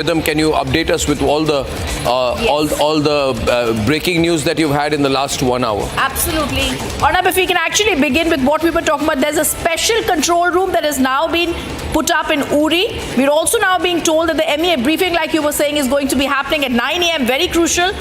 Can you update us with all the breaking news that you've had in the last 1 hour? Absolutely. Arnab, if we can actually begin with what we were talking about, there's a special control room that has now been put up in Uri. We're also now being told that the MEA briefing, like you were saying, is going to be happening at 9 a.m. Very crucial.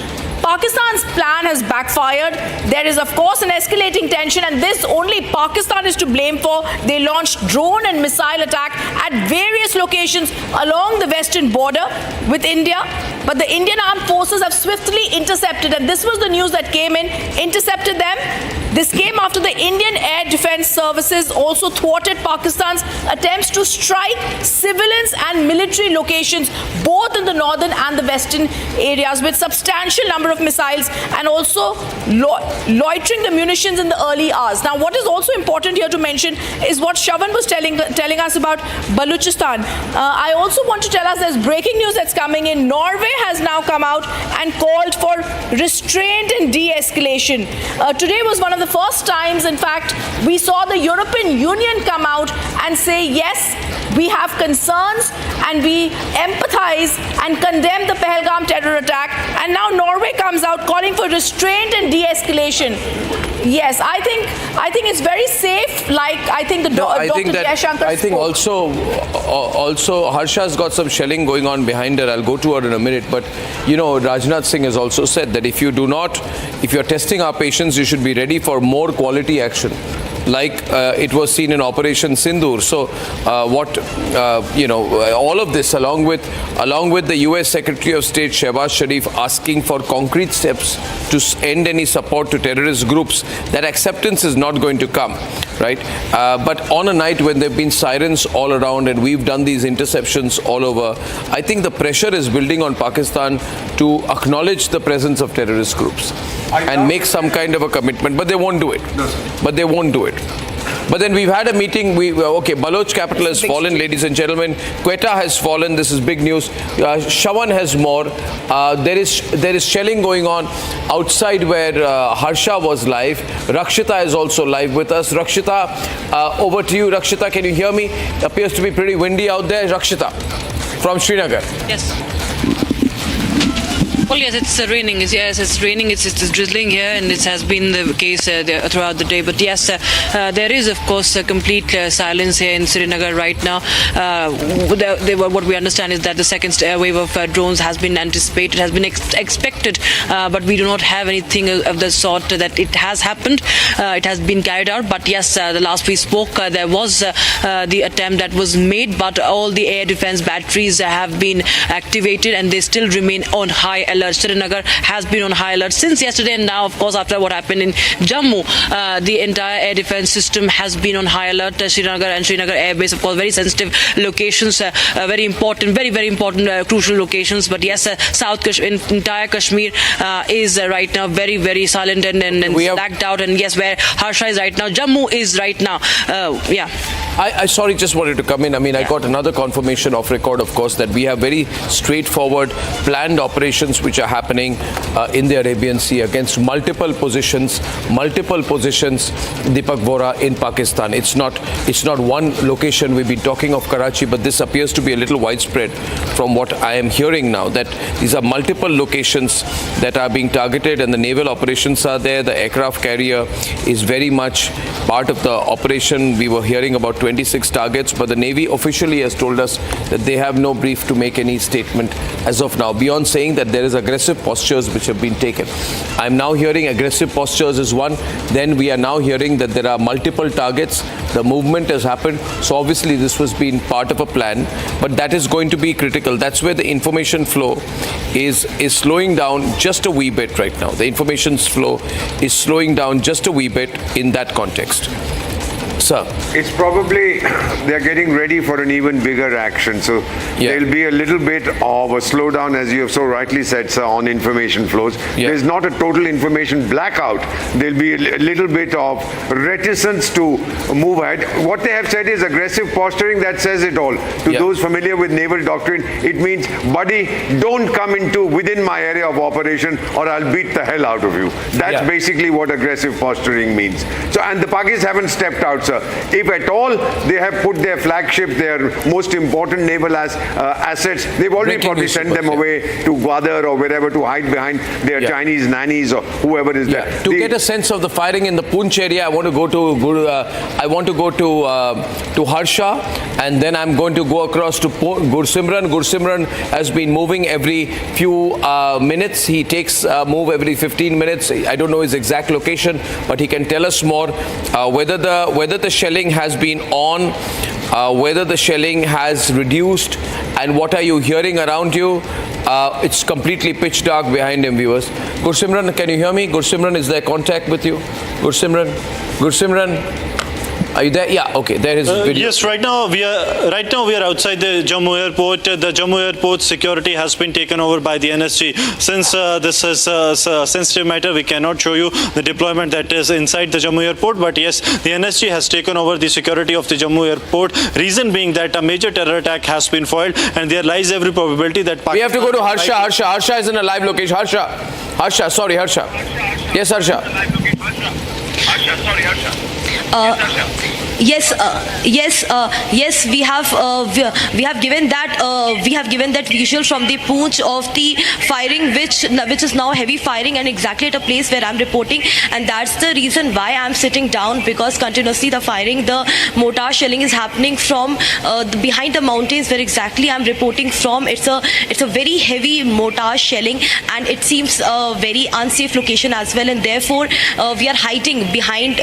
Pakistan's plan has backfired. There is, of course, an escalating tension, and this only Pakistan is to blame for. They launched drone and missile attack at various locations along the western border with India. But the Indian armed forces have swiftly intercepted, and this was the news that came in, intercepted them. This came after the Indian Air Defense Services also thwarted Pakistan's attempts to strike civilians and military locations, both in the northern and the western areas, with substantial number of missiles and also loitering the munitions in the early hours. Now, what is also important here to mention is what Shravan was telling us about Balochistan. I also want to tell us there's breaking news that's coming in. Norway has now come out and called for restraint and de-escalation. Today was one of the first times, in fact, we saw the European Union come out and say, yes, we have concerns and we empathize and condemn the pahalgam terror attack. And now Norway comes out calling for restraint and de-escalation. Yes, I think it's very safe. Like I think the I think also Harsha's got some shelling going on behind her. I'll go to her in a minute. But you know, Rajnath Singh has also said that if you're testing our patience, you should be ready for more quality action, like it was seen in Operation Sindoor. So all of this, along with the US Secretary of State Shehbaz Sharif asking for concrete steps to end any support to terrorist groups, that acceptance is not going to come, right? But on a night when there have been sirens all around and we've done these interceptions all over, I think the pressure is building on Pakistan to acknowledge the presence of terrorist groups and make some kind of a commitment, but they won't do it. But they won't do it. But then we've had a meeting. Baloch capital has fallen, ladies and gentlemen. Quetta has fallen. This is big news. Shravan has more. There is shelling going on outside where Harsha was live. Rakshita is also live with us. Rakshita, over to you. Rakshita, can you hear me? Appears to be pretty windy out there. Rakshita, from Srinagar. Yes. Well, yes, it's raining. Yes, it's raining. It's drizzling here, and it has been the case throughout the day. But yes, there is, of course, a complete silence here in Srinagar right now. What we understand is that the second wave of drones has been anticipated, has been expected, but we do not have anything of the sort that it has happened. It has been carried out. But yes, the last we spoke, there was the attempt that was made, but all the air defense batteries have been activated, and they still remain on high alert. Srinagar has been on high alert since yesterday, and now, of course, after what happened in Jammu, the entire air defense system has been on high alert. Srinagar and Srinagar Air Base, of course, very sensitive locations, very important, very important, crucial locations. But yes, entire Kashmir is right now very silent and blacked out. And yes, where Harsha is right now, Jammu is right now. I sorry, just wanted to come in. I mean, I got another confirmation off record, of course, that we have very straightforward planned operations which are happening in the Arabian Sea against multiple positions, Deepak Vora, in Pakistan. It's not one location. We've been talking of Karachi, but this appears to be a little widespread from what I am hearing now, that these are multiple locations that are being targeted, and the naval operations are there. The aircraft carrier is very much part of the operation. We were hearing about 26 targets, but the Navy officially has told us that they have no brief to make any statement as of now, beyond saying that there is aggressive postures which have been taken. I'm now hearing aggressive postures is one. Then we are now hearing that there are multiple targets. The movement has happened. So obviously this was being part of a plan, but that is going to be critical. That's where the information flow is slowing down just a wee bit right now. The information flow is slowing down just a wee bit in that context. Sir. It's probably they're getting ready for an even bigger action. So there'll be a little bit of a slowdown, as you have so rightly said, sir, on information flows. There's not a total information blackout. There'll be a little bit of reticence to move ahead. What they have said is aggressive posturing. That says it all. To those familiar with naval doctrine, it means, buddy, don't come within my area of operation or I'll beat the hell out of you. That's basically what aggressive posturing means. So, and the Pakis haven't stepped out. sir. If at all they have put their flagship, their most important naval assets, they've already probably sent them away to Gwadar or wherever to hide behind their Chinese nannies or whoever is there. To get a sense of the firing in the Poonch area, I want to go to Harsha, and then I'm going to go across to Gursimran. Gursimran has been moving every few minutes. He takes move every 15 minutes. I don't know his exact location, but he can tell us more whether the shelling has been on, whether the shelling has reduced, and what are you hearing around you. It's completely pitch dark behind him, viewers. Gursimran, can you hear me? Gursimran, is there contact with you? Gursimran, are you there? Yeah, okay. There is video. Yes, right now we are outside the Jammu airport. The Jammu airport security has been taken over by the NSG. Since this is a sensitive matter, we cannot show you the deployment that is inside the Jammu airport. But yes, the NSG has taken over the security of the Jammu airport. Reason being that a major terror attack has been foiled, and there lies every probability that Pakistan. We have to go to Harsha. Harsha is in a live location. Harsha. Sorry, Harsha. Yes, Harsha. Yes, we have given that visual from the Poonch of the firing, which is now heavy firing, and exactly at a place where I'm reporting, and that's the reason why I'm sitting down, because continuously the firing, the mortar shelling is happening from behind the mountains where exactly I'm reporting from. It's a very heavy mortar shelling, and it seems a very unsafe location as well, and therefore we are hiding behind.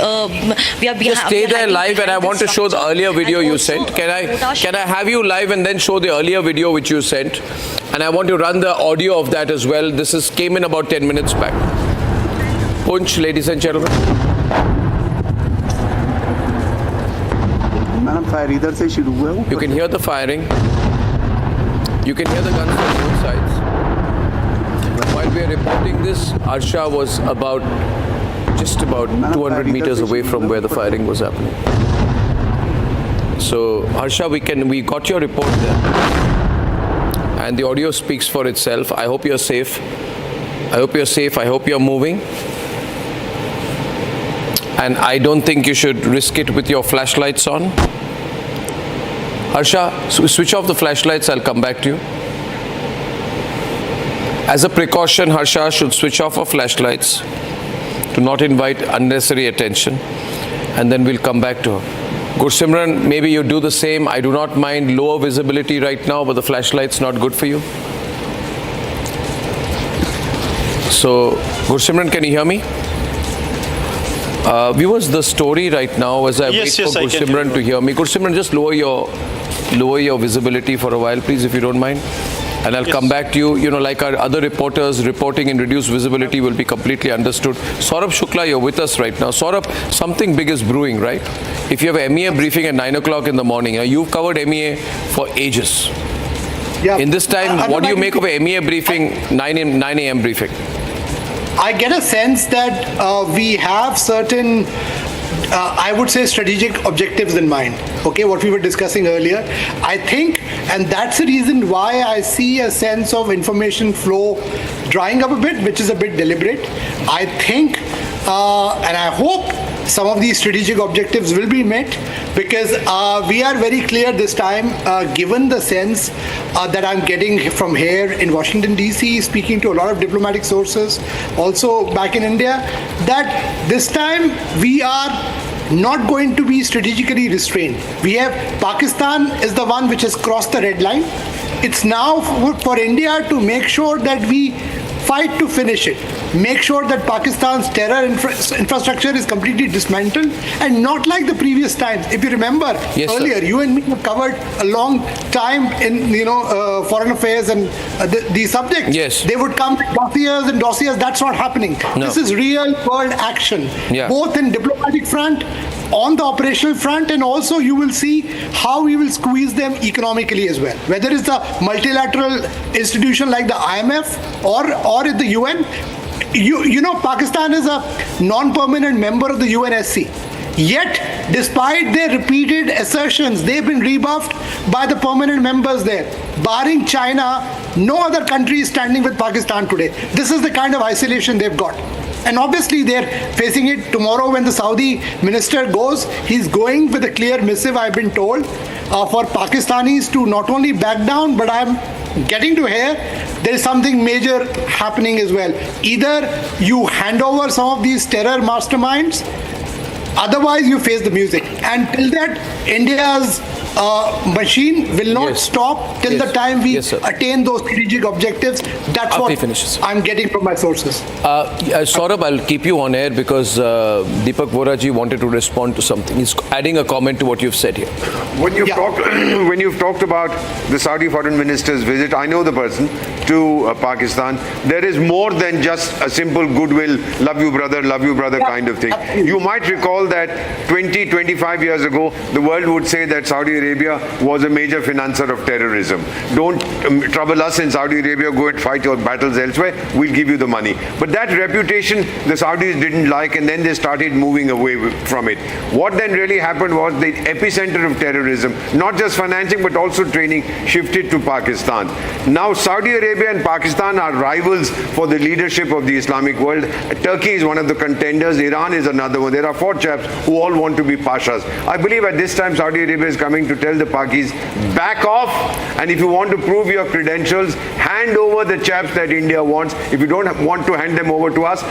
Just stay there live, and I want to show the earlier video you sent. Can I have you live and then show the earlier video which you sent? And I want to run the audio of that as well. This came in about 10 minutes back. Punch, ladies and gentlemen. You can hear the firing. You can hear the guns from both sides. While we are reporting this, Harsha was just about 200 meters away from where the firing was happening. So, Harsha, we got your report there, and the audio speaks for itself. I hope you're safe. I hope you're moving. And I don't think you should risk it with your flashlights on. Harsha, switch off the flashlights. I'll come back to you. As a precaution, Harsha should switch off her flashlights to not invite unnecessary attention, and then we'll come back to her. Gursimran, maybe you do the same. I do not mind lower visibility right now, but the flashlight's not good for you. So, Gursimran, can you hear me? Viewers, the story right now, as I wait for Gursimran to hear me. Gursimran, just lower your visibility for a while, please, if you don't mind. And I'll come back to you. You know, like our other reporters, reporting in reduced visibility will be completely understood. Saurabh Shukla, you're with us right now. Saurabh, something big is brewing, right? If you have a MEA briefing at 9 o'clock in the morning, you've covered MEA for ages. Yeah. In this time, what do you make of a MEA briefing, 9 a.m. briefing? I get a sense that we have certain I would say strategic objectives in mind, okay, what we were discussing earlier. I think, and that's the reason why I see a sense of information flow drying up a bit, which is a bit deliberate. I think, and I hope some of these strategic objectives will be met, because we are very clear this time, given the sense that I'm getting from here in Washington, D.C., speaking to a lot of diplomatic sources, also back in India, that this time we are not going to be strategically restrained. We have Pakistan is the one which has crossed the red line. It's now for India to make sure that we fight to finish it. Make sure that Pakistan's terror infrastructure is completely dismantled, and not like the previous times. If you remember, earlier, you and me have covered a long time in foreign affairs and these subjects. Yes. They would come with dossiers and dossiers. That's not happening. No. This is real world action, both in diplomatic front, on the operational front, and also you will see how we will squeeze them economically as well. Whether it's a multilateral institution like the IMF or at the UN. You know, Pakistan is a non-permanent member of the UNSC. Yet, despite their repeated assertions, they've been rebuffed by the permanent members there. Barring China, no other country is standing with Pakistan today. This is the kind of isolation they've got. And obviously they're facing it tomorrow when the Saudi minister goes. He's going with a clear missive, I've been told, for Pakistanis to not only back down, but I'm getting to hear there is something major happening as well. Either you hand over some of these terror masterminds, otherwise you face the music. And till that, India's machine will not stop till the time we attain those strategic objectives. That's what I'm getting from my sources. Saurabh, I'll keep you on air because Deepak Voraji wanted to respond to something. He's adding a comment to what you've said here. When you've talked about the Saudi foreign minister's visit, I know the person, to Pakistan, there is more than just a simple goodwill, love you brother kind of thing. You might recall that 20-25 years ago, the world would say that Saudi Arabia was a major financer of terrorism. Don't trouble us in Saudi Arabia, go and fight your battles elsewhere, we'll give you the money. But that reputation the Saudis didn't like, and then they started moving away from it. What then really happened was the epicenter of terrorism, not just financing but also training, shifted to Pakistan. Now Saudi Arabia and Pakistan are rivals for the leadership of the Islamic world. Turkey is one of the contenders, Iran is another one. There are 4 chaps who all want to be pashas. I believe at this time Saudi Arabia is coming to tell the Pakis, back off, and if you want to prove your credentials, hand over the chaps that India wants. If you don't want to hand them over to us,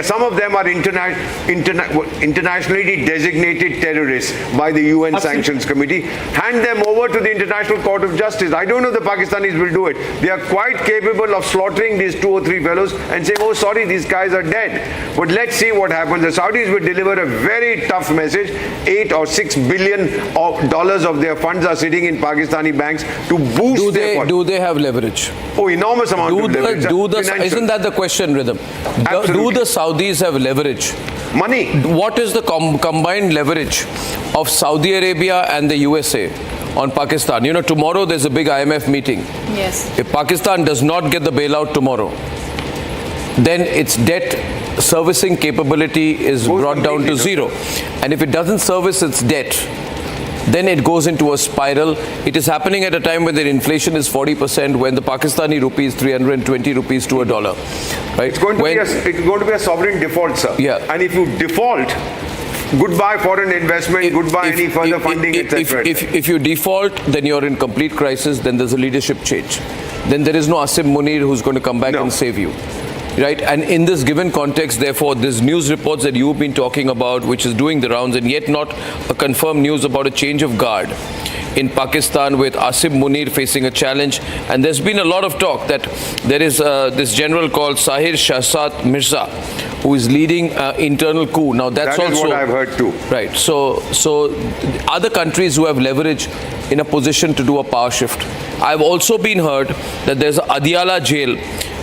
some of them are internationally designated terrorists by the UN Sanctions Committee. Hand them over to the International Court of Justice. I don't know the Pakistanis will do it. They are quite capable of slaughtering these 2 or 3 fellows and saying, oh sorry, these guys are dead. But let's see what happens. The Saudis will deliver a very tough message. $8 or $6 billion of their funds are sitting in Pakistani banks to boost their... Do they have leverage? Oh, enormous amount of leverage. Isn't that the question, Rhythm? Do the Saudis have leverage? Money. What is the combined leverage of Saudi Arabia and the USA on Pakistan? You know, tomorrow there's a big IMF meeting. Yes. If Pakistan does not get the bailout tomorrow, then its debt servicing capability is brought down to 0. And if it doesn't service its debt, then it goes into a spiral. It is happening at a time when the inflation is 40%, when the Pakistani rupee is 320 rupees to a dollar. Right? It's going to be a sovereign default, sir. Yeah. And if you default, goodbye foreign investment, goodbye any further funding, etc. If you default, then you're in complete crisis, then there's a leadership change. Then there is no Asim Munir who's going to come back and save you. Right? And in this given context, therefore, these news reports that you've been talking about, which is doing the rounds, and yet not a confirmed news about a change of guard in Pakistan with Asim Munir facing a challenge. And there's been a lot of talk that there is this general called Sahir Shahzad Mirza, who is leading internal coup. Now that's also what I've heard too. Right. So other countries who have leverage in a position to do a power shift. I've also been heard that there's a Adiala jail,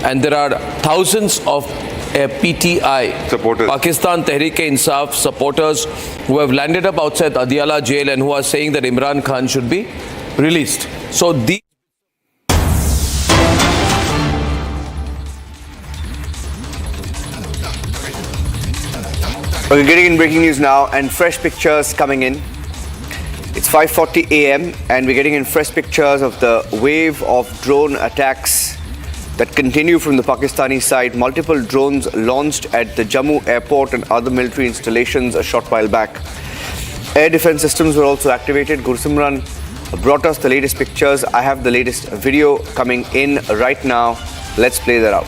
and there are thousands of PTI supporters, Pakistan Tehreek-e-Insaf supporters, who have landed up outside Adiala jail and who are saying that Imran Khan should be released. So these... We're getting in breaking news now, and fresh pictures coming in. It's 5:40 a.m. and we're getting in fresh pictures of the wave of drone attacks that continue from the Pakistani side. Multiple drones launched at the Jammu airport and other military installations a short while back. Air defense systems were also activated. Gursimran brought us the latest pictures. I have the latest video coming in right now. Let's play that out.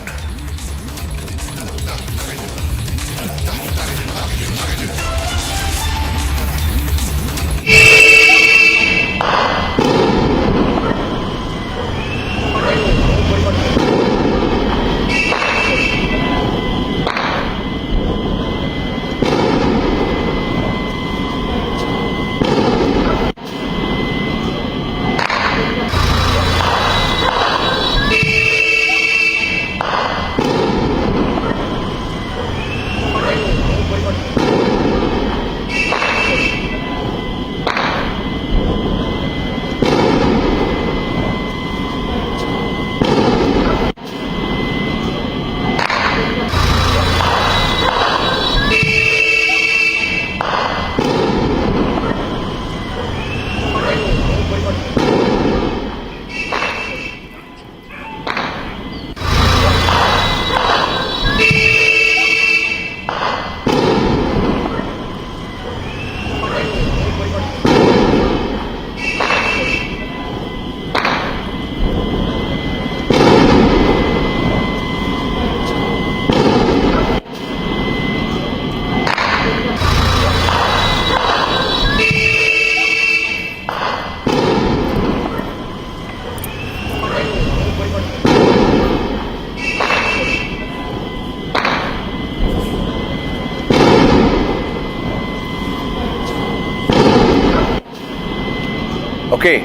Okay.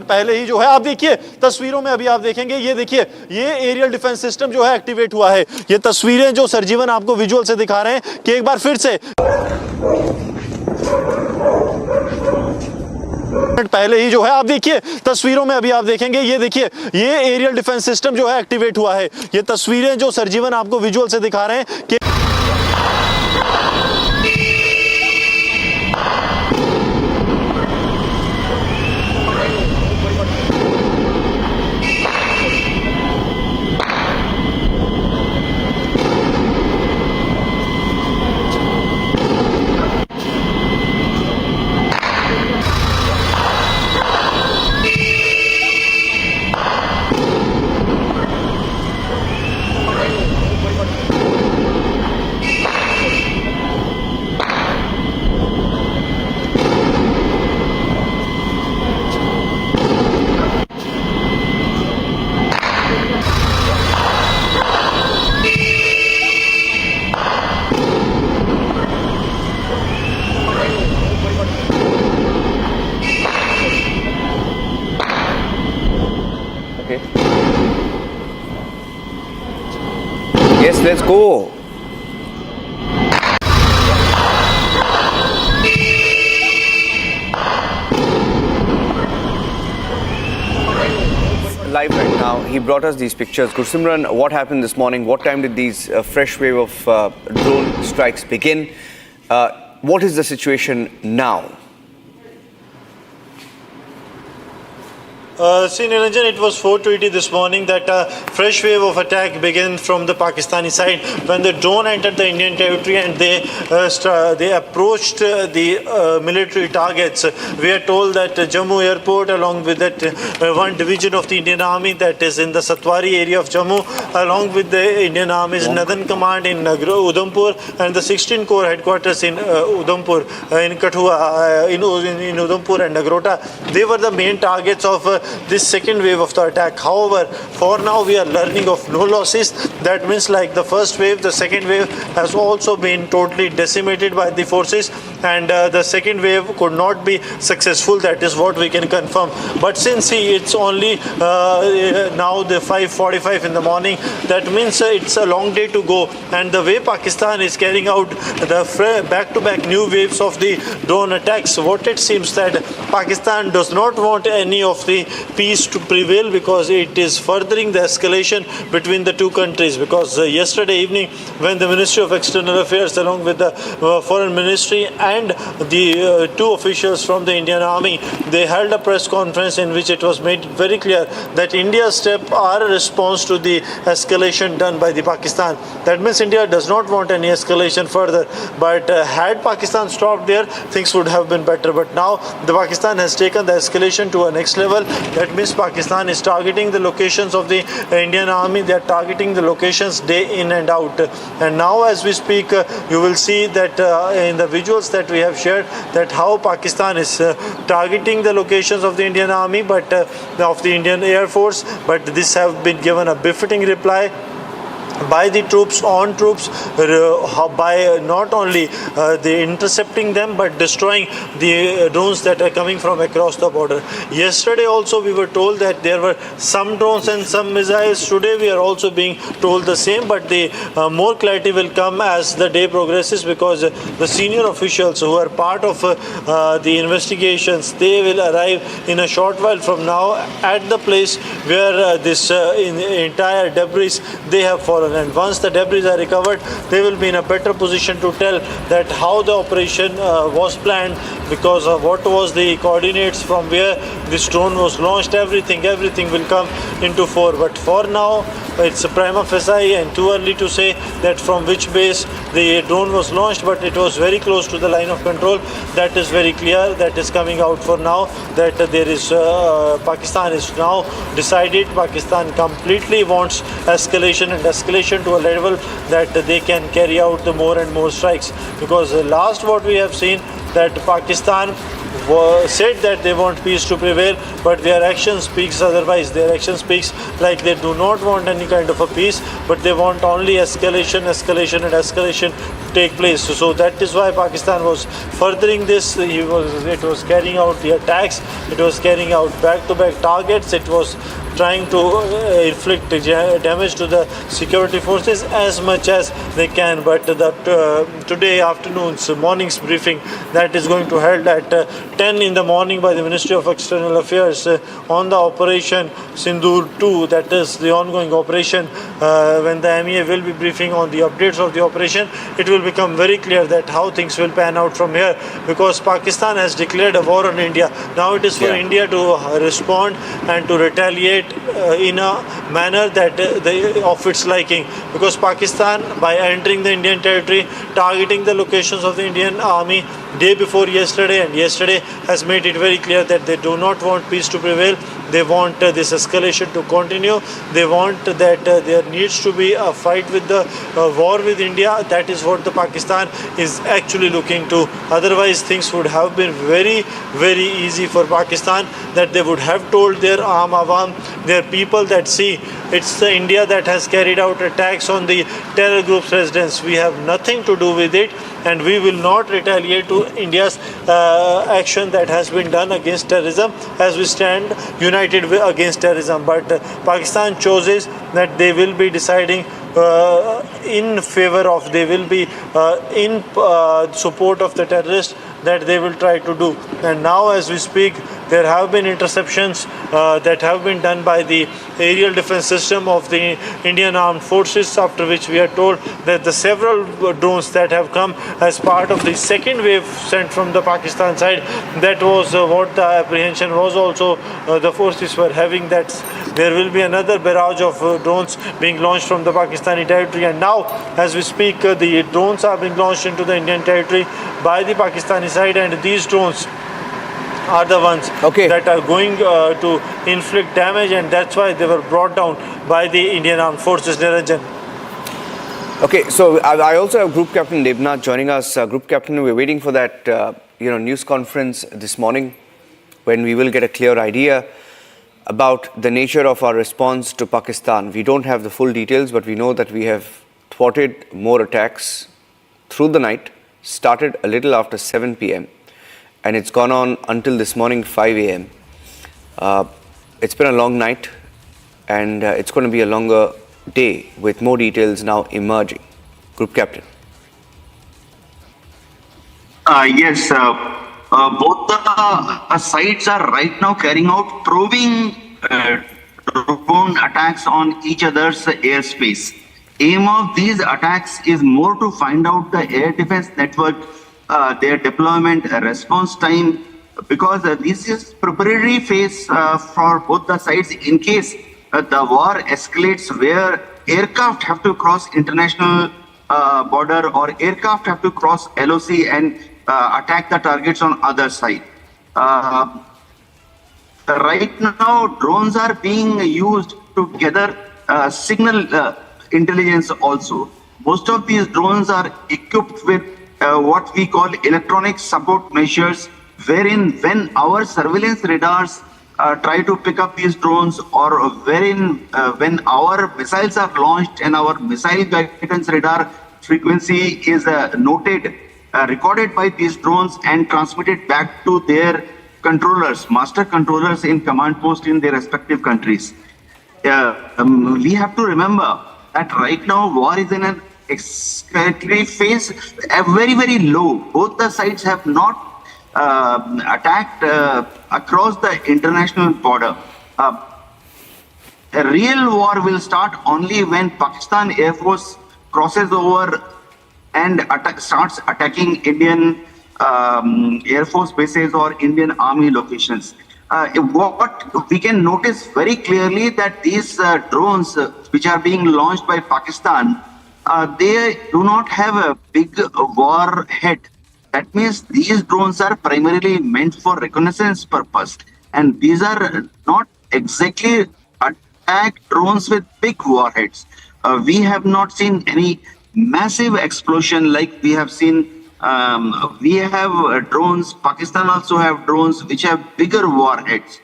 पहले ही जो है आप देखिए तस्वीरों में अभी आप देखेंगे ये देखिए ये एरियल डिफेंस सिस्टम जो है एक्टिवेट हुआ है। ये तस्वीरें जो सरजीवन आपको विजुअल से दिखा रहे हैं कि एक बार फिर से पहले ही जो है आप देखिए तस्वीरों में अभी आप देखेंगे ये देखिए ये एरियल डिफेंस सिस्टम जो है एक्टिवेट हुआ है। ये तस्वीरें जो सरजीवन आपको विजुअल से दिखा रहे हैं कि Yes, let's go. Live right now, he brought us these pictures. Gursimran, what happened this morning? What time did these fresh wave of drone strikes begin? What is the situation now? See, Niranjan, it was 4:20 this morning that a fresh wave of attack began from the Pakistani side when the drone entered the Indian territory and they approached the military targets. We are told that Jammu airport, along with that one division of the Indian Army that is in the Satwari area of Jammu, along with the Indian Army's Northern Command in Udhampur and the 16 Corps headquarters in Udhampur, in Kathua, in Udhampur and Nagrota, they were the main targets of this second wave of the attack. However, for now we are learning of no losses. That means like the first wave, the second wave has also been totally decimated by the forces, and the second wave could not be successful. That is what we can confirm. But since it's only now the 5:45 in the morning, that means it's a long day to go, and the way Pakistan is carrying out the back-to-back new waves of the drone attacks, what it seems that Pakistan does not want any of the peace to prevail, because it is furthering the escalation between the two countries. Because yesterday evening, when the Ministry of External Affairs along with the Foreign Ministry and the two officials from the Indian Army, they held a press conference in which it was made very clear that India's steps are a response to the escalation done by the Pakistan. That means India does not want any escalation further, but had Pakistan stopped there, things would have been better. But now the Pakistan has taken the escalation to a next level. That means Pakistan is targeting the locations of the Indian Army. They are targeting the locations day in and out. And now as we speak, you will see that in the visuals that we have shared, that how Pakistan is targeting the locations of the Indian Army, but of the Indian Air Force. But this have been given a befitting reply by the troops, by not only the intercepting them but destroying the drones that are coming from across the border. Yesterday also we were told that there were some drones and some missiles. Today we are also being told the same, but the more clarity will come as the day progresses, because the senior officials who are part of the investigations, they will arrive in a short while from now at the place where this entire debris they have fallen. And once the debris are recovered, they will be in a better position to tell that how the operation was planned, because of what was the coordinates from where this drone was launched. Everything will come into fore. But for now, it's a prima facie and too early to say that from which base the drone was launched, but it was very close to the line of control. That is very clear. That is coming out for now, that there is Pakistan is now decided. Pakistan completely wants escalation to a level that they can carry out the more and more strikes, because last what we have seen, that Pakistan said that they want peace to prevail, but their action speaks otherwise. Their action speaks like they do not want any kind of a peace, but they want only escalation and escalation to take place. So that is why Pakistan was furthering this. It was carrying out the attacks, it was carrying out back-to-back targets, it was trying to inflict damage to the security forces as much as they can. But today afternoon's morning's briefing that is going to held at 10 in the morning by the Ministry of External Affairs on the Operation Sindoor 2, that is the ongoing operation. When the MEA will be briefing on the updates of the operation, it will become very clear that how things will pan out from here, because Pakistan has declared a war on India. Now it is for India to respond and to retaliate in a manner that of its liking, because Pakistan, by entering the Indian territory, targeting the locations of the Indian army day before yesterday, and yesterday has made it very clear that they do not want peace to prevail. They want this escalation to continue. They want that there needs to be a fight with the war with India. That is what the Pakistan is actually looking to. Otherwise, things would have been very, very easy for Pakistan, that they would have told their awam, their people, that see, it's the India that has carried out attacks on the terror group's residence. We have nothing to do with it, and we will not retaliate to India's action that has been done against terrorism, as we stand united against terrorism. But Pakistan chooses that they will be deciding in favor of, they will be in support of the terrorists, that they will try to do. And now as we speak, there have been interceptions that have been done by the aerial defense system of the Indian Armed Forces, after which we are told that the several drones that have come as part of the second wave sent from the Pakistan side, that was what the apprehension was also the forces were having, that there will be another barrage of drones being launched from the Pakistani territory. And now as we speak, the drones are being launched into the Indian territory by the Pakistani side, and these drones are the ones that are going to inflict damage, and that's why they were brought down by the Indian Armed Forces. Niranjan. Okay, so I also have Group Captain Devnath joining us. Group Captain, we're waiting for that news conference this morning, when we will get a clear idea about the nature of our response to Pakistan. We don't have the full details, but we know that we have thwarted more attacks through the night, started a little after 7 p.m. and it's gone on until this morning 5 a.m. It's been a long night, and it's going to be a longer day, with more details now emerging. Group Captain. Yes, both the sides are right now carrying out probing drone attacks on each other's airspace. Aim of these attacks is more to find out the air defense network, their deployment response time, because this is preparatory phase for both the sides in case the war escalates, where aircraft have to cross international border, or aircraft have to cross LOC and attack the targets on other side. Right now, drones are being used to gather signal intelligence also. Most of these drones are equipped with what we call electronic support measures, wherein when our surveillance radars try to pick up these drones, or wherein when our missiles are launched and our missile guidance radar frequency is noted, recorded by these drones and transmitted back to their controllers, master controllers in command post in their respective countries. We have to remember that right now war is in an escalatory phase, very, very low. Both the sides have not attacked across the international border. A real war will start only when Pakistan Air Force crosses over and starts attacking Indian Air Force bases or Indian Army locations. What we can notice very clearly that these drones which are being launched by Pakistan, they do not have a big warhead. That means these drones are primarily meant for reconnaissance purpose, and these are not exactly attack drones with big warheads. We have not seen any massive explosion like we have seen We have drones. Pakistan also have drones which have bigger warheads.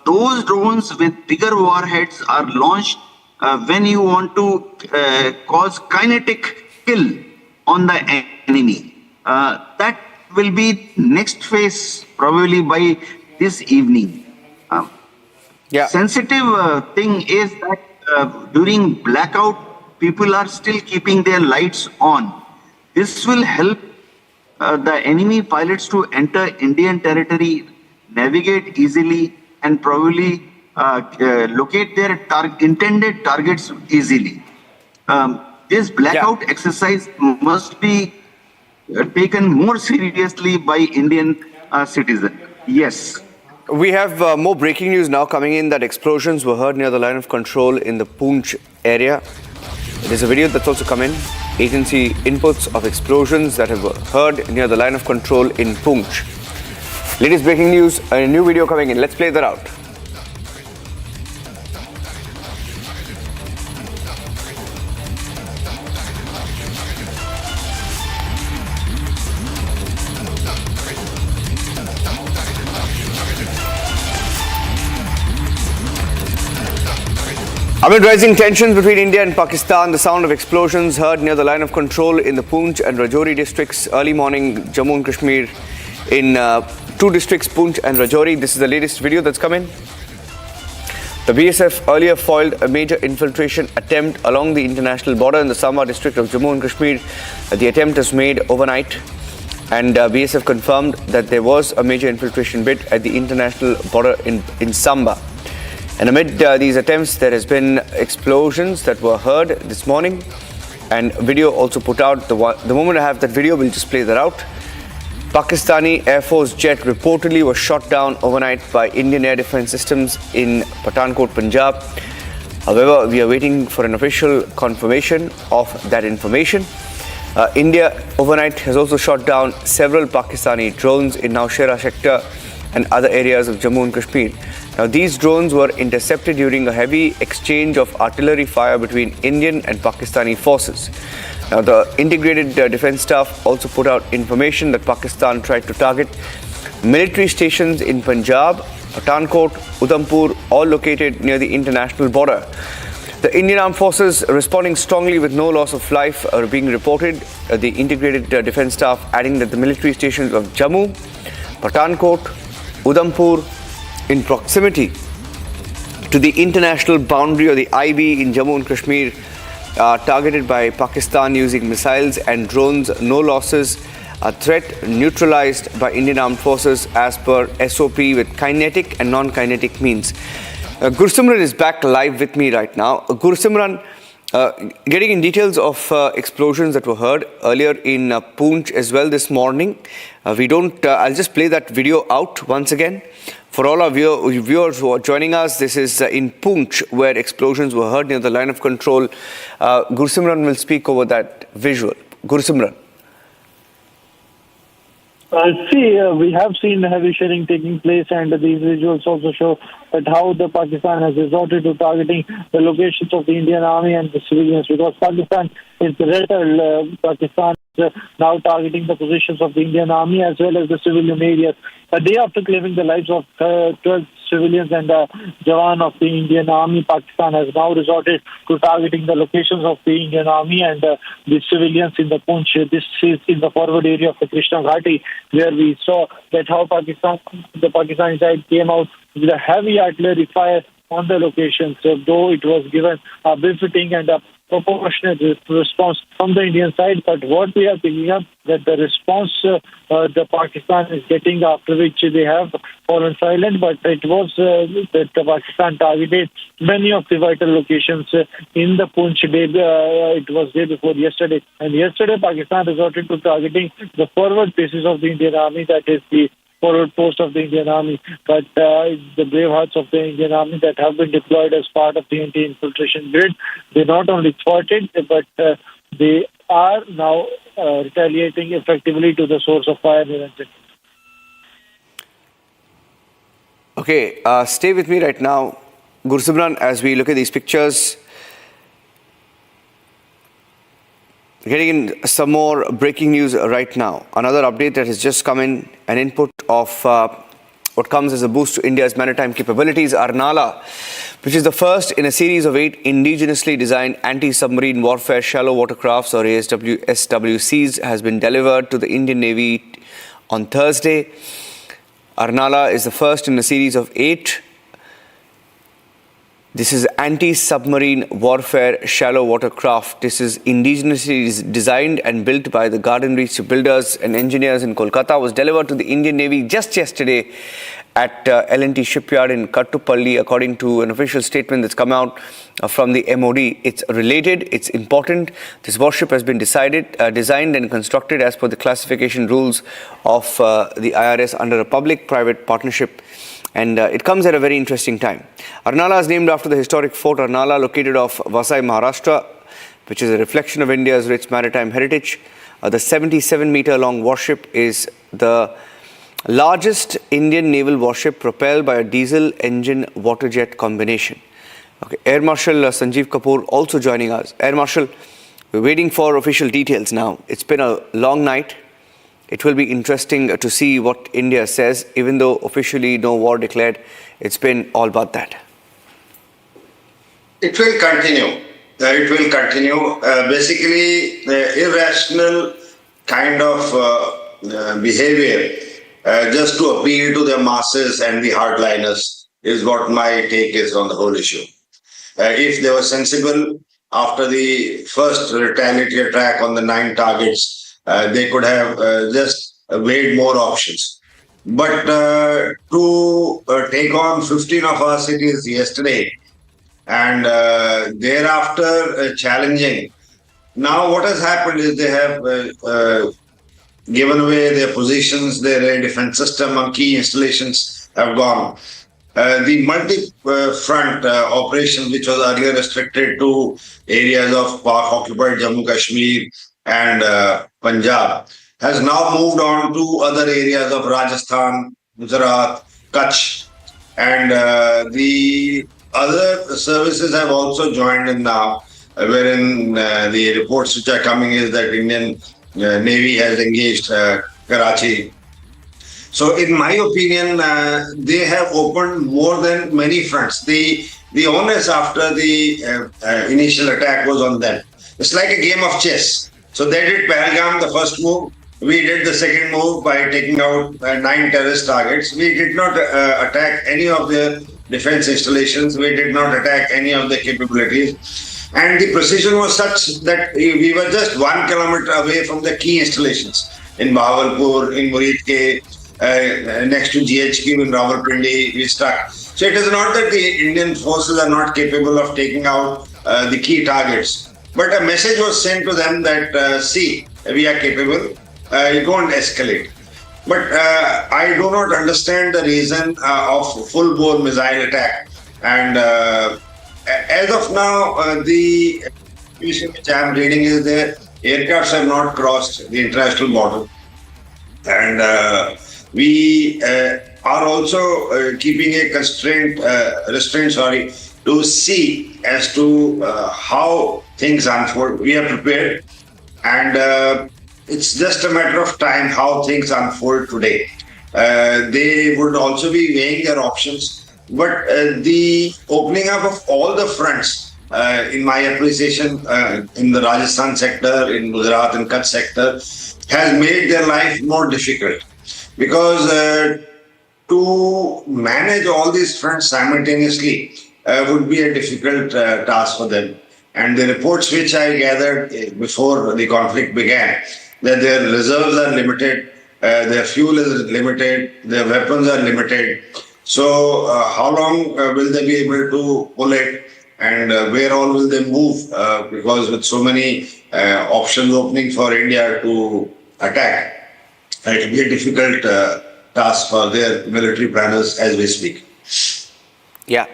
Those drones with bigger warheads are launched when you want to cause kinetic kill on the enemy. That will be next phase probably by this evening. Sensitive thing is that during blackout, people are still keeping their lights on. This will help the enemy pilots to enter Indian territory, navigate easily, and probably locate their intended targets easily. This blackout exercise must be taken more seriously by Indian citizens. Yes. We have more breaking news now coming in that explosions were heard near the line of control in the Poonch area. There's a video that's also come in. Agency inputs of explosions that have heard near the line of control in Poonch. Latest breaking news, a new video coming in. Let's play that out. Amid rising tensions between India and Pakistan, the sound of explosions heard near the line of control in the Poonch and Rajouri districts early morning, Jammu and Kashmir, in two districts, Poonch and Rajouri. This is the latest video that's come in. The BSF earlier foiled a major infiltration attempt along the international border in the Samba district of Jammu and Kashmir. The attempt was made overnight, and BSF confirmed that there was a major infiltration bid at the international border in Samba. And amid these attempts, there has been explosions that were heard this morning, and video also put out. The moment I have that video, we'll just play that out. Pakistani Air Force jet reportedly was shot down overnight by Indian air defense systems in Pathankot, Punjab. However, we are waiting for an official confirmation of that information. India overnight has also shot down several Pakistani drones in Nowshera sector and other areas of Jammu and Kashmir. Now, these drones were intercepted during a heavy exchange of artillery fire between Indian and Pakistani forces. Now, the integrated defense staff also put out information that Pakistan tried to target military stations in Punjab, Pathankot, Udhampur, all located near the international border. The Indian Armed Forces responding strongly with no loss of life are being reported. The integrated defense staff adding that the military stations of Jammu, Pathankot, Udhampur, in proximity to the international boundary or the IB in Jammu and Kashmir, targeted by Pakistan using missiles and drones. No losses. A threat neutralized by Indian Armed Forces as per SOP with kinetic and non-kinetic means. Gursimran is back live with me right now. Gursimran, getting in details of explosions that were heard earlier in Poonch as well this morning. I'll just play that video out once again. For all our viewers who are joining us, this is in Poonch where explosions were heard near the line of control. Gursimran will speak over that visual. Gursimran. We have seen heavy shelling taking place, and these visuals also show that how the Pakistan has resorted to targeting the locations of the Indian Army and the civilians, because Pakistan is Pakistan is now targeting the positions of the Indian Army as well as the civilian areas. A day after claiming the lives of 12 civilians and Jawan of the Indian Army, Pakistan has now resorted to targeting the locations of the Indian Army and the civilians in the Poonch. This is in the forward area of the Krishna Ghati, where we saw that how the Pakistani side came out with a heavy artillery fire on the locations, though it was given a befitting and a proportionate response from the Indian side. But what we are picking up that the response the Pakistan is getting, after which they have fallen silent, but it was that the Pakistan targeted many of the vital locations in the Poonch day. It was day before yesterday, and yesterday Pakistan resorted to targeting the forward bases of the Indian Army, that is the forward post of the Indian Army. But the brave hearts of the Indian Army that have been deployed as part of the anti-infiltration grid, they not only fought it, but they are now retaliating effectively to the source of fire. Okay, stay with me right now, Gursimran, as we look at these pictures. Getting in some more breaking news right now. Another update that has just come in, an input of what comes as a boost to India's maritime capabilities. Arnala, which is the first in a series of 8 indigenously designed anti-submarine warfare shallow watercrafts or SWCs, has been delivered to the Indian Navy on Thursday. Arnala is the first in a series of 8. This is anti-submarine warfare shallow watercraft. This is indigenously designed and built by the Garden Reach builders and engineers in Kolkata. Was delivered to the Indian Navy just yesterday at L&T shipyard in Kattupalli, according to an official statement that's come out from the MOD. It's related, it's important. This warship has been designed and constructed as per the classification rules of the IRS under a public-private partnership. And it comes at a very interesting time. Arnala is named after the historic Fort Arnala, located off Vasai, Maharashtra, which is a reflection of India's rich maritime heritage. The 77-meter-long warship is the largest Indian naval warship propelled by a diesel engine water-jet combination. Okay. Air Marshal Sanjeev Kapoor also joining us. Air Marshal, we're waiting for official details now. It's been a long night. It will be interesting to see what India says, even though officially no war declared. It's been all about that. It will continue. It will continue. Basically, the irrational kind of behavior just to appeal to the masses and the hardliners is what my take is on the whole issue. If they were sensible after the first retaliatory attack on the 9 targets, they could have just weighed more options. But to take on 15 of our cities yesterday and thereafter challenging. Now what has happened is they have given away their positions, their air defense system on key installations have gone. The multi-front operation, which was earlier restricted to areas of occupied Jammu and Kashmir and Punjab, has now moved on to other areas of Rajasthan, Gujarat, Kutch, and the other services have also joined in now, wherein the reports which are coming is that Indian Navy has engaged Karachi. So in my opinion, they have opened more than many fronts. The onus after the initial attack was on them. It's like a game of chess. So they did pahalgam, the first move. We did the second move by taking out 9 terrorist targets. We did not attack any of the defense installations. We did not attack any of the capabilities. And the precision was such that we were just 1 kilometer away from the key installations in Bahawalpur, in Muridke, next to GHQ in Rawalpindi, we struck. So it is not that the Indian forces are not capable of taking out the key targets. But a message was sent to them that, see, we are capable, you don't escalate. But I do not understand the reason of full-blown missile attack. And as of now, the information which I am reading is that aircrafts have not crossed the international border. And we are also keeping a restraint, to see as to how things unfold. We are prepared, and it's just a matter of time how things unfold today. They would also be weighing their options, but the opening up of all the fronts, in my appreciation, in the Rajasthan sector, in Gujarat and Kutch sector, has made their life more difficult, because to manage all these fronts simultaneously would be a difficult task for them. And the reports which I gathered before the conflict began, that their reserves are limited, their fuel is limited, their weapons are limited. So how long will they be able to pull it, and where all will they move? Because with so many options opening for India to attack, it will be a difficult task for their military planners as we speak. Yeah.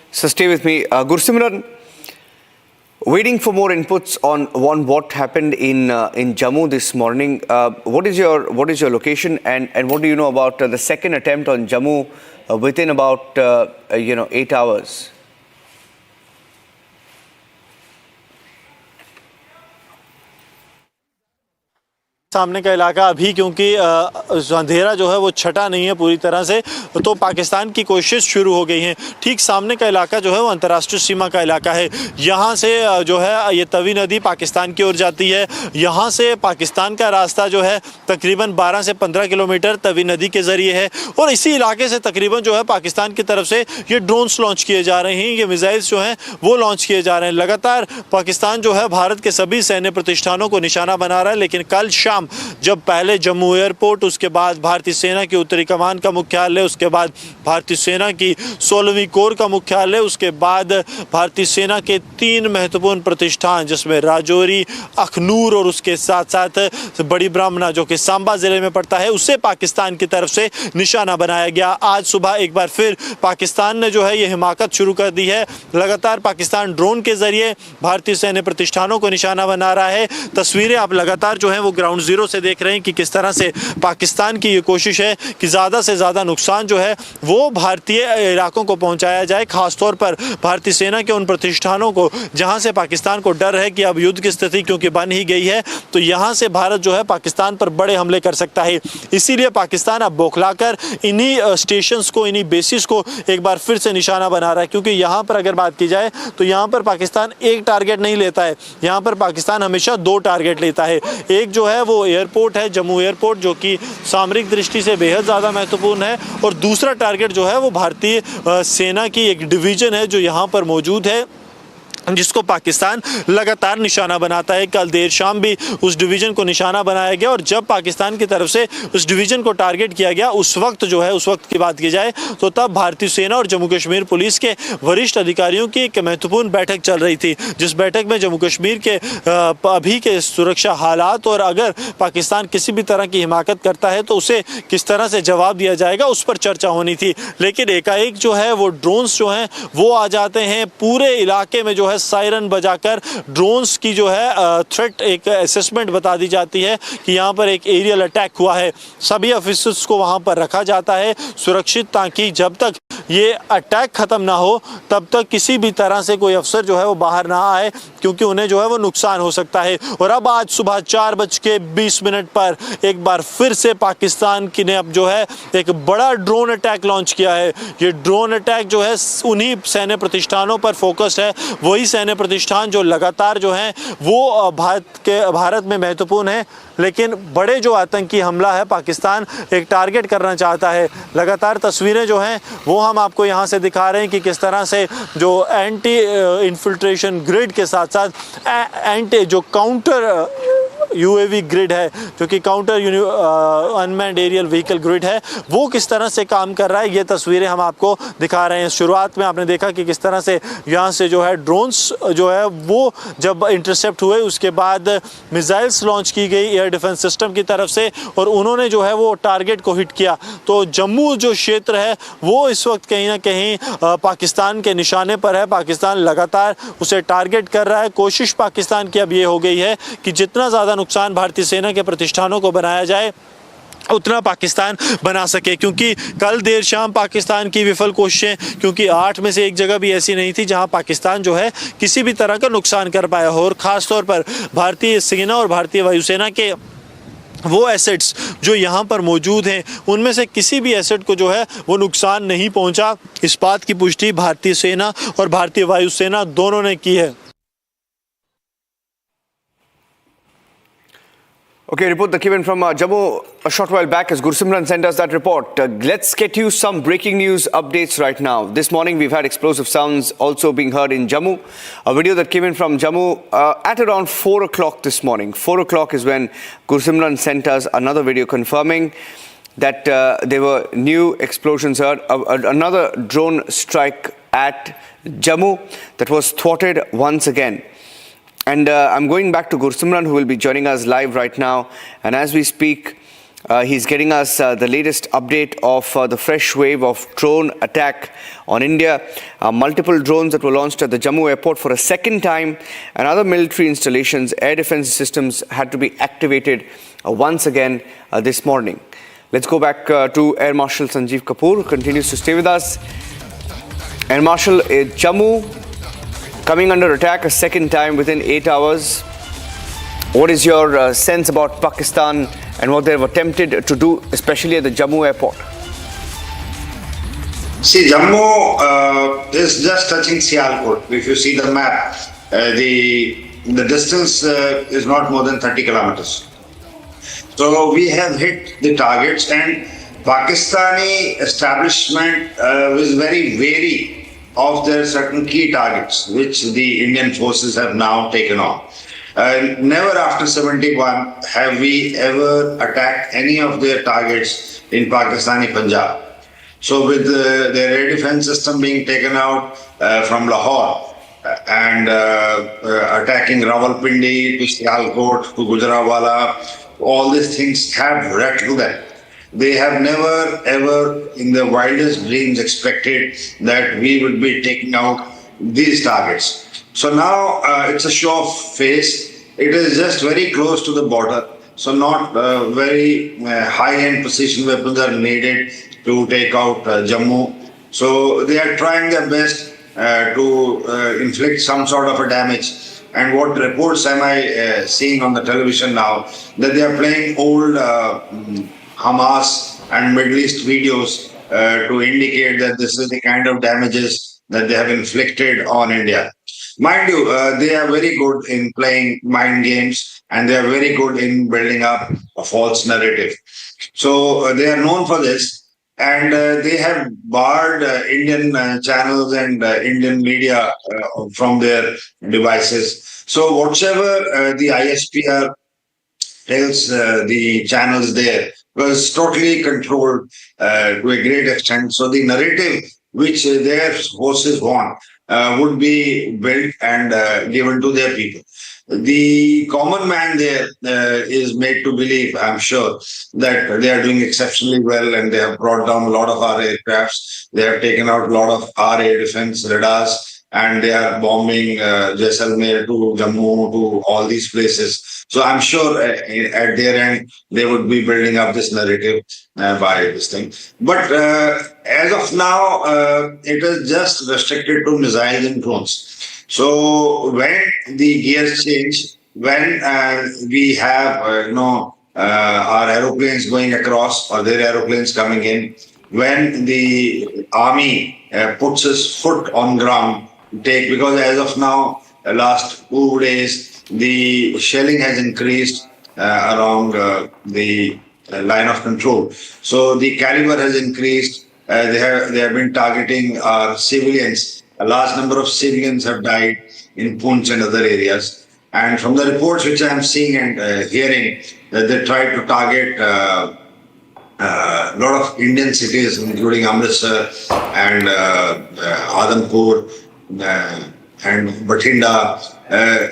So stay with me. Gursimran, waiting for more inputs on what happened in Jammu this morning. What is your location, and what do you know about the second attempt on Jammu within about 8 hours? सामने का इलाका अभी क्योंकि अंधेरा जो है वो छटा नहीं है पूरी तरह से, तो पाकिस्तान की कोशिश शुरू हो गई है। ठीक सामने का इलाका जो है वो अंतर्राष्ट्रीय सीमा का इलाका है। यहाँ से जो है ये तवी नदी पाकिस्तान की ओर जाती है। यहाँ से पाकिस्तान का रास्ता जो है तकरीबन 12 से 15 किलोमीटर तवी नदी के ज़रिए है, और इसी इलाके से तकरीबन जो है पाकिस्तान की तरफ से ये ड्रोन्स लॉन्च किए जा रहे हैं, ये मिसाइल्स जो हैं वो लॉन्च किए जा रहे हैं। लगातार पाकिस्तान जो है भारत के सभी सैन्य प्रतिष्ठानों को निशाना बना रहा है, लेकिन कल शाम जब पहले जम्मू एयरपोर्ट, उसके बाद भारतीय सेना की उत्तरी कमान का मुख्यालय, उसके बाद भारतीय सेना की 16वीं कोर का मुख्यालय, उसके बाद भारतीय सेना के 3 महत्वपूर्ण प्रतिष्ठान जिसमें राजौरी, अखनूर और उसके साथ साथ बड़ी ब्राह्मणा जो कि सांबा जिले में पड़ता है, उसे पाकिस्तान की तरफ से निशाना बनाया गया। आज सुबह एक बार फिर पाकिस्तान ने जो है ये हिमाकत शुरू कर दी है। लगातार पाकिस्तान ड्रोन के जरिए भारतीय सैन्य प्रतिष्ठानों को निशाना बना रहा है। तस्वीरें आप लगातार जो है वो ग्राउंड जीरो से देख रहे हैं कि किस तरह से पाकिस्तान की ये कोशिश है कि ज़्यादा से ज़्यादा नुकसान जो है वो भारतीय इलाकों को पहुँचाया जाए, खासतौर पर भारतीय सेना के उन प्रतिष्ठानों को जहाँ से पाकिस्तान को डर है कि अब युद्ध की स्थिति क्योंकि बन ही गई है, तो यहाँ से भारत जो है पाकिस्तान पर बड़े हमले कर सकता है। इसीलिए पाकिस्तान अब बौखलाकर इन्हीं स्टेशंस को, इन्हीं बेसिस को एक बार फिर से निशाना बना रहा है, क्योंकि यहाँ पर अगर बात की जाए तो यहाँ पर पाकिस्तान एक टारगेट नहीं लेता है, यहाँ पर पाकिस्तान हमेशा 2 टारगेट लेता है। एक जो है वो एयरपोर्ट है, जम्मू एयरपोर्ट, जो कि सामरिक दृष्टि से बेहद ज़्यादा महत्वपूर्ण है, और दूसरा टारगेट जो है वो भारतीय सेना की एक डिवीज़न है जो यहाँ पर मौजूद है, जिसको पाकिस्तान लगातार निशाना बनाता है। कल देर शाम भी उस डिवीज़न को निशाना बनाया गया, और जब पाकिस्तान की तरफ से उस डिवीज़न को टारगेट किया गया उस वक्त जो है, उस वक्त की बात की जाए तो तब भारतीय सेना और जम्मू कश्मीर पुलिस के वरिष्ठ अधिकारियों की एक महत्वपूर्ण बैठक चल रही थी, जिस बैठक में जम्मू कश्मीर के अभी के सुरक्षा हालात और अगर पाकिस्तान किसी भी तरह की हिमाकत करता है तो उसे किस तरह से जवाब दिया जाएगा उस पर चर्चा होनी थी। लेकिन एकाएक जो है वो ड्रोन्स जो हैं वो आ जाते हैं, पूरे इलाके में जो है सायरन बजाकर ड्रोन्स की जो है थ्रेट एक असेसमेंट बता दी जाती है कि यहाँ पर एक एरियल अटैक हुआ है। सभी ऑफिसर्स को वहाँ पर रखा जाता है सुरक्षित, ताकि जब तक ये अटैक ख़त्म ना हो तब तक किसी भी तरह से कोई अफसर जो है वो बाहर ना आए, क्योंकि उन्हें जो है वो नुकसान हो सकता है। और अब आज सुबह 4:20 पर एक बार फिर से पाकिस्तान की ने अब जो है एक बड़ा ड्रोन अटैक लॉन्च किया है। ये ड्रोन अटैक जो है उन्हीं सैन्य प्रतिष्ठानों पर फोकस है, वही सैन्य प्रतिष्ठान जो लगातार जो हैं वो भारत में महत्वपूर्ण है, लेकिन बड़े जो आतंकी हमला है पाकिस्तान एक टारगेट करना चाहता है। लगातार तस्वीरें जो हैं वो हम आपको यहाँ से दिखा रहे हैं कि किस तरह से जो एंटी इन्फिल्ट्रेशन ग्रिड के साथ साथ एंटी जो काउंटर यूएवी ग्रिड है, जो कि counter unmanned aerial vehicle grid है, वो किस तरह से काम कर रहा है ये तस्वीरें हम आपको दिखा रहे हैं। शुरुआत में आपने देखा कि किस तरह से यहाँ से जो है ड्रोन्स जो है वो जब इंटरसेप्ट हुए उसके बाद मिसाइल्स लॉन्च की गई एयर डिफेंस सिस्टम की तरफ से, और उन्होंने जो है वो टारगेट को हिट किया। तो जम्मू जो क्षेत्र है वो इस वक्त कहीं ना कहीं पाकिस्तान के निशाने पर है। पाकिस्तान लगातार उसे टारगेट कर रहा है। कोशिश पाकिस्तान की अब ये हो गई है कि जितना ज़्यादा नुकसान भारतीय सेना के प्रतिष्ठानों को बनाया जाए उतना पाकिस्तान बना सके, क्योंकि कल देर शाम पाकिस्तान की विफल कोशिशें, क्योंकि 8 में से एक जगह भी ऐसी नहीं थी जहां पाकिस्तान जो है किसी भी तरह का नुकसान कर पाया हो, और ख़ास तौर पर भारतीय सेना और भारतीय वायुसेना के वो एसेट्स जो यहाँ पर मौजूद हैं उनमें से किसी भी एसेट को जो है वो नुकसान नहीं पहुँचा। इस बात की पुष्टि भारतीय सेना और भारतीय वायुसेना दोनों ने की है। Okay, report that came in from Jammu a short while back as Gursimran sent us that report. Let's get you some breaking news updates right now. This morning we've had explosive sounds also being heard in Jammu. A video that came in from Jammu at around 4 o'clock this morning. 4 o'clock is when Gursimran sent us another video confirming that there were new explosions heard. Another drone strike at Jammu that was thwarted once again. And I'm going back to Gursimran, who will be joining us live right now. And as we speak, he's getting us the latest update of the fresh wave of drone attack on India. Multiple drones that were launched at the Jammu airport for a second time, and other military installations, air defense systems had to be activated once again this morning. Let's go back to Air Marshal Sanjeev Kapoor, who continues to stay with us. Air Marshal, Jammu coming under attack a second time within 8 hours. What is your sense about Pakistan and what they've attempted to do, especially at the Jammu airport? See, Jammu is just touching Sialkot. If you see the map, the distance is not more than 30 kilometers. So we have hit the targets, and Pakistani establishment was very wary of their certain key targets, which the Indian forces have now taken on. Never after 71 have we ever attacked any of their targets in Pakistani Punjab. So with their air defense system being taken out from Lahore and attacking Rawalpindi to Sialkot to Gujranwala, all these things have rattled them. They have never ever in their wildest dreams expected that we would be taking out these targets. So now it's a show of face. It is just very close to the border. So not very high-end precision weapons are needed to take out Jammu. So they are trying their best to inflict some sort of a damage. And what reports am I seeing on the television now? That they are playing old Hamas and Middle East videos to indicate that this is the kind of damages that they have inflicted on India. Mind you, they are very good in playing mind games, and they are very good in building up a false narrative. So they are known for this. And they have barred Indian channels and Indian media from their devices. So whatever the ISPR tells the channels there was totally controlled to a great extent. So the narrative which their forces want would be built and given to their people. The common man there is made to believe, I'm sure, that they are doing exceptionally well, and they have brought down a lot of our aircrafts. They have taken out a lot of our air defense radars, and they are bombing Jaisalmer to Jammu to all these places. So I'm sure at their end, they would be building up this narrative by this thing. But as of now, it is just restricted to missiles and drones. So when the gears change, when we have our aeroplanes going across or their aeroplanes coming in, when the army puts its foot on ground, because as of now, last 2 days, the shelling has increased along the line of control. So the caliber has increased. They have been targeting our civilians. A large number of civilians have died in Poonch and other areas. And from the reports which I am seeing and hearing, that they tried to target a lot of Indian cities, including Amritsar and Adhampur and Bathinda,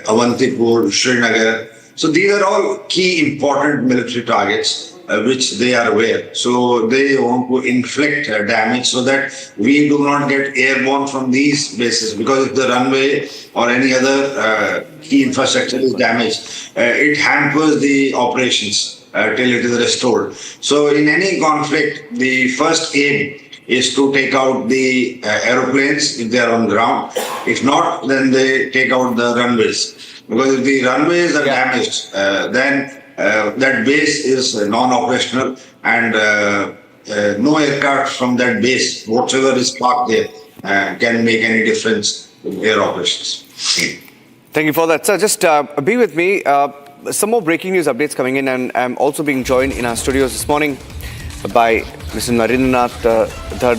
Avantipur, Srinagar. So these are all key important military targets which they are aware. So they want to inflict damage so that we do not get airborne from these bases, because if the runway or any other key infrastructure is damaged, it hampers the operations till it is restored. So in any conflict, the first aim is to take out the aeroplanes if they are on ground. If not, then they take out the runways. Because if the runways are damaged, then that base is non-operational, and no aircraft from that base, whatever is parked there, can make any difference in air operations. Thank you for that. Sir, just be with me. Some more breaking news updates coming in, and I'm also being joined in our studios this morning by Mr. Narendranath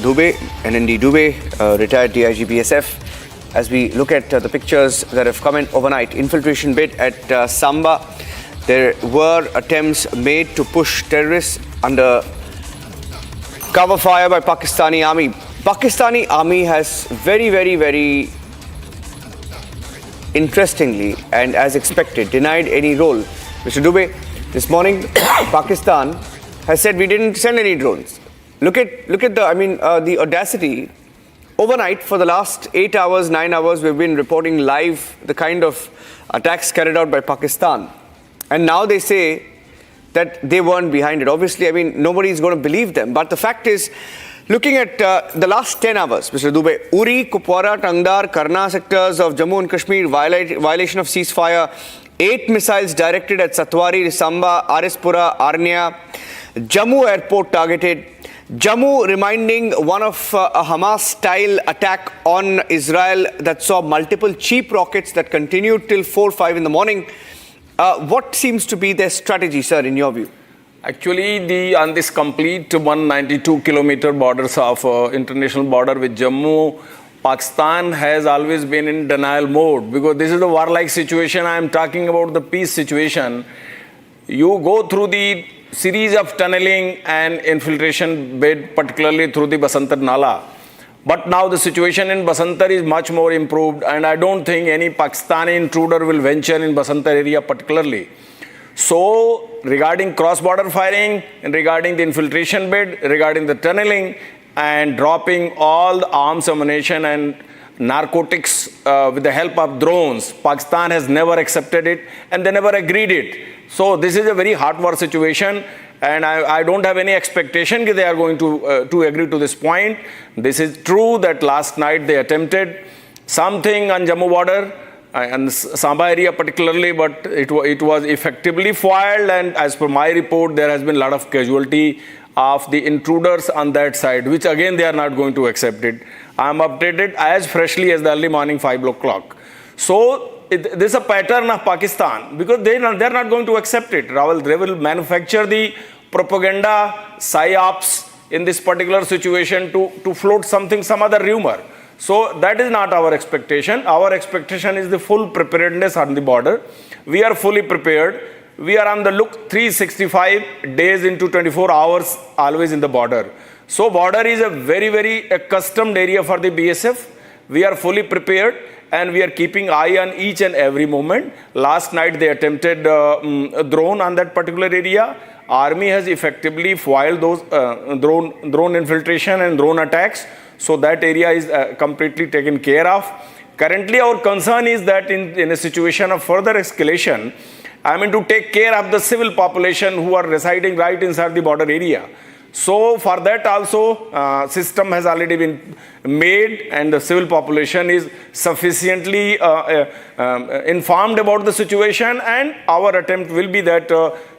Dubey, NND Dubey, retired DIG BSF, as we look at the pictures that have come in overnight. Infiltration bid at Samba. There were attempts made to push terrorists under cover fire by Pakistani army. Pakistani army has very interestingly and as expected denied any role. Mr. Dubey, this morning Pakistan has said we didn't send any drones. Look at the audacity. Overnight, for the last 8 hours, 9 hours, we've been reporting live the kind of attacks carried out by Pakistan. And now they say that they weren't behind it. Obviously, nobody's going to believe them. But the fact is, Looking at the last 10 hours, Mr. Dubey, Uri, Kupwara, Tangdar, Karna sectors of Jammu and Kashmir, violation of ceasefire, 8 missiles directed at Satwari, Samba, Arispura, Arnia, Jammu airport targeted, Jammu reminding one of a Hamas-style attack on Israel that saw multiple cheap rockets that continued till 4-5 in the morning. What seems to be their strategy, sir, in your view? Actually, on this complete 192-kilometer borders of international border with Jammu, Pakistan has always been in denial mode because this is the warlike situation. I am talking about the peace situation. You go through the series of tunneling and infiltration bid, particularly through the Basantar Nala. But now the situation in Basantar is much more improved, and I don't think any Pakistani intruder will venture in Basantar area particularly. So, regarding cross-border firing, and regarding the infiltration bid, regarding the tunneling, and dropping all the arms, ammunition, and narcotics with the help of drones, Pakistan has never accepted it, and they never agreed it. So, this is a very hot war situation, and I don't have any expectation that they are going to agree to this point. This is true that last night they attempted something on Jammu border, and Samba area particularly, but it was effectively foiled, and as per my report, there has been a lot of casualty of the intruders on that side, which again they are not going to accept it. I am updated as freshly as the early morning 5 o'clock. So this is a pattern of Pakistan because they are not going to accept it. They will manufacture the propaganda, psyops in this particular situation to float some other rumor. So that is not our expectation. Our expectation is the full preparedness on the border. We are fully prepared. We are on the look 365 days into 24 hours always in the border. So border is a very, very accustomed area for the BSF. We are fully prepared and we are keeping eye on each and every moment. Last night they attempted a drone on that particular area. Army has effectively foiled those drone infiltration and drone attacks. So that area is completely taken care of. Currently, our concern is that in a situation of further escalation, I mean to take care of the civil population who are residing right inside the border area. So for that also, system has already been made and the civil population is sufficiently informed about the situation, and our attempt will be that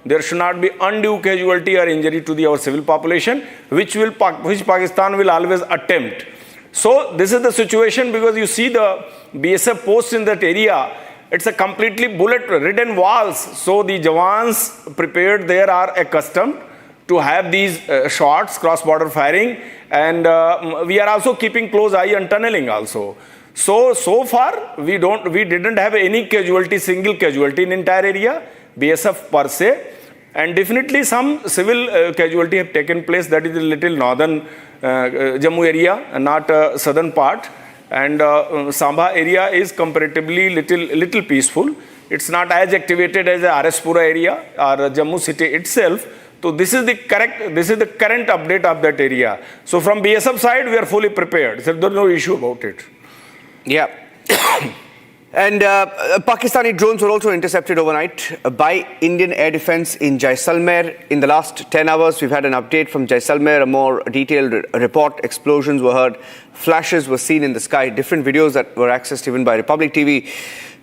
there should not be undue casualty or injury to our civil population, which Pakistan will always attempt. So this is the situation because you see the BSF posts in that area, it's a completely bullet-ridden walls. So the Jawans prepared there are accustomed to have these shots, cross-border firing, and we are also keeping close eye on tunneling also. So far, we didn't have any casualty, single casualty in entire area, BSF per se, and definitely some civil casualty have taken place. That is a little northern Jammu area, not southern part, and Samba area is comparatively little peaceful. It's not as activated as the Arispura area or Jammu city itself. So this is the current update of that area. So from BSF side, we are fully prepared. So there's no issue about it. Yeah. And Pakistani drones were also intercepted overnight by Indian air defense in Jaisalmer. In the last 10 hours, we've had an update from Jaisalmer, a more detailed report. Explosions were heard, flashes were seen in the sky, different videos that were accessed even by Republic TV.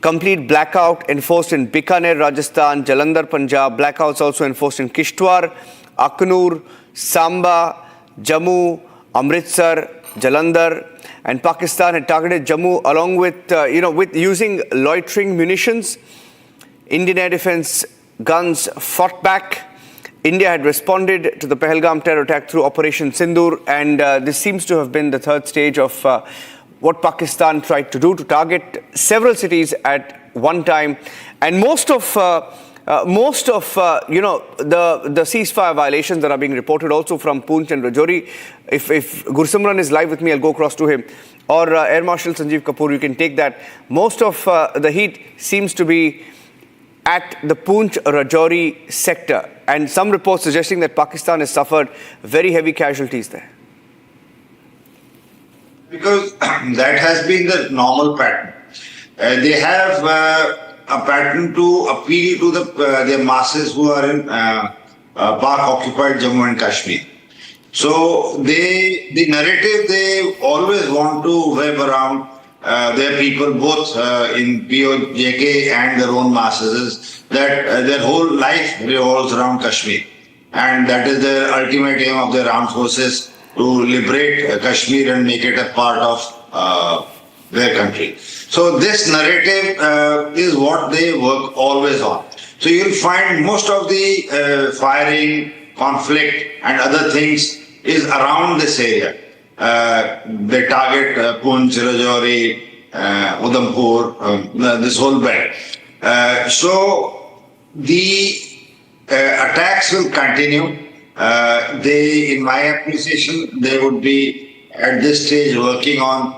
Complete blackout enforced in Bikaner, Rajasthan, Jalandhar, Punjab. Blackouts also enforced in Kishtwar, Aknur, Samba, Jammu, Amritsar, Jalandhar. And Pakistan had targeted Jammu along with, with using loitering munitions. Indian air defense guns fought back. India had responded to the pahalgam terror attack through Operation Sindoor, and this seems to have been the third stage of what Pakistan tried to do to target several cities at one time. And most of the ceasefire violations that are being reported also from Poonch and Rajouri. If Gursimran is live with me, I'll go across to him. Or Air Marshal Sanjeev Kapoor, you can take that. Most of the heat seems to be at the Poonch-Rajouri sector. And some reports suggesting that Pakistan has suffered very heavy casualties there. Because that has been the normal pattern. They have a pattern to appeal to the masses who are in Pak-occupied Jammu and Kashmir. So the narrative they always want to web around their people, both in POJK and their own masses, is that their whole life revolves around Kashmir. And that is the ultimate aim of their armed forces, to liberate Kashmir and make it a part of their country. So this narrative is what they work always on. So you'll find most of the firing, conflict and other things is around this area. They target Poonch, Rajouri, Udhampur, this whole belt. So the attacks will continue. In my appreciation, they would be at this stage working on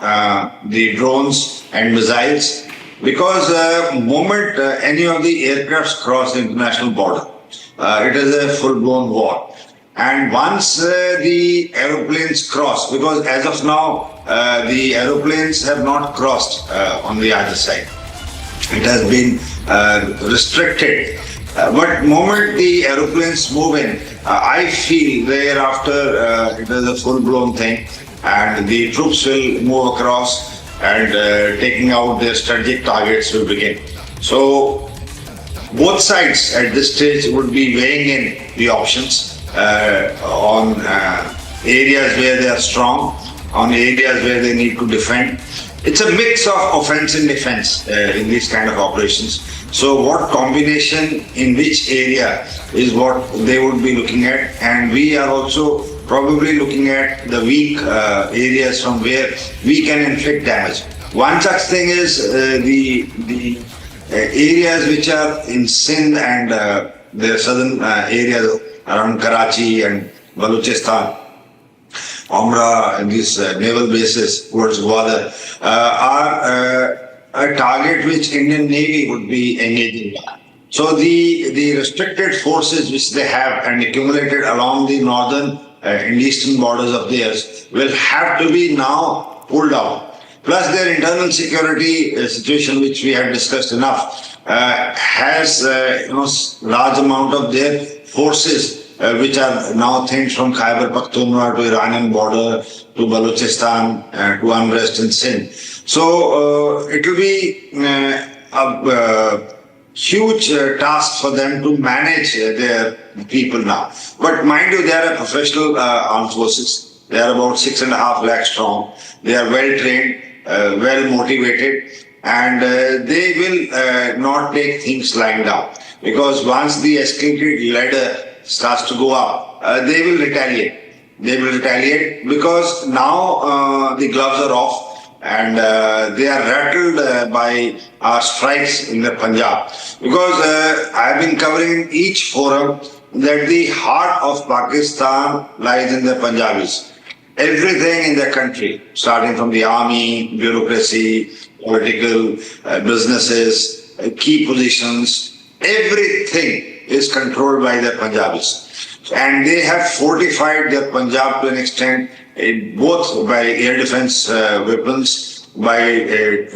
the drones and missiles, because the moment any of the aircrafts cross the international border, it is a full-blown war. And once the aeroplanes cross, because as of now, the aeroplanes have not crossed on the other side. It has been restricted. But moment the aeroplanes move in, I feel thereafter it is a full-blown thing, and the troops will move across and taking out their strategic targets will begin. So both sides at this stage would be weighing in the options on areas where they are strong, on areas where they need to defend. It's a mix of offense and defense in these kind of operations. So what combination in which area is what they would be looking at, and we are also probably looking at the weak areas from where we can inflict damage. One such thing is the areas which are in Sindh and the southern areas around Karachi and Balochistan, Umrah and these naval bases towards Gwadar are a target which Indian Navy would be engaging in. So the restricted forces which they have and accumulated along the northern and eastern borders of theirs will have to be now pulled out. Plus their internal security situation, which we had discussed enough, has large amount of their forces which are now things from Khyber Pakhtunkhwa to Iranian border to Balochistan to unrest in Sindh. So it will be a huge task for them to manage their people now. But mind you, they are a professional armed forces. They are about 6.5 lakh strong. They are well trained, well motivated, and they will not take things lying down. Because once the escalated ladder starts to go up, they will retaliate. They will retaliate because now the gloves are off and they are rattled by our strikes in the Punjab. Because I have been covering in each forum that the heart of Pakistan lies in the Punjabis. Everything in the country, starting from the army, bureaucracy, political, businesses, key positions, everything is controlled by the Punjabis. And they have fortified their Punjab to an extent, both by air defense weapons, by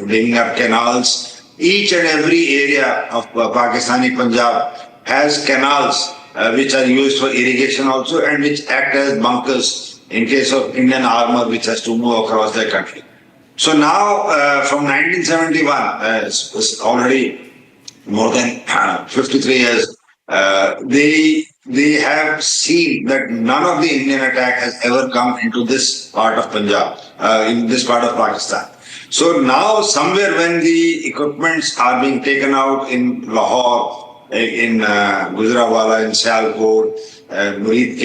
digging up canals. Each and every area of Pakistani Punjab has canals which are used for irrigation also, and which act as bunkers in case of Indian armor which has to move across their country. So now from 1971, it's already more than 53 years, they have seen that none of the Indian attack has ever come into this part of Punjab, in this part of Pakistan. So now somewhere when the equipments are being taken out in Lahore, in Gujranwala, in Sialkot, Murid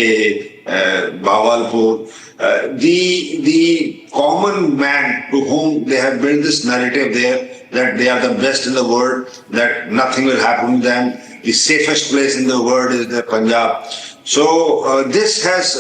Bahawalpur, the common man to whom they have built this narrative there, that they are the best in the world, that nothing will happen to them, the safest place in the world is the Punjab. So this has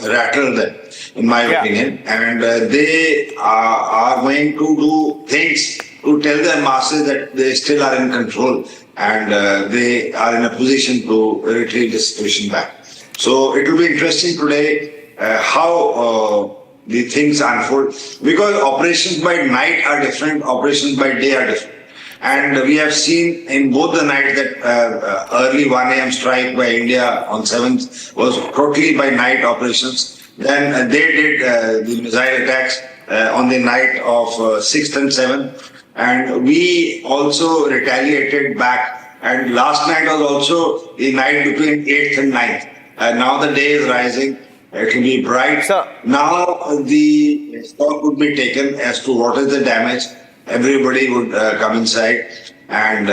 rattled them, in my opinion, and they are going to do things to tell their masses that they still are in control and they are in a position to retrieve the situation back. So it will be interesting today how the things unfold, because operations by night are different, operations by day are different. And we have seen in both the night that early 1 a.m. strike by India on 7th was totally by night operations. Then they did the missile attacks on the night of 6th and 7th, and we also retaliated back. And last night was also the night between 8th and 9th. Now the day is rising. It will be bright. Sir. Now the stock would be taken as to what is the damage. Everybody would come inside and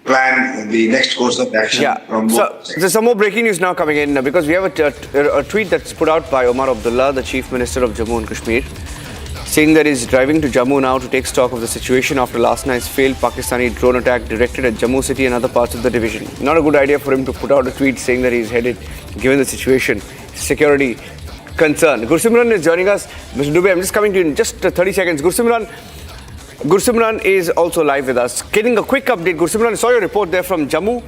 plan the next course of action. Yeah. From So there's some more breaking news now coming in because we have a tweet that's put out by Omar Abdullah, the Chief Minister of Jammu and Kashmir, saying that he's driving to Jammu now to take stock of the situation after last night's failed Pakistani drone attack directed at Jammu city and other parts of the division. Not a good idea for him to put out a tweet saying that he's headed, given the situation, security concern. Gursimran is joining us. Mr. Dubey, I'm just coming to you in just 30 seconds. Gursimran is also live with us. Getting a quick update. Gursimran, I saw your report there from Jammu.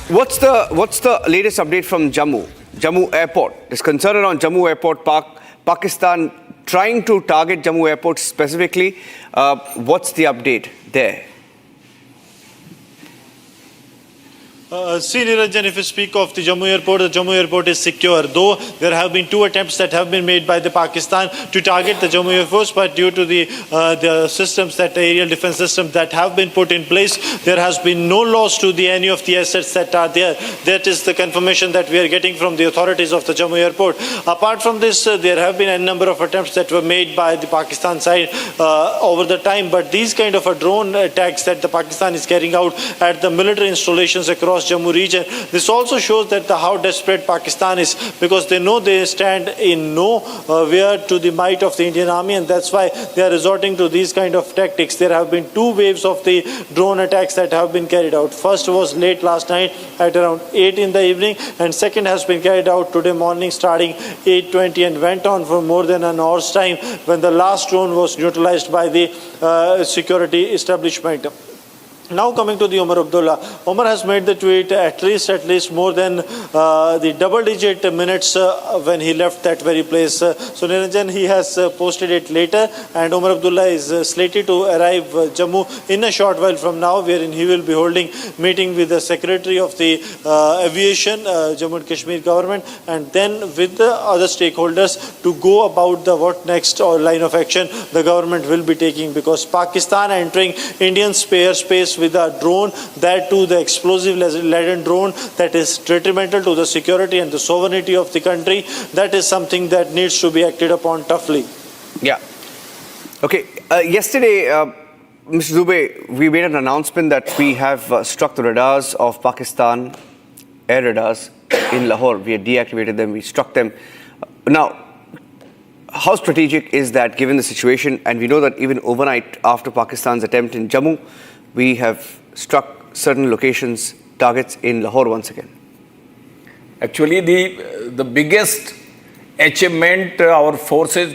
What's the latest update from Jammu Airport? There's concern around Jammu Airport, Pakistan trying to target Jammu Airport specifically. What's the update there? See, Niranjan, if you speak of the Jammu airport is secure, though there have been 2 attempts that have been made by the Pakistan to target the Jammu Air Force, but due to the systems, that aerial defense systems that have been put in place, there has been no loss to any of the assets that are there. That is the confirmation that we are getting from the authorities of the Jammu airport. Apart from this, there have been a number of attempts that were made by the Pakistan side over the time, but these kind of drone attacks that the Pakistan is carrying out at the military installations across Jammu region, this also shows that how desperate Pakistan is, because they know they stand in nowhere to the might of the Indian Army, and that's why they are resorting to these kind of tactics. There have been 2 waves of the drone attacks that have been carried out. First was late last night at around 8 in the evening, and second has been carried out today morning starting 8:20 and went on for more than an hour's time, when the last drone was neutralized by the security establishment. Now coming to the Omar Abdullah. Omar has made the tweet at least more than the double-digit minutes when he left that very place. So Niranjan, he has posted it later, and Omar Abdullah is slated to arrive Jammu in a short while from now, wherein he will be holding meeting with the Secretary of the Aviation, Jammu and Kashmir government, and then with the other stakeholders to go about the what next or line of action the government will be taking, because Pakistan entering Indian space with a drone, that too the explosive-laden drone that is detrimental to the security and the sovereignty of the country, that is something that needs to be acted upon toughly. Yeah. Okay. Yesterday, Mr. Dubey, we made an announcement that we have struck the radars of Pakistan, air radars in Lahore. We had deactivated them. We struck them. Now, how strategic is that given the situation? And we know that even overnight after Pakistan's attempt in Jammu, we have struck certain locations, targets in Lahore once again. Actually, the biggest achievement our forces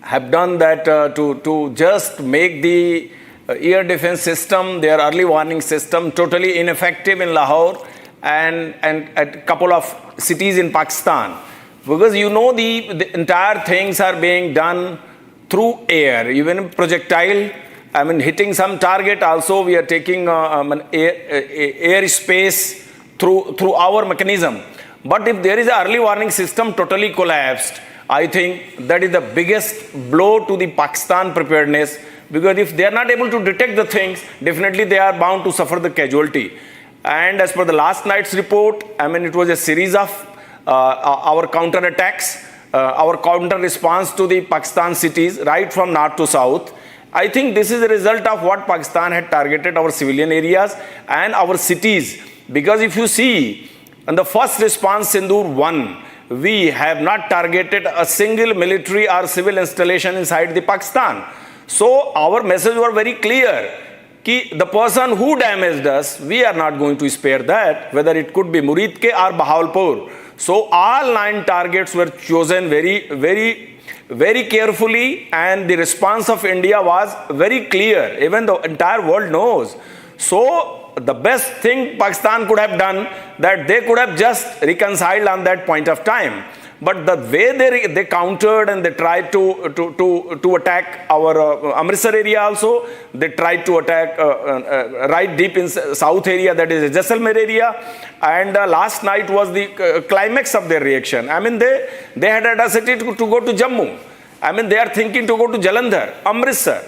have done that to just make the air defense system, their early warning system, totally ineffective in Lahore and at a couple of cities in Pakistan. Because you know the entire things are being done through air, even projectile. I mean, hitting some target also, we are taking air space through our mechanism. But if there is an early warning system totally collapsed, I think that is the biggest blow to the Pakistan preparedness, because if they are not able to detect the things, definitely they are bound to suffer the casualty. And as per the last night's report, I mean, it was a series of our counter attacks, our counter response to the Pakistan cities, right from north to south. I think this is a result of what Pakistan had targeted our civilian areas and our cities. Because if you see, in the first response, Sindoor 1, we have not targeted a single military or civil installation inside the Pakistan. So our message was very clear. The person who damaged us, we are not going to spare that, whether it could be Muridke or Bahawalpur. So all 9 targets were chosen very carefully, and the response of India was very clear. Even the entire world knows. So the best thing Pakistan could have done, that they could have just reconciled on that point of time. But the way they countered and they tried to attack our Amritsar area also, they tried to attack right deep in south area, that is Jaisalmer area, and last night was the climax of their reaction. I mean, they had audacity to go to Jammu. I mean, they are thinking to go to Jalandhar, Amritsar,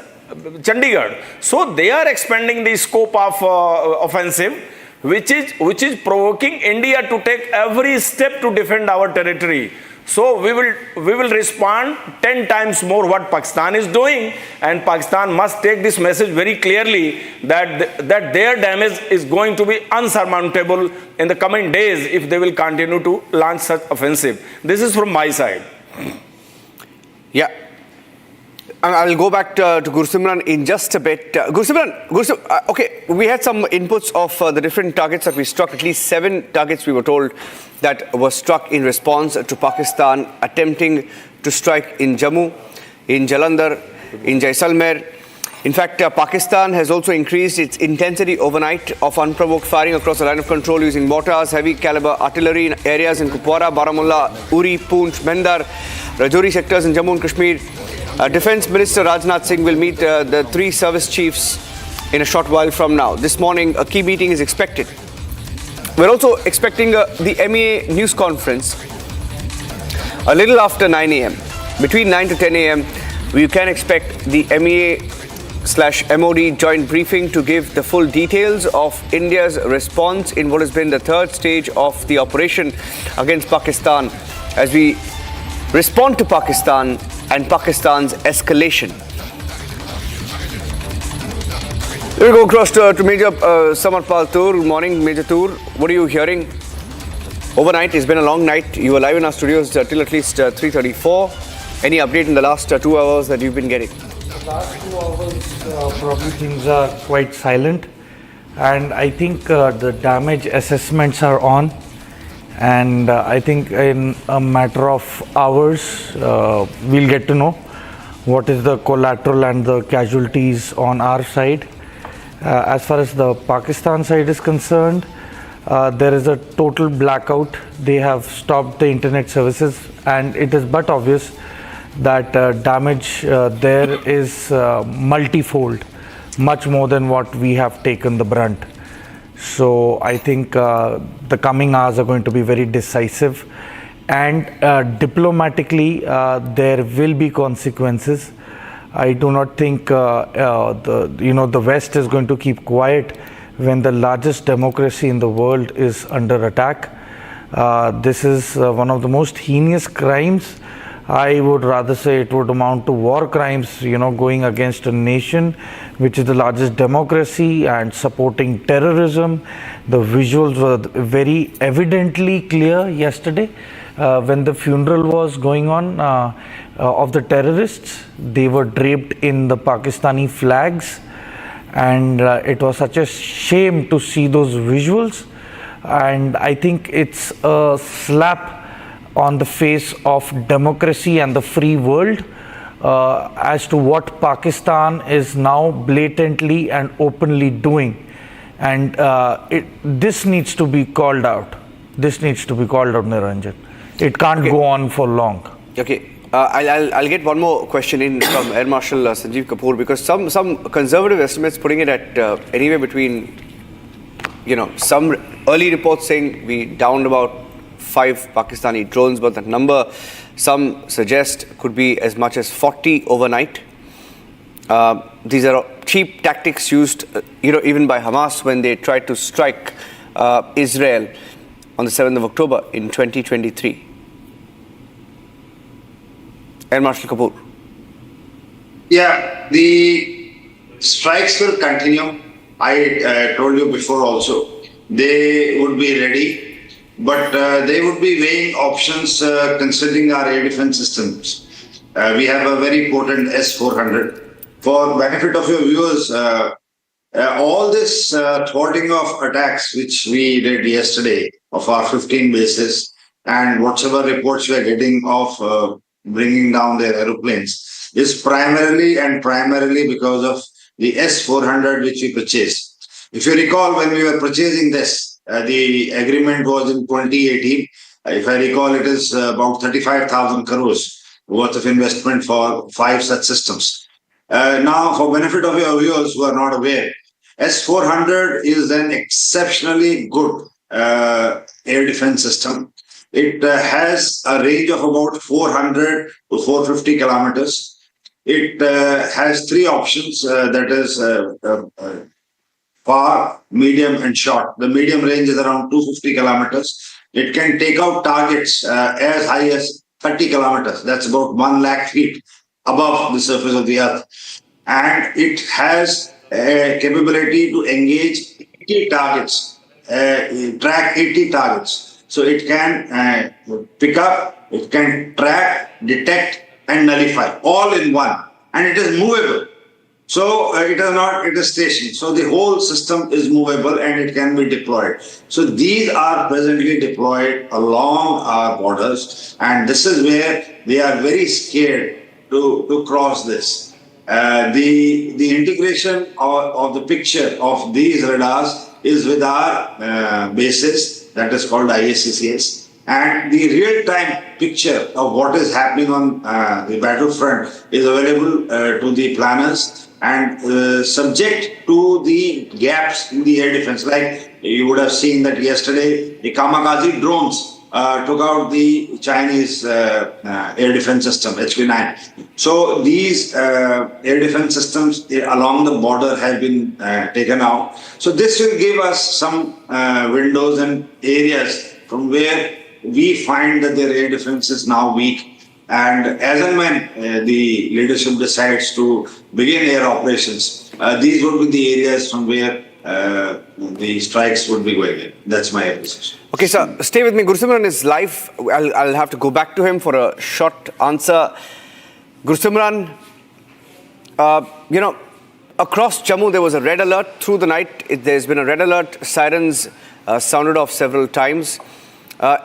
Chandigarh. So they are expanding the scope of offensive, which is provoking India to take every step to defend our territory. So we will respond 10 times more what Pakistan is doing, and Pakistan must take this message very clearly that their damage is going to be unsurmountable in the coming days if they will continue to launch such offensive. This is from my side. Yeah. I'll go back to Gursimran in just a bit. Gursimran, okay, we had some inputs of the different targets that we struck. At least 7 targets we were told that were struck in response to Pakistan attempting to strike in Jammu, in Jalandhar, in Jaisalmer. In fact, Pakistan has also increased its intensity overnight of unprovoked firing across the line of control using mortars, heavy caliber artillery in areas in Kupwara, Baramulla, Uri, Poonch, Mendar, Rajouri sectors in Jammu and Kashmir. Defense Minister Rajnath Singh will meet the 3 service chiefs in a short while from now. This morning, a key meeting is expected. We're also expecting the MEA news conference a little after 9 a.m. Between 9 to 10 a.m., we can expect the MEA/MOD joint briefing to give the full details of India's response in what has been the 3rd stage of the operation against Pakistan as we respond to Pakistan and Pakistan's escalation. We'll go across to Major Samarpal Tur. Good morning, Major Tur. What are you hearing? Overnight, it's been a long night. You were live in our studios till at least 3:34. Any update in the last 2 hours that you've been getting? The last 2 hours, probably things are quite silent. And I think the damage assessments are on. And I think in a matter of hours, we'll get to know what is the collateral and the casualties on our side. As far as the Pakistan side is concerned, there is a total blackout. They have stopped the internet services, and it is but obvious that damage there is multifold, much more than what we have taken the brunt. So I think the coming hours are going to be very decisive, and diplomatically there will be consequences. I do not think the West is going to keep quiet when the largest democracy in the world is under attack. This is one of the most heinous crimes. I would rather say it would amount to war crimes, going against a nation which is the largest democracy and supporting terrorism. The visuals were very evidently clear yesterday when the funeral was going on of the terrorists. They were draped in the Pakistani flags, and it was such a shame to see those visuals. And I think it's a slap on the face of democracy and the free world as to what Pakistan is now blatantly and openly doing. And this needs to be called out. This needs to be called out, Niranjan. It can't go on for long. Okay. I'll get one more question in from Air Marshal Sanjeev Kapoor, because some conservative estimates putting it at anywhere between, some early reports saying we downed about 5 Pakistani drones, but that number some suggest could be as much as 40 overnight. These are cheap tactics used, even by Hamas when they tried to strike Israel on the 7th of October in 2023. Air Marshal Kapoor. Yeah, the strikes will continue. I told you before also, they would be ready. But they would be weighing options considering our air defense systems. We have a very potent S-400. For benefit of your viewers, all this thwarting of attacks which we did yesterday of our 15 bases, and whatever reports we are getting of bringing down their aeroplanes, is primarily because of the S-400 which we purchased. If you recall, when we were purchasing this, the agreement was in 2018, If I recall, it is about 35,000 crores worth of investment for 5 such systems. Now, for benefit of your viewers who are not aware, S-400 is an exceptionally good air defense system. It has a range of about 400 to 450 kilometers. It has 3 options, that is far, medium and short. The medium range is around 250 kilometers. It can take out targets as high as 30 kilometers. That's about 1 lakh feet above the surface of the earth. And it has a capability to engage 80 targets, track 80 targets. So it can pick up, it can track, detect and nullify all in one. And it is movable. So it is not, it is stationed. So the whole system is movable and it can be deployed. So these are presently deployed along our borders, and this is where they are very scared to cross this. The integration of the picture of these radars is with our bases, that is called IACCS. And the real-time picture of what is happening on the battlefront is available to the planners and subject to the gaps in the air defense. Like you would have seen that yesterday, the kamikaze drones took out the Chinese air defense system, HQ-9. So these air defense systems along the border have been taken out. So this will give us some windows and areas from where we find that their air defense is now weak. And as and when the leadership decides to begin air operations, these would be the areas from where the strikes would be going in. That's my position. Okay, sir, stay with me. Gurusimran is live. I'll have to go back to him for a short answer. Gurusimran, across Jammu there was a red alert through the night. There's been a red alert. Sirens sounded off several times.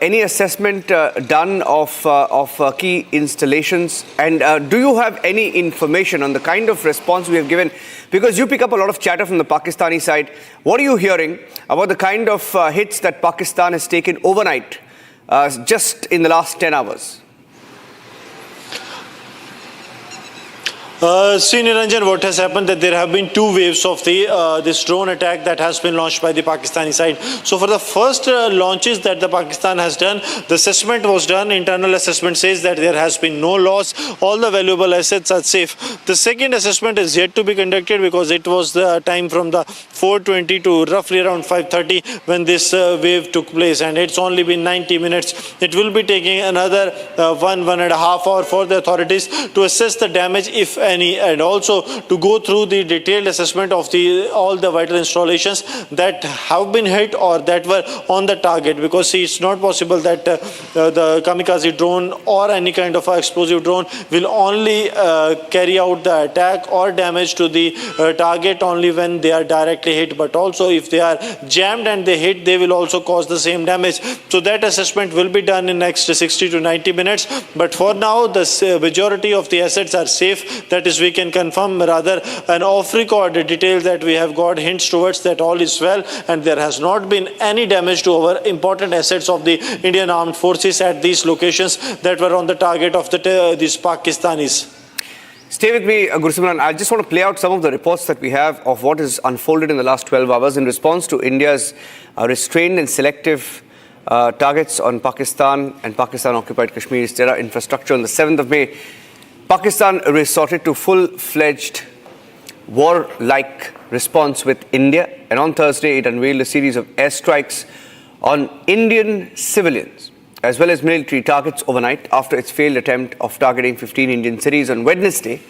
Any assessment done of key installations? And do you have any information on the kind of response we have given? Because you pick up a lot of chatter from the Pakistani side. What are you hearing about the kind of hits that Pakistan has taken overnight, just in the last 10 hours? See, Niranjan, what has happened that there have been 2 waves of this drone attack that has been launched by the Pakistani side. So for the first launches that the Pakistan has done, the assessment was done. Internal assessment says that there has been no loss. All the valuable assets are safe. The second assessment is yet to be conducted because it was the time from the 4:20 to roughly around 5:30 when this wave took place, and it's only been 90 minutes. It will be taking another 1.5 hours for the authorities to assess the damage, if any, and also to go through the detailed assessment of all the vital installations that have been hit or that were on the target. Because see, it's not possible that the kamikaze drone or any kind of explosive drone will only carry out the attack or damage to the target only when they are directly hit, but also if they are jammed and they hit, they will also cause the same damage. So that assessment will be done in next 60 to 90 minutes. But for now, the majority of the assets are safe. That is, we can confirm rather an off-record detail that we have got hints towards that all is well and there has not been any damage to our important assets of the Indian Armed Forces at these locations that were on the target of these Pakistanis. Stay with me, Gurusimran. I just want to play out some of the reports that we have of what has unfolded in the last 12 hours in response to India's restrained and selective targets on Pakistan and Pakistan-occupied Kashmir's terror infrastructure. On the 7th of May, Pakistan resorted to full-fledged war-like response with India, and on Thursday it unveiled a series of airstrikes on Indian civilians as well as military targets overnight after its failed attempt of targeting 15 Indian cities on Wednesday.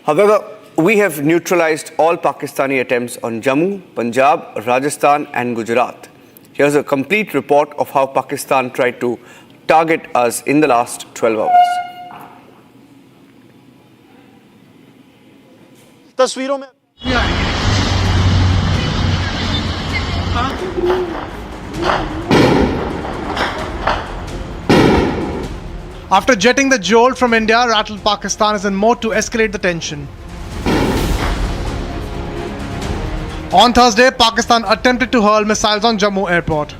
However, we have neutralized all Pakistani attempts on Jammu, Punjab, Rajasthan and Gujarat. Here's a complete report of how Pakistan tried to target us in the last 12 hours. तस्वीरों में After jetting the jolt from India, rattled Pakistan is in mode to escalate the tension. On Thursday, Pakistan attempted to hurl missiles on Jammu airport.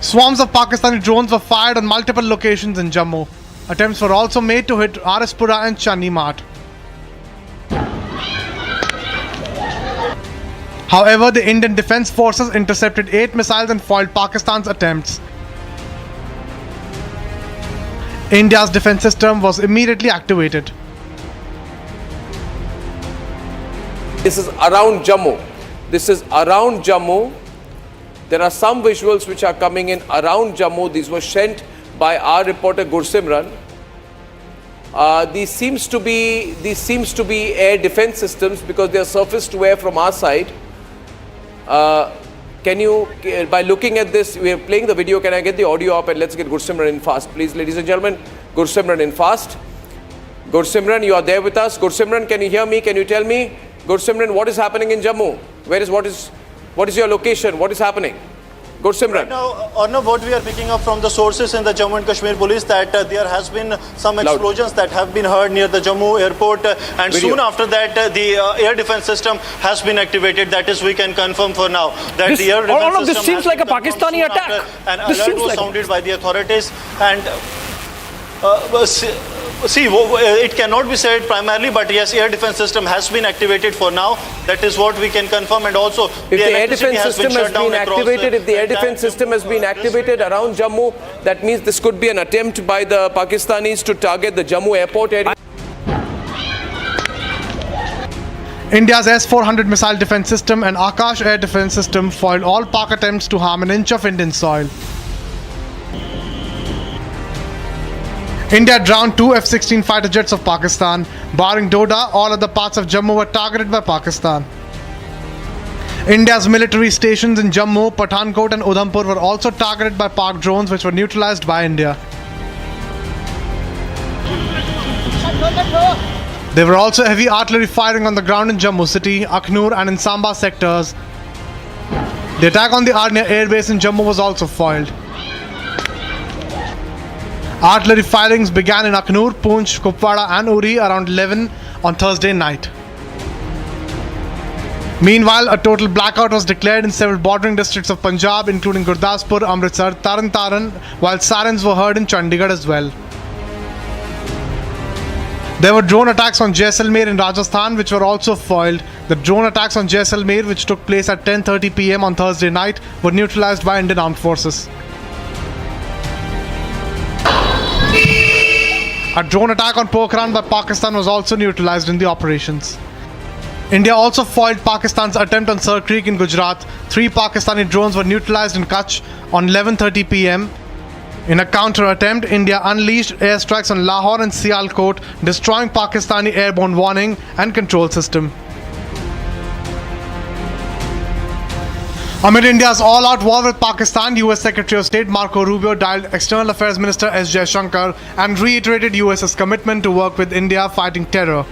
Swarms of Pakistani drones were fired on multiple locations in Jammu. Attempts were also made to hit Arispura and Chani Mart. However, the Indian Defence Forces intercepted 8 missiles and foiled Pakistan's attempts. India's defence system was immediately activated. This is around Jammu. This is around Jammu. There are some visuals which are coming in around Jammu. These were sent by our reporter Gursimran. These seems to be air defence systems because they are surface to air from our side. Can you, by looking at this, we are playing the video. Can I get the audio up and let's get Gursimran in fast, please, ladies and gentlemen. Gursimran in fast. Gursimran, you are there with us. Gursimran, can you hear me? Can you tell me, Gursimran, what is happening in Jammu? What is your location? What is happening? Gursimran. Right now, Arnab, what we are picking up from the sources in the Jammu and Kashmir police that there has been some explosions that have been heard near the Jammu airport and Video. soon after that the air defense system has been activated. That is, we can confirm for now that the air defense system this seems like a Pakistani attack. An alert was sounded by the authorities and it cannot be said primarily, but yes, air defense system has been activated for now. That is what we can confirm. And also, if the air defense system has been activated, if the air defense system has been activated around Jammu, that means this could be an attempt by the Pakistanis to target the Jammu airport area. India's S-400 missile defense system and Akash air defense system foiled all Pak attempts to harm an inch of Indian soil. India drowned 2 F-16 fighter jets of Pakistan. Barring Doda, all other parts of Jammu were targeted by Pakistan. India's military stations in Jammu, Pathankot and Udhampur were also targeted by Pak drones, which were neutralized by India. There were also heavy artillery firing on the ground in Jammu city, Akhnur and in Samba sectors. The attack on the Arnia airbase in Jammu was also foiled. Artillery firings began in Akhnur, Poonch, Kupwara and Uri around 11 on Thursday night. Meanwhile, a total blackout was declared in several bordering districts of Punjab, including Gurdaspur, Amritsar, Taran Taran, while sirens were heard in Chandigarh as well. There were drone attacks on Jaisalmer in Rajasthan, which were also foiled. The drone attacks on Jaisalmer, which took place at 10:30 p.m. on Thursday night, were neutralized by Indian Armed Forces. A drone attack on Pokhran by Pakistan was also neutralized in the operations. India also foiled Pakistan's attempt on Sir Creek in Gujarat. 3 Pakistani drones were neutralized in Kutch on 11:30 p.m. In a counter-attempt, India unleashed airstrikes on Lahore and Sialkot, destroying Pakistani airborne warning and control system. Amid India's all-out war with Pakistan, US Secretary of State Marco Rubio dialed External Affairs Minister S. Jaishankar and reiterated US's commitment to work with India fighting terror.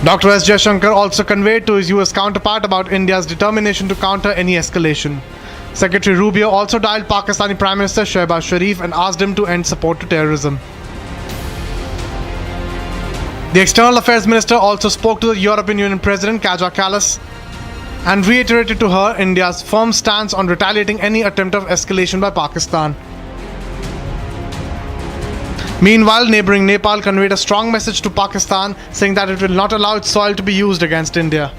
Dr. S. Jaishankar also conveyed to his US counterpart about India's determination to counter any escalation. Secretary Rubio also dialed Pakistani Prime Minister Shehbaz Sharif and asked him to end support to terrorism. The External Affairs Minister also spoke to the European Union President Kaja Kallas and reiterated to her India's firm stance on retaliating any attempt of escalation by Pakistan. Meanwhile, neighboring Nepal conveyed a strong message to Pakistan, saying that it will not allow its soil to be used against India.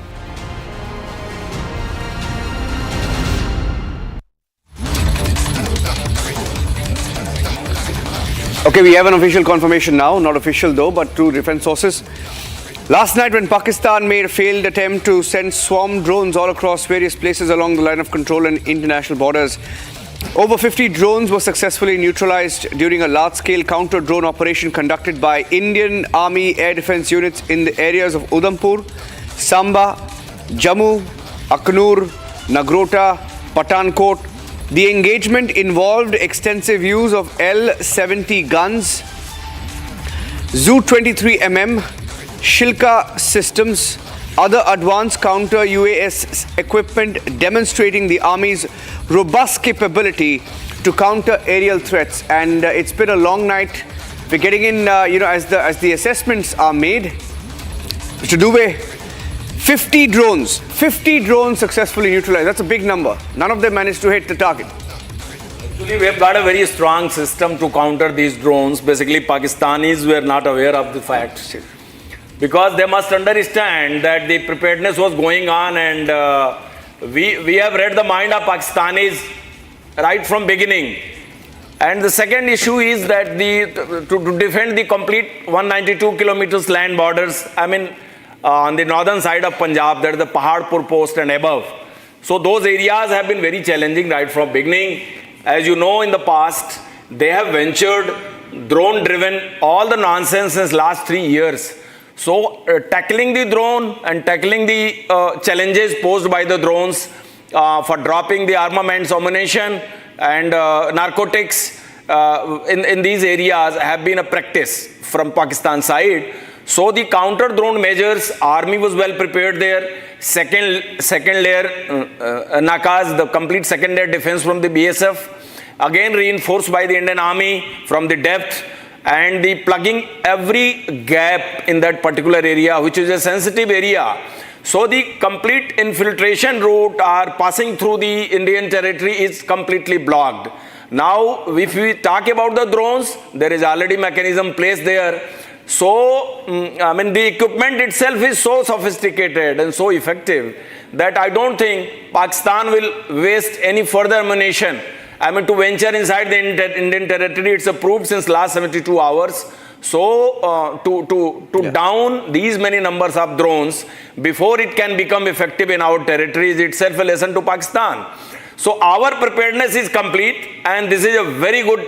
Okay, we have an official confirmation now, not official though, but through defense sources. Last night when Pakistan made a failed attempt to send swarm drones all across various places along the line of control and international borders, over 50 drones were successfully neutralized during a large-scale counter-drone operation conducted by Indian Army air defense units in the areas of Udhampur, Samba, Jammu, Akhnur, Nagrota, Pathankot. The engagement involved extensive use of L-70 guns, Zu-23mm, Shilka systems, other advanced counter-UAS equipment demonstrating the Army's robust capability to counter aerial threats. And it's been a long night. We're getting in, as the assessments are made. Mr. Dubey, 50 drones successfully neutralized. That's a big number. None of them managed to hit the target. Actually, we have got a very strong system to counter these drones. Basically, Pakistanis were not aware of the fact, because they must understand that the preparedness was going on, and we have read the mind of Pakistanis right from beginning. And the second issue is that to defend the complete 192 kilometers land borders, I mean, on the northern side of Punjab, that is the Pahalgam post and above. So those areas have been very challenging right from beginning. As you know, in the past, they have ventured drone-driven all the nonsense since last 3 years. So tackling the drone and tackling the challenges posed by the drones for dropping the armaments, ammunition, and narcotics in these areas have been a practice from Pakistan side. So the counter drone measures, army was well prepared there. Second layer Nakas, the complete second layer defense from the BSF, again reinforced by the Indian Army from the depth, and the plugging every gap in that particular area, which is a sensitive area. So the complete infiltration route or passing through the Indian territory is completely blocked. Now, if we talk about the drones, there is already mechanism placed there. So, I mean, the equipment itself is so sophisticated and so effective that I don't think Pakistan will waste any further ammunition. I mean, to venture inside the Indian territory, it's approved since last 72 hours. So, to down these many numbers of drones before it can become effective in our territory is itself a lesson to Pakistan. So, our preparedness is complete, and this is a very good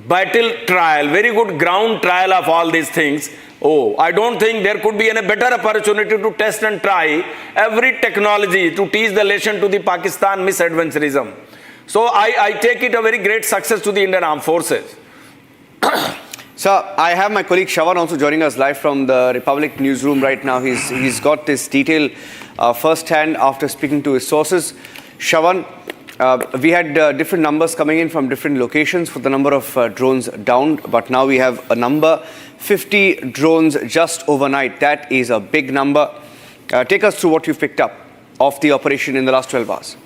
battle trial, very good ground trial of all these things. Oh, I don't think there could be any better opportunity to test and try every technology to teach the lesson to the Pakistan misadventurism. So I take it a very great success to the Indian Armed Forces. Sir, I have my colleague Shravan also joining us live from the Republic newsroom right now. He's got this detail firsthand after speaking to his sources. Shravan, we had different numbers coming in from different locations for the number of drones downed, but now we have a number, 50 drones just overnight. That is a big number. Take us through what you've picked up of the operation in the last 12 hours.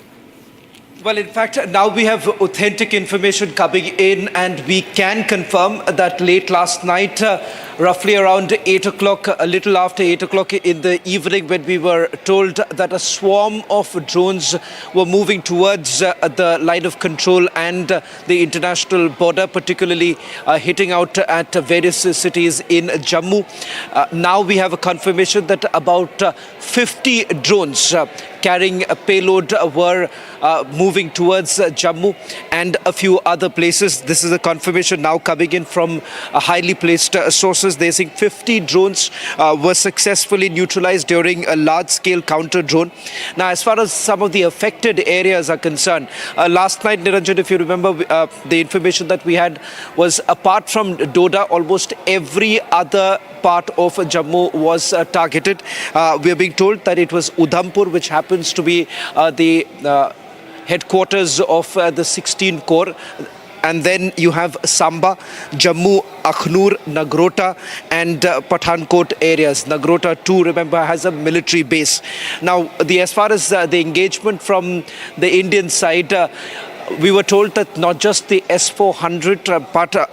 Well, in fact, now we have authentic information coming in, and we can confirm that late last night, roughly around 8 o'clock, a little after 8 o'clock in the evening, when we were told that a swarm of drones were moving towards the line of control and the international border, particularly hitting out at various cities in Jammu. Now we have a confirmation that about 50 drones carrying a payload were moving towards Jammu and a few other places. This is a confirmation now coming in from highly placed sources. They're saying 50 drones were successfully neutralized during a large-scale counter-drone. Now, as far as some of the affected areas are concerned, last night, Niranjan, if you remember, the information that we had was, apart from Doda, almost every other part of Jammu was targeted. We are being told that it was Udhampur, which happens to be the headquarters of the 16 Corps. And then you have Samba, Jammu, Akhnur, Nagrota and Pathankot areas. Nagrota too, remember, has a military base. Now, as far as the engagement from the Indian side, we were told that not just the S-400 but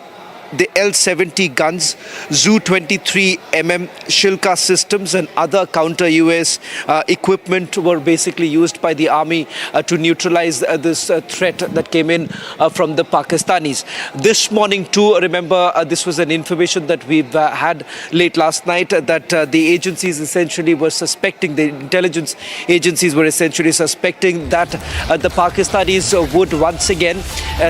the L-70 guns, Zu-23mm Shilka systems and other counter-UAS equipment were basically used by the army to neutralize this threat that came in from the Pakistanis. This morning too, remember, this was an information that we've had late last night, that the agencies essentially were suspecting, the intelligence agencies were essentially suspecting that the Pakistanis would once again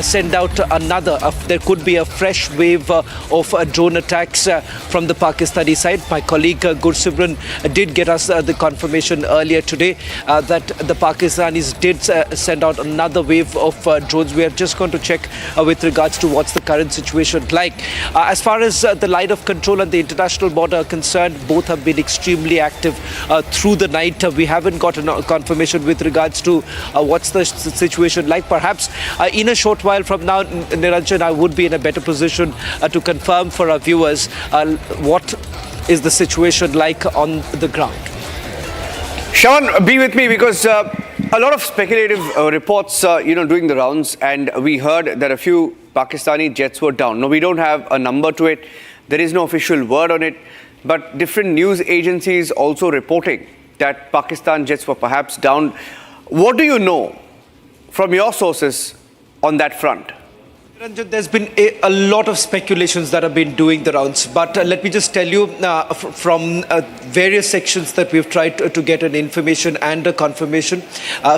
send out another, there could be a fresh wave of drone attacks from the Pakistani side. My colleague Gursimran did get us the confirmation earlier today that the Pakistanis did send out another wave of drones. We are just going to check with regards to what's the current situation like. As far as the line of control and the international border are concerned, both have been extremely active through the night. We haven't got a confirmation with regards to what's the situation like. Perhaps in a short while from now, Niranjan, I would be in a better position to confirm for our viewers what is the situation like on the ground. Shawan, be with me because a lot of speculative reports, doing the rounds, and we heard that a few Pakistani jets were down. No, we don't have a number to it. There is no official word on it, but different news agencies also reporting that Pakistan jets were perhaps down. What do you know from your sources on that front? Ranjan, there's been a lot of speculations that have been doing the rounds, but let me just tell you from various sections that we've tried to get an information and a confirmation.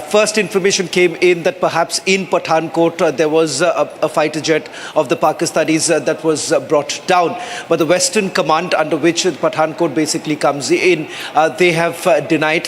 First information came in that perhaps in Pathankot there was a fighter jet of the Pakistanis that was brought down, but the Western Command under which Pathankot basically comes in, they have denied.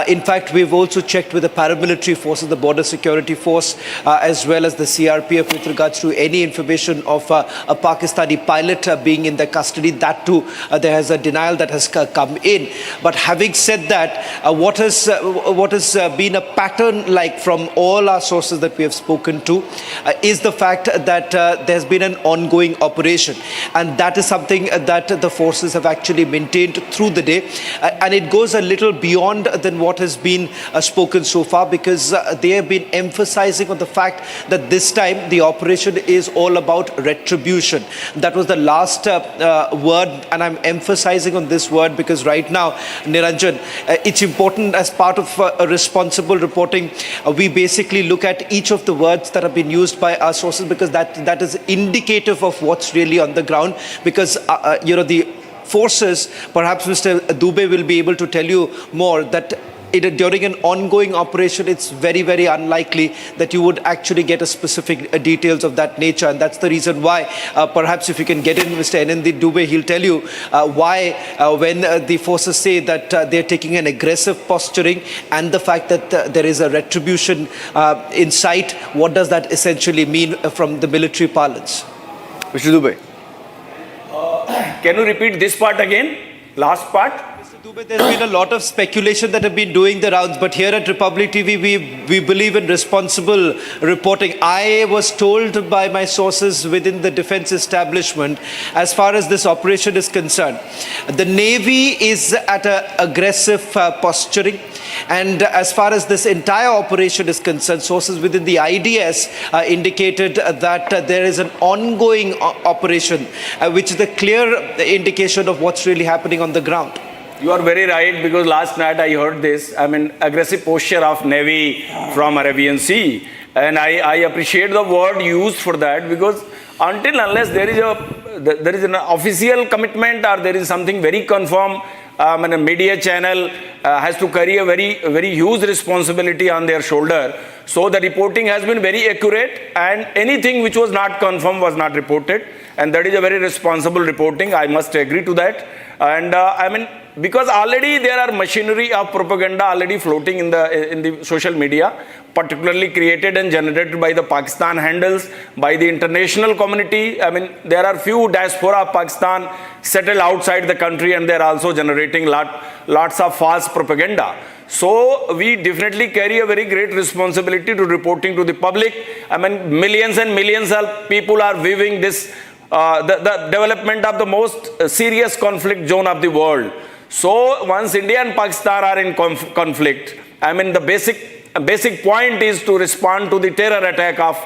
In fact, we've also checked with the paramilitary forces, the border security force, as well as the CRPF with regards to any information of a Pakistani pilot being in their custody. That too, there has a denial that has come in. But having said that, what has been a pattern like from all our sources that we have spoken to is the fact that there's been an ongoing operation, and that is something that the forces have actually maintained through the day, and it goes a little beyond than what has been spoken so far, because they have been emphasizing on the fact that this time the operation is all about retribution. That was the last word, and I'm emphasizing on this word because right now, Niranjan, it's important as part of a responsible reporting. We basically look at each of the words that have been used by our sources, because that is indicative of what's really on the ground, because the forces, perhaps Mr. Dubey will be able to tell you more, that during an ongoing operation, it's very, very unlikely that you would actually get a specific details of that nature. And that's the reason why, perhaps if you can get in Mr. Anandi Dubey, he'll tell you why when the forces say that they're taking an aggressive posturing and the fact that there is a retribution in sight, what does that essentially mean from the military parlance? Mr. Dubey. Can you repeat this part again? Last part? There's been a lot of speculation that have been doing the rounds, but here at Republic TV, we believe in responsible reporting. I was told by my sources within the defense establishment, as far as this operation is concerned, the Navy is at an aggressive posturing. And as far as this entire operation is concerned, sources within the IDS indicated that there is an ongoing operation, which is a clear indication of what's really happening on the ground. You are very right, because last night I heard this. Aggressive posture of Navy from Arabian Sea. And I appreciate the word used for that, because until unless there is an official commitment or there is something very confirmed, a media channel has to carry a very, very huge responsibility on their shoulder. So the reporting has been very accurate, and anything which was not confirmed was not reported. And that is a very responsible reporting. I must agree to that. And because already there are machinery of propaganda already floating in the social media, particularly created and generated by the Pakistan handles, by the international community. There are few diaspora of Pakistan settled outside the country, and they are also generating lots of false propaganda. So we definitely carry a very great responsibility to reporting to the public. Millions and millions of people are viewing this, the development of the most serious conflict zone of the world. So once India and Pakistan are in conflict, the basic point is to respond to the terror attack of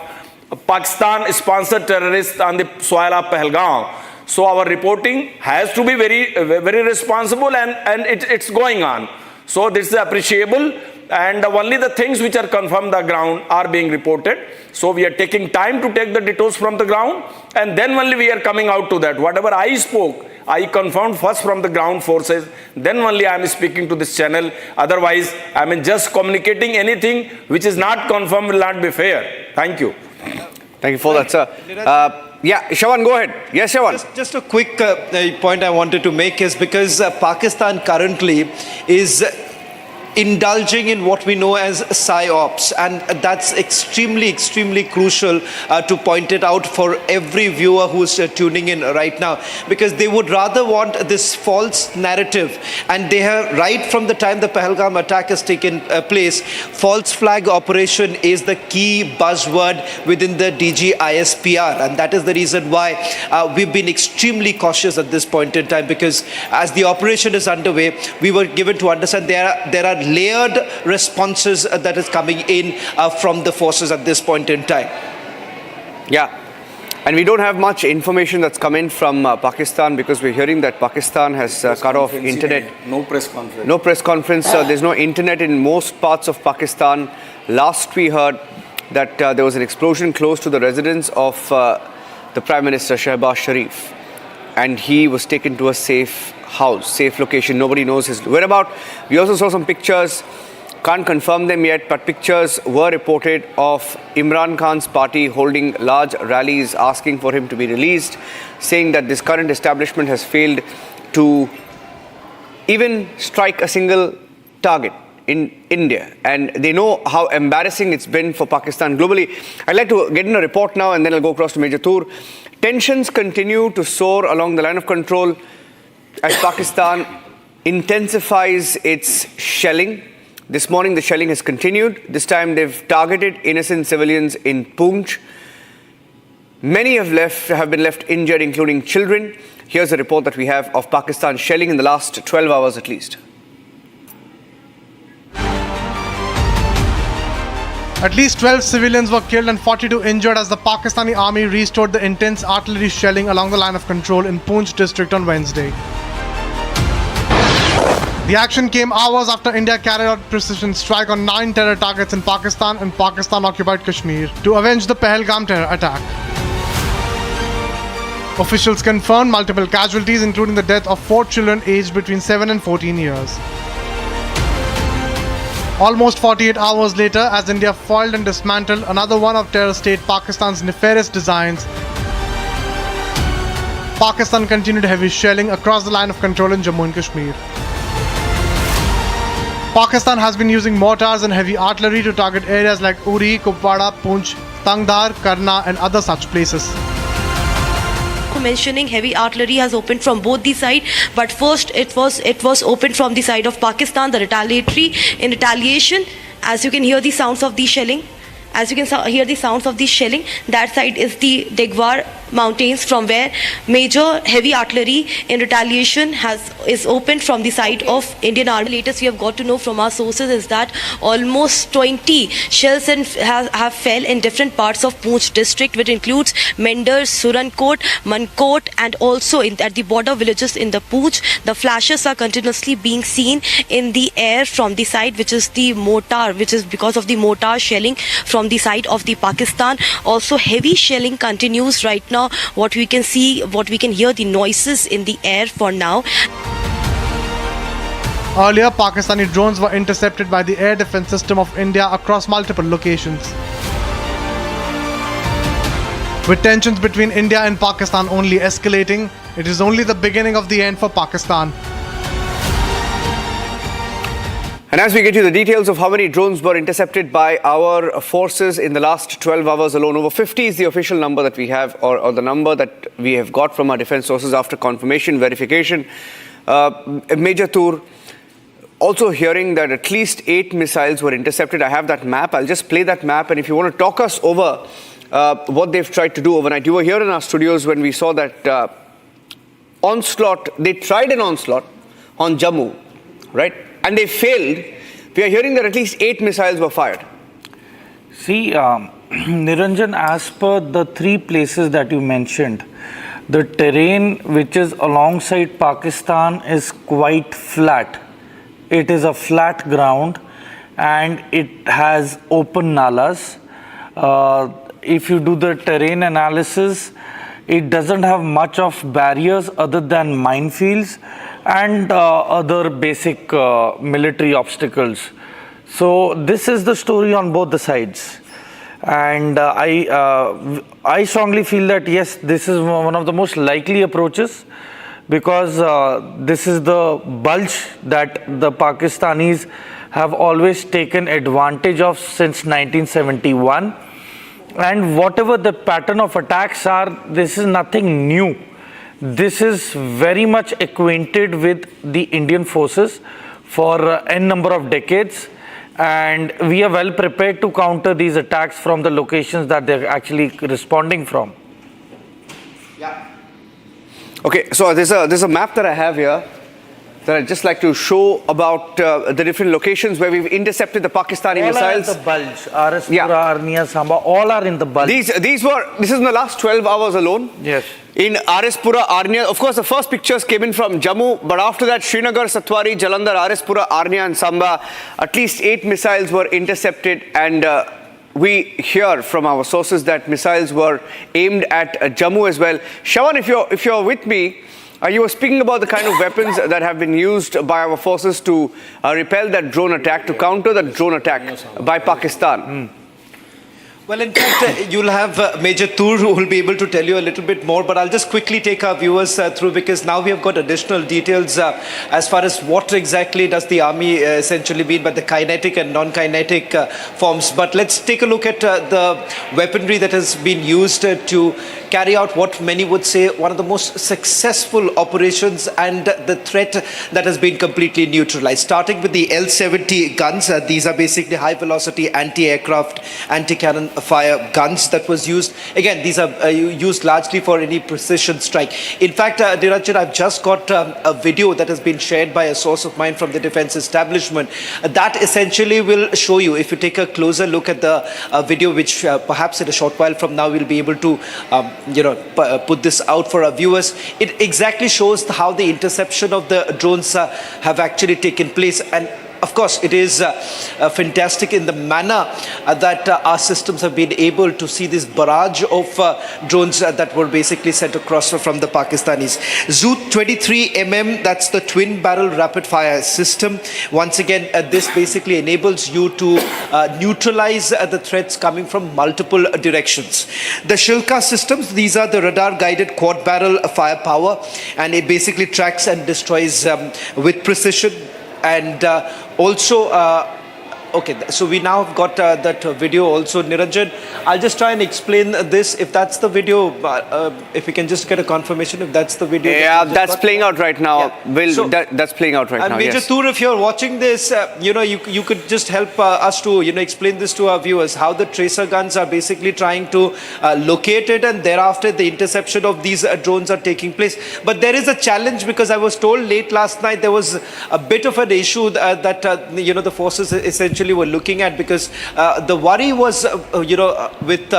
Pakistan-sponsored terrorists on the soil of Pahalgam. So our reporting has to be very, very responsible, and it's going on. So this is appreciable, and only the things which are confirmed on the ground are being reported. So we are taking time to take the details from the ground, and then only we are coming out to that. Whatever I spoke, I confirmed first from the ground forces, then only I am speaking to this channel. Otherwise, just communicating anything which is not confirmed will not be fair. Thank you. Thank you for that, sir. Yeah, Shawan, go ahead. Yes, Shawan. Just a quick point I wanted to make is because Pakistan currently is indulging in what we know as psyops, and that's extremely crucial to point it out for every viewer who's tuning in right now, because they would rather want this false narrative, and they have, right from the time the Pahalgam attack has taken place, false flag operation is the key buzzword within the DG ISPR, and that is the reason why we've been extremely cautious at this point in time, because as the operation is underway, we were given to understand there are layered responses that is coming in from the forces at this point in time. Yeah. And we don't have much information that's come in from Pakistan, because we're hearing that Pakistan has cut off internet. No press conference. No press conference. There's no internet in most parts of Pakistan. Last we heard that there was an explosion close to the residence of the Prime Minister Shehbaz Sharif, and he was taken to a safe house, safe location. Nobody knows his whereabouts. We also saw some pictures. Can't confirm them yet, but pictures were reported of Imran Khan's party holding large rallies asking for him to be released, saying that this current establishment has failed to even strike a single target in India. And they know how embarrassing it's been for Pakistan globally. I'd like to get in a report now, and then I'll go across to Major Toor. Tensions continue to soar along the line of control as Pakistan intensifies its shelling. This morning, the shelling has continued. This time, they've targeted innocent civilians in Poonch. Many have been left injured, including children. Here's a report that we have of Pakistan shelling in the last 12 hours at least. At least 12 civilians were killed and 42 injured as the Pakistani army restored the intense artillery shelling along the line of control in Poonch district on Wednesday. The action came hours after India carried out precision strike on 9 terror targets in Pakistan and Pakistan-occupied Kashmir to avenge the pahalgam terror attack. Officials confirmed multiple casualties, including the death of 4 children aged between 7 and 14 years. Almost 48 hours later, as India foiled and dismantled another one of terror state Pakistan's nefarious designs, Pakistan continued heavy shelling across the line of control in Jammu and Kashmir. Pakistan has been using mortars and heavy artillery to target areas like Uri, Kupwara, Poonch, Tangdar, Karna and other such places. Mentioning heavy artillery has opened from both the sides, but first it was opened from the side of Pakistan, the retaliatory. In retaliation, as you can hear the sounds of the shelling, that side is the Degwar mountains, from where major heavy artillery in retaliation is opened from the side of Indian Army. Latest we have got to know from our sources is that almost 20 shells have fell in different parts of Poonch district, which includes Mender, Surankot, Mankot, and also at the border villages in the Poonch. The flashes are continuously being seen in the air from the side, which is because of the mortar shelling from the side of the Pakistan. Also heavy shelling continues right now. What we can hear the noises in the air for now. Earlier, Pakistani drones were intercepted by the air defense system of India across multiple locations. With tensions between India and Pakistan only escalating, it is only the beginning of the end for Pakistan. And as we get you the details of how many drones were intercepted by our forces in the last 12 hours alone, over 50 is the official number that we have, or the number that we have got from our defense sources after confirmation, verification. Major Toor, also hearing that at least 8 missiles were intercepted. I have that map. I'll just play that map. And if you want to talk us over what they've tried to do overnight. You were here in our studios when we saw that onslaught. They tried an onslaught on Jammu, right? And they failed. We are hearing that at least 8 missiles were fired. See, Niranjan, as per the 3 places that you mentioned, the terrain which is alongside Pakistan is quite flat. It is a flat ground and it has open nalas. If you do the terrain analysis, it doesn't have much of barriers other than minefields and other basic military obstacles. So this is the story on both the sides. And I strongly feel that yes, this is one of the most likely approaches, because this is the bulge that the Pakistanis have always taken advantage of since 1971. And whatever the pattern of attacks are, this is nothing new. This is very much acquainted with the Indian forces for n number of decades. And we are well prepared to counter these attacks from the locations that they're actually responding from. Yeah. Okay, so there's a map that I have here that I'd just like to show about the different locations where we've intercepted the Pakistani all missiles. All are in the bulge. Araspura, Arnia, Samba, all are in the bulge. This is in the last 12 hours alone. Yes. In Araspura, Arnia, of course, the first pictures came in from Jammu, but after that, Srinagar, Satwari, Jalandhar, Araspura, Arnia and Samba, at least 8 missiles were intercepted, and we hear from our sources that missiles were aimed at Jammu as well. Shawan, if you're with me, you were speaking about the kind of weapons that have been used by our forces to repel that drone attack, to counter that drone attack by Pakistan. Well, in fact, you'll have Major Tur who will be able to tell you a little bit more, but I'll just quickly take our viewers through, because now we have got additional details as far as what exactly does the army essentially mean by the kinetic and non-kinetic forms. But let's take a look at the weaponry that has been used to carry out what many would say one of the most successful operations, and the threat that has been completely neutralized. Starting with the L-70 guns, these are basically high-velocity anti-aircraft, anti-cannon fire guns that was used. Again, these are used largely for any precision strike. In fact, Niranjan, I've just got a video that has been shared by a source of mine from the defense establishment that essentially will show you, if you take a closer look at the video, which perhaps in a short while from now we'll be able to put this out for our viewers. It exactly shows how the interception of the drones have actually taken place. And of course, it is fantastic in the manner that our systems have been able to see this barrage of drones that were basically sent across from the Pakistanis. Zoot 23mm, that's the twin barrel rapid fire system. Once again, this basically enables you to neutralize the threats coming from multiple directions. The Shilka systems, these are the radar guided quad barrel firepower, and it basically tracks and destroys with precision. And also, okay, so we now have got that video also. Niranjan, I'll just try and explain this. If that's the video, if we can just get a confirmation if that's the video. Yeah, that's playing out right now. Yeah. That's playing out right now. Major Tur, if you're watching this, you could just help us to explain this to our viewers, how the tracer guns are basically trying to locate it, and thereafter the interception of these drones are taking place. But there is a challenge, because I was told late last night there was a bit of an issue that the forces essentially were looking at, because the worry was with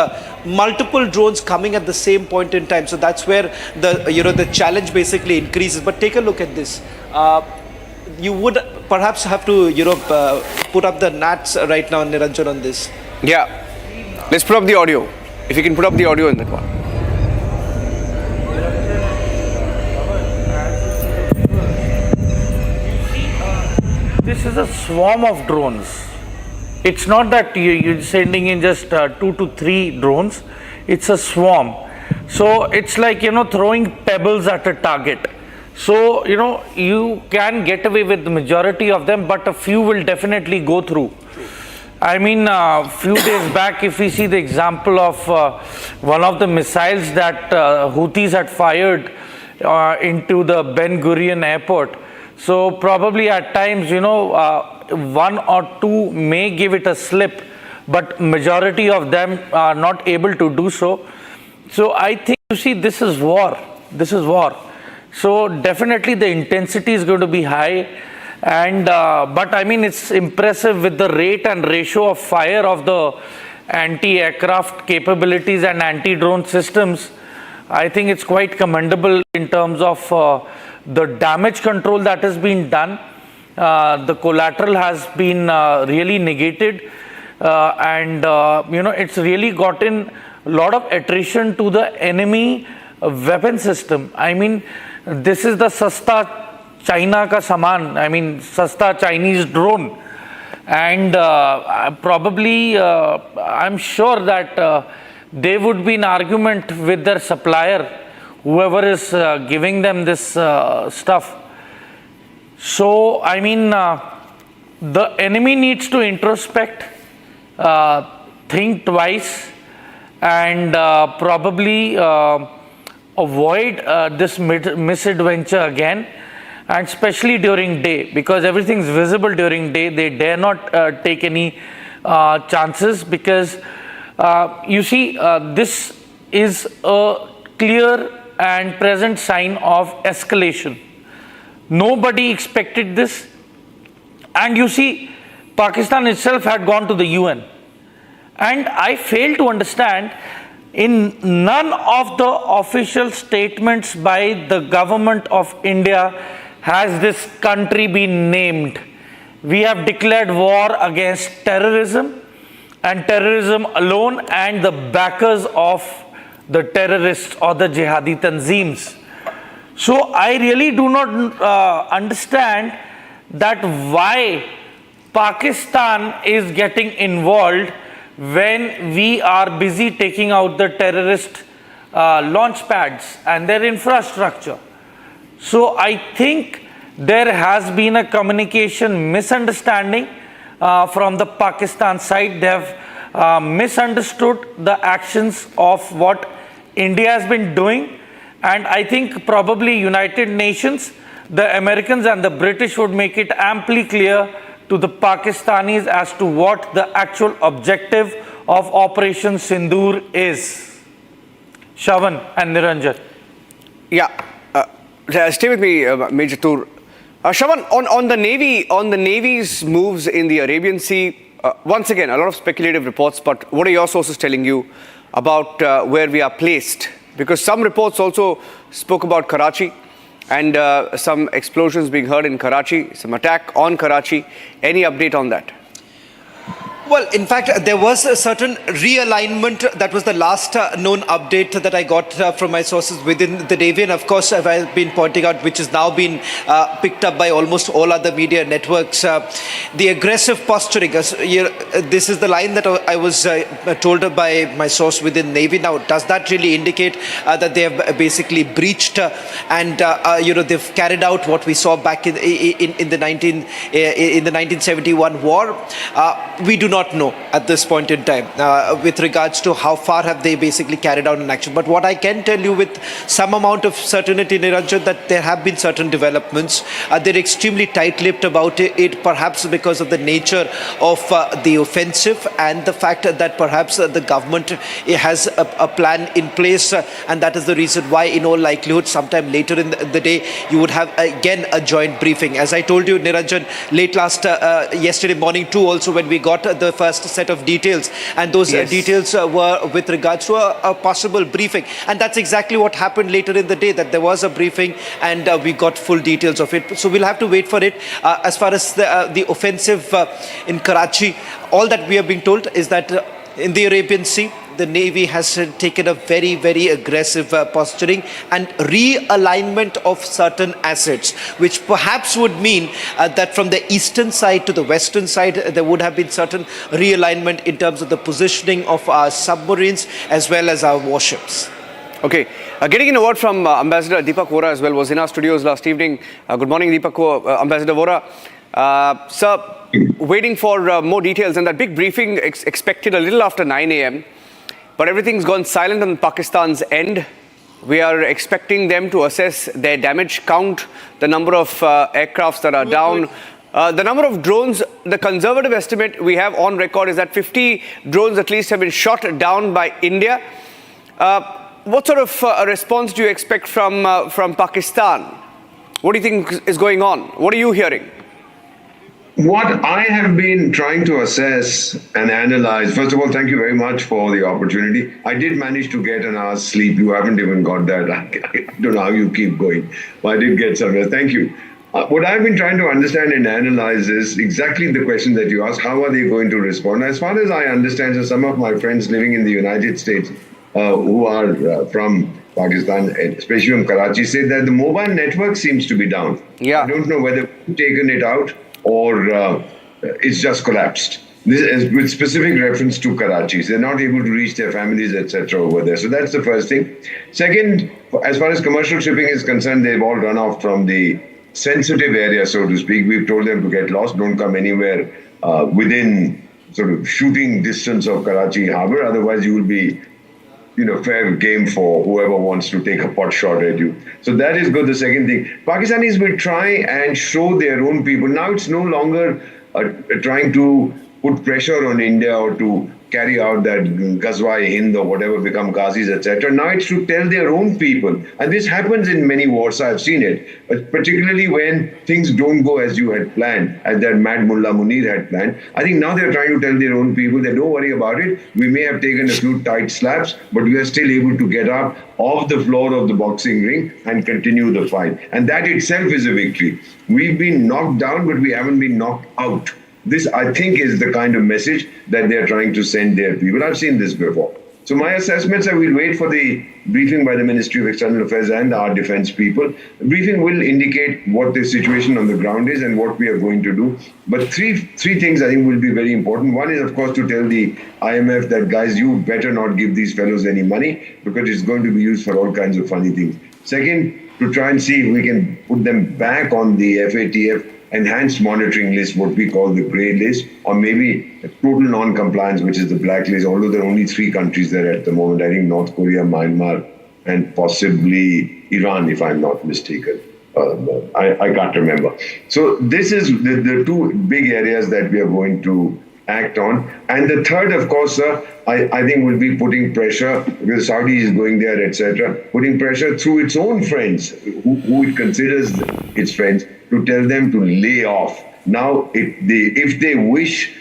multiple drones coming at the same point in time. So that's where the challenge basically increases. But take a look at this. You would perhaps have to put up the NATs right now, Niranjan, on this. Yeah, let's put up the audio. If you can put up the audio in that one. This is a swarm of drones. It's not that you're sending in just 2 to 3 drones. It's a swarm. So it's like, throwing pebbles at a target. So, you can get away with the majority of them, but a few will definitely go through. I mean, a few days back, if we see the example of one of the missiles that Houthis had fired into the Ben Gurion airport. So probably at times, 1 or 2 may give it a slip, but majority of them are not able to do so. So I think, this is war. This is war. So definitely the intensity is going to be high. And but I mean, it's impressive with the rate and ratio of fire of the anti-aircraft capabilities and anti-drone systems. I think it's quite commendable in terms of the damage control that has been done. The collateral has been really negated, and it's really gotten a lot of attrition to the enemy weapon system. I mean, this is the Sasta China ka saman, I mean, Sasta Chinese drone. And probably, I'm sure that there would be an argument with their supplier, whoever is giving them this stuff. So, I mean, the enemy needs to introspect, think twice, and probably avoid this misadventure again, and especially during day, because everything's visible during day. They dare not take any chances, because this is a clear and present sign of escalation. Nobody expected this. And you see, Pakistan itself had gone to the UN. And I fail to understand, in none of the official statements by the government of India has this country been named. We have declared war against terrorism, and terrorism alone, and the backers of the terrorists or the jihadi tanzeems. So I really do not understand that why Pakistan is getting involved when we are busy taking out the terrorist launch pads and their infrastructure. So I think there has been a communication misunderstanding from the Pakistan side. They have misunderstood the actions of what India has been doing, and I think probably United Nations, the Americans and the British would make it amply clear to the Pakistanis as to what the actual objective of Operation Sindoor is. Shavan and Niranjan. Yeah, stay with me, Major Tur. Shavan, on the Navy's moves in the Arabian Sea, once again, a lot of speculative reports, but what are your sources telling you about where we are placed? Because some reports also spoke about Karachi and some explosions being heard in Karachi, some attack on Karachi. Any update on that? Well, in fact, there was a certain realignment. That was the last known update that I got from my sources within the Navy. And of course, I've been pointing out, which has now been picked up by almost all other media networks, the aggressive posturing. This is the line that I was told by my source within Navy. Now, does that really indicate that they have basically breached and they've carried out what we saw back in the 1971 war? We do not know at this point in time with regards to how far have they basically carried out an action. But what I can tell you with some amount of certainty, Niranjan, that there have been certain developments. They're extremely tight-lipped about it, perhaps because of the nature of the offensive and the fact that perhaps the government has a plan in place, and that is the reason why, in all likelihood, sometime later in the day, you would have again a joint briefing. As I told you, Niranjan, late yesterday morning too, also when we got the first set of details, and those details were with regards to a possible briefing, and that's exactly what happened later in the day, that there was a briefing and we got full details of it. So we'll have to wait for it. As far as the offensive in Karachi, all that we are being told is that in the Arabian Sea, the Navy has taken a very, very aggressive posturing and realignment of certain assets, which perhaps would mean that from the eastern side to the western side, there would have been certain realignment in terms of the positioning of our submarines as well as our warships. Okay. Getting in a word from Ambassador Deepak Vora as well, was in our studios last evening. Good morning, Deepak, Ambassador Vora. Sir, waiting for more details, and that big briefing expected a little after 9 a.m., but everything's gone silent on Pakistan's end. We are expecting them to assess their damage, count the number of aircrafts that are down. The number of drones, the conservative estimate we have on record is that 50 drones at least have been shot down by India. What sort of response do you expect from Pakistan? What do you think is going on? What are you hearing? What I have been trying to assess and analyze, first of all, thank you very much for the opportunity. I did manage to get an hour's sleep. You haven't even got that. I don't know how you keep going, but I did get some rest. Thank you. What I've been trying to understand and analyze is exactly the question that you asked. How are they going to respond? As far as I understand, so some of my friends living in the United States who are from Pakistan, especially from Karachi, say that the mobile network seems to be down. Yeah. I don't know whether we've taken it out or it's just collapsed. This is with specific reference to Karachi. They're not able to reach their families, etc. over there. So that's the first thing. Second, as far as commercial shipping is concerned, they've all run off from the sensitive area, so to speak. We've told them to get lost, don't come anywhere within sort of shooting distance of Karachi harbor. Otherwise, you will be fair game for whoever wants to take a pot shot at you. So that is good. The second thing, Pakistanis will try and show their own people. Now it's no longer trying to put pressure on India or to carry out that Ghazwa Hind or whatever, become Ghazis, etc. Now it's to tell their own people. And this happens in many wars, I've seen it. But particularly when things don't go as you had planned, as that mad Mullah Munir had planned. I think now they're trying to tell their own people that don't worry about it. We may have taken a few tight slaps, but we are still able to get up off the floor of the boxing ring and continue the fight. And that itself is a victory. We've been knocked down, but we haven't been knocked out. This, I think, is the kind of message that they're trying to send their people. I've seen this before. So my assessments are we'll wait for the briefing by the Ministry of External Affairs and our defense people. The briefing will indicate what the situation on the ground is and what we are going to do. But three things I think will be very important. One is, of course, to tell the IMF that, guys, you better not give these fellows any money because it's going to be used for all kinds of funny things. Second, to try and see if we can put them back on the FATF enhanced monitoring list, what we call the grey list, or maybe a total non-compliance, which is the black list, although there are only 3 countries there at the moment. I think North Korea, Myanmar, and possibly Iran, if I'm not mistaken. I can't remember. So this is the 2 big areas that we are going to act on. And the third, of course, I think will be putting pressure, because Saudi is going there, etc., putting pressure through its own friends, who it considers its friends, to tell them to lay off. Now, if they wish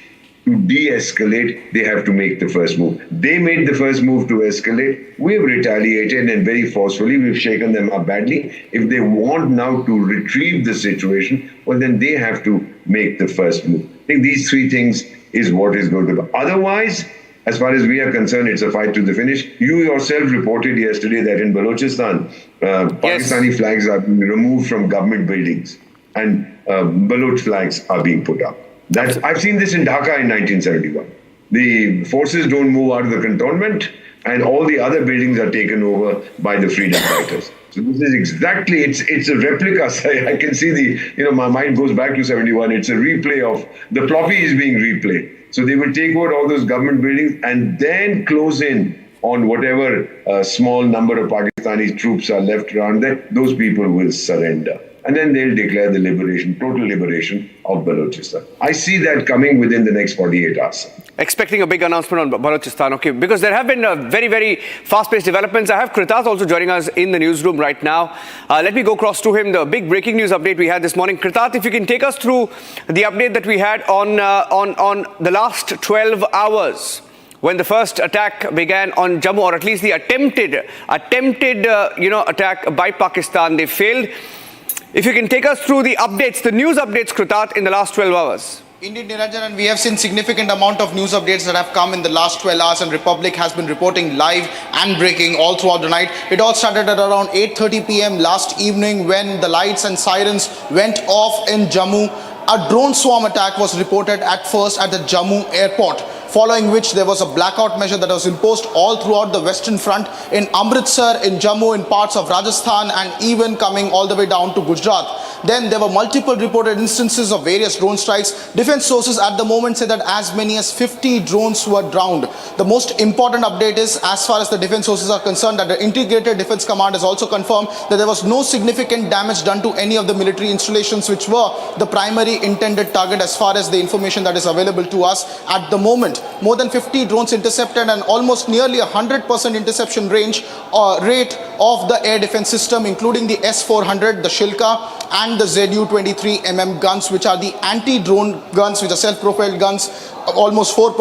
to de-escalate, they have to make the first move. They made the first move to escalate. We've retaliated, and very forcefully. We've shaken them up badly. If they want now to retrieve the situation, well, then they have to make the first move. I think these 3 things is what is going to be. Otherwise, as far as we are concerned, it's a fight to the finish. You yourself reported yesterday that in Balochistan, Pakistani flags are being removed from government buildings, and Baloch flags are being put up. I've seen this in Dhaka in 1971. The forces don't move out of the cantonment, and all the other buildings are taken over by the freedom fighters. So this is exactly, it's a replica. I can see my mind goes back to 71. It's a replay of, the floppy is being replayed. So they will take over all those government buildings and then close in on whatever small number of Pakistani troops are left around there. Those people will surrender. And then they'll declare the liberation, total liberation of Balochistan. I see that coming within the next 48 hours. Expecting a big announcement on Balochistan, okay, because there have been very, very fast-paced developments. I have Kritat also joining us in the newsroom right now. Let me go across to him, the big breaking news update we had this morning. Kritat, if you can take us through the update that we had on the last 12 hours, when the first attack began on Jammu, or at least the attempted attack by Pakistan. They failed. If you can take us through the updates, the news updates, Kritat, in the last 12 hours. Indeed, Niranjan, and we have seen significant amount of news updates that have come in the last 12 hours, and Republic has been reporting live and breaking all throughout the night. It all started at around 8:30 p.m. last evening when the lights and sirens went off in Jammu. A drone swarm attack was reported at first at the Jammu airport, following which there was a blackout measure that was imposed all throughout the western front, in Amritsar, in Jammu, in parts of Rajasthan, and even coming all the way down to Gujarat. Then there were multiple reported instances of various drone strikes. Defense sources at the moment say that as many as 50 drones were drowned. The most important update is, as far as the defense sources are concerned, that the Integrated Defense Command has also confirmed that there was no significant damage done to any of the military installations, which were the primary intended target as far as the information that is available to us at the moment. More than 50 drones intercepted, and almost nearly 100% interception rate of the air defense system, including the S-400, the Shilka, and the Zu-23mm guns, which are the anti-drone guns, which are self-propelled guns, almost 4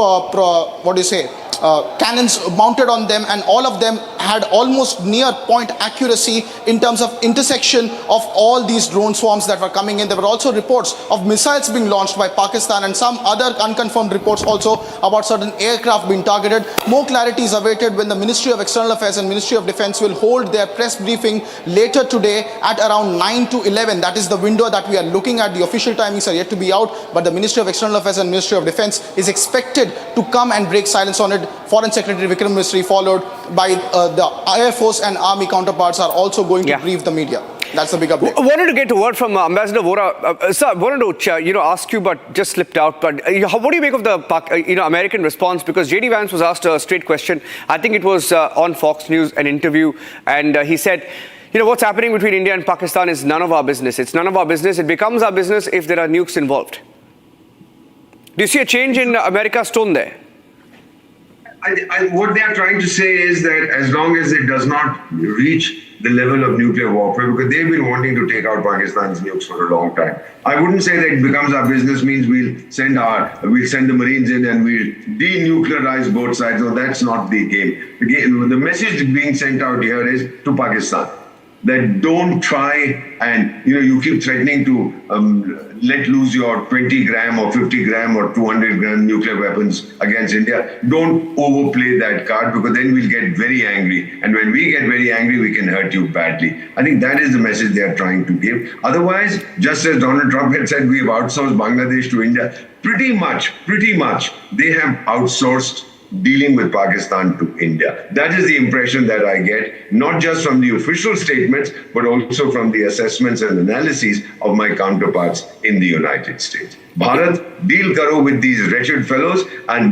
cannons mounted on them, and all of them had almost near point accuracy in terms of intersection of all these drone swarms that were coming in. There were also reports of missiles being launched by Pakistan, and some other unconfirmed reports also about certain aircraft being targeted. More clarity is awaited when the Ministry of External Affairs and Ministry of Defense will hold their press briefing later today at around 9 to 11. That is the window that we are looking at. The official timings are yet to be out, but the Ministry of External Affairs and Ministry of Defense is expected to come and break silence on it. Foreign Secretary Vikram Misri, followed by the Air Force and Army counterparts, are also going to brief the media. That's the big update. Wanted to get a word from Ambassador Vora. Sir, wanted to ask you, but just slipped out. But what do you make of the American response? Because J.D. Vance was asked a straight question. I think it was on Fox News, an interview, and he said, what's happening between India and Pakistan is none of our business. It's none of our business. It becomes our business if there are nukes involved. Do you see a change in America's tone there? what they are trying to say is that as long as it does not reach the level of nuclear warfare, because they've been wanting to take out Pakistan's nukes for a long time. I wouldn't say that it becomes our business means we'll send the Marines in and we'll denuclearize both sides. No, that's not the game. The message being sent out here is to Pakistan that don't try and, you keep threatening to let loose your 20 gram or 50 gram or 200 gram nuclear weapons against India. Don't overplay that card, because then we'll get very angry. And when we get very angry, we can hurt you badly. I think that is the message they are trying to give. Otherwise, just as Donald Trump had said, we've outsourced Bangladesh to India. Pretty much, they have outsourced dealing with Pakistan to India. That is the impression that I get, not just from the official statements, but also from the assessments and analyses of my counterparts in the United States. Bharat, deal karo with these wretched fellows,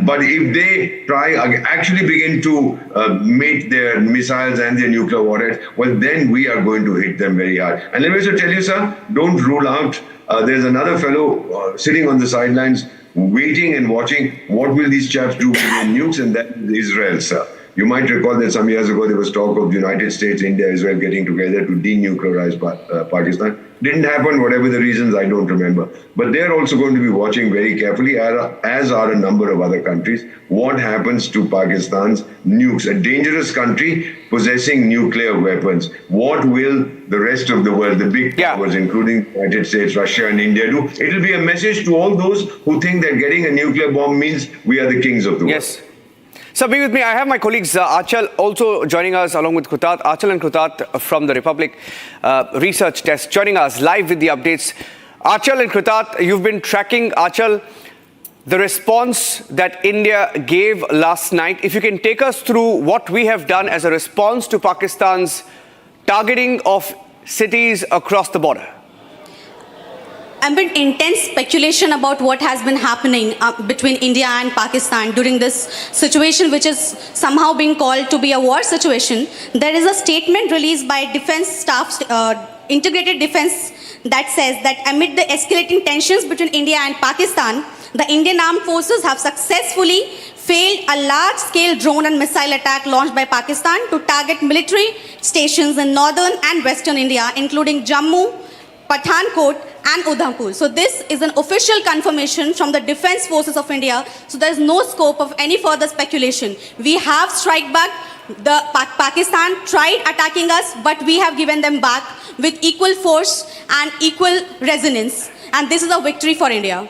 but if they try actually begin to mate their missiles and their nuclear warheads, well, then we are going to hit them very hard. And let me also tell you, sir, don't rule out, there's another fellow sitting on the sidelines waiting and watching what will these chaps do with their nukes, and that is Israel, sir. You might recall that some years ago there was talk of the United States, India, Israel getting together to denuclearize Pakistan. Didn't happen, whatever the reasons, I don't remember. But they're also going to be watching very carefully, as are a number of other countries, what happens to Pakistan's nukes. A dangerous country possessing nuclear weapons. What will the rest of the world, the big powers, including the United States, Russia and India, do? It'll be a message to all those who think that getting a nuclear bomb means we are the kings of the world. Yes. So be with me. I have my colleagues Achal also joining us along with Khutat. Achal and Khutat from the Republic Research Desk joining us live with the updates. Achal and Khutat, you've been tracking, Achal, the response that India gave last night. If you can take us through what we have done as a response to Pakistan's targeting of cities across the border. Amid intense speculation about what has been happening between India and Pakistan during this situation, which is somehow being called to be a war situation, there is a statement released by Defense Staff, Integrated Defense, that says that amid the escalating tensions between India and Pakistan, the Indian Armed Forces have successfully failed a large-scale drone and missile attack launched by Pakistan to target military stations in northern and western India, including Jammu, Pathankot and Udhampur. So this is an official confirmation from the Defence Forces of India. So there is no scope of any further speculation. We have strike back. The Pakistan tried attacking us, but we have given them back with equal force and equal resonance. And this is a victory for India.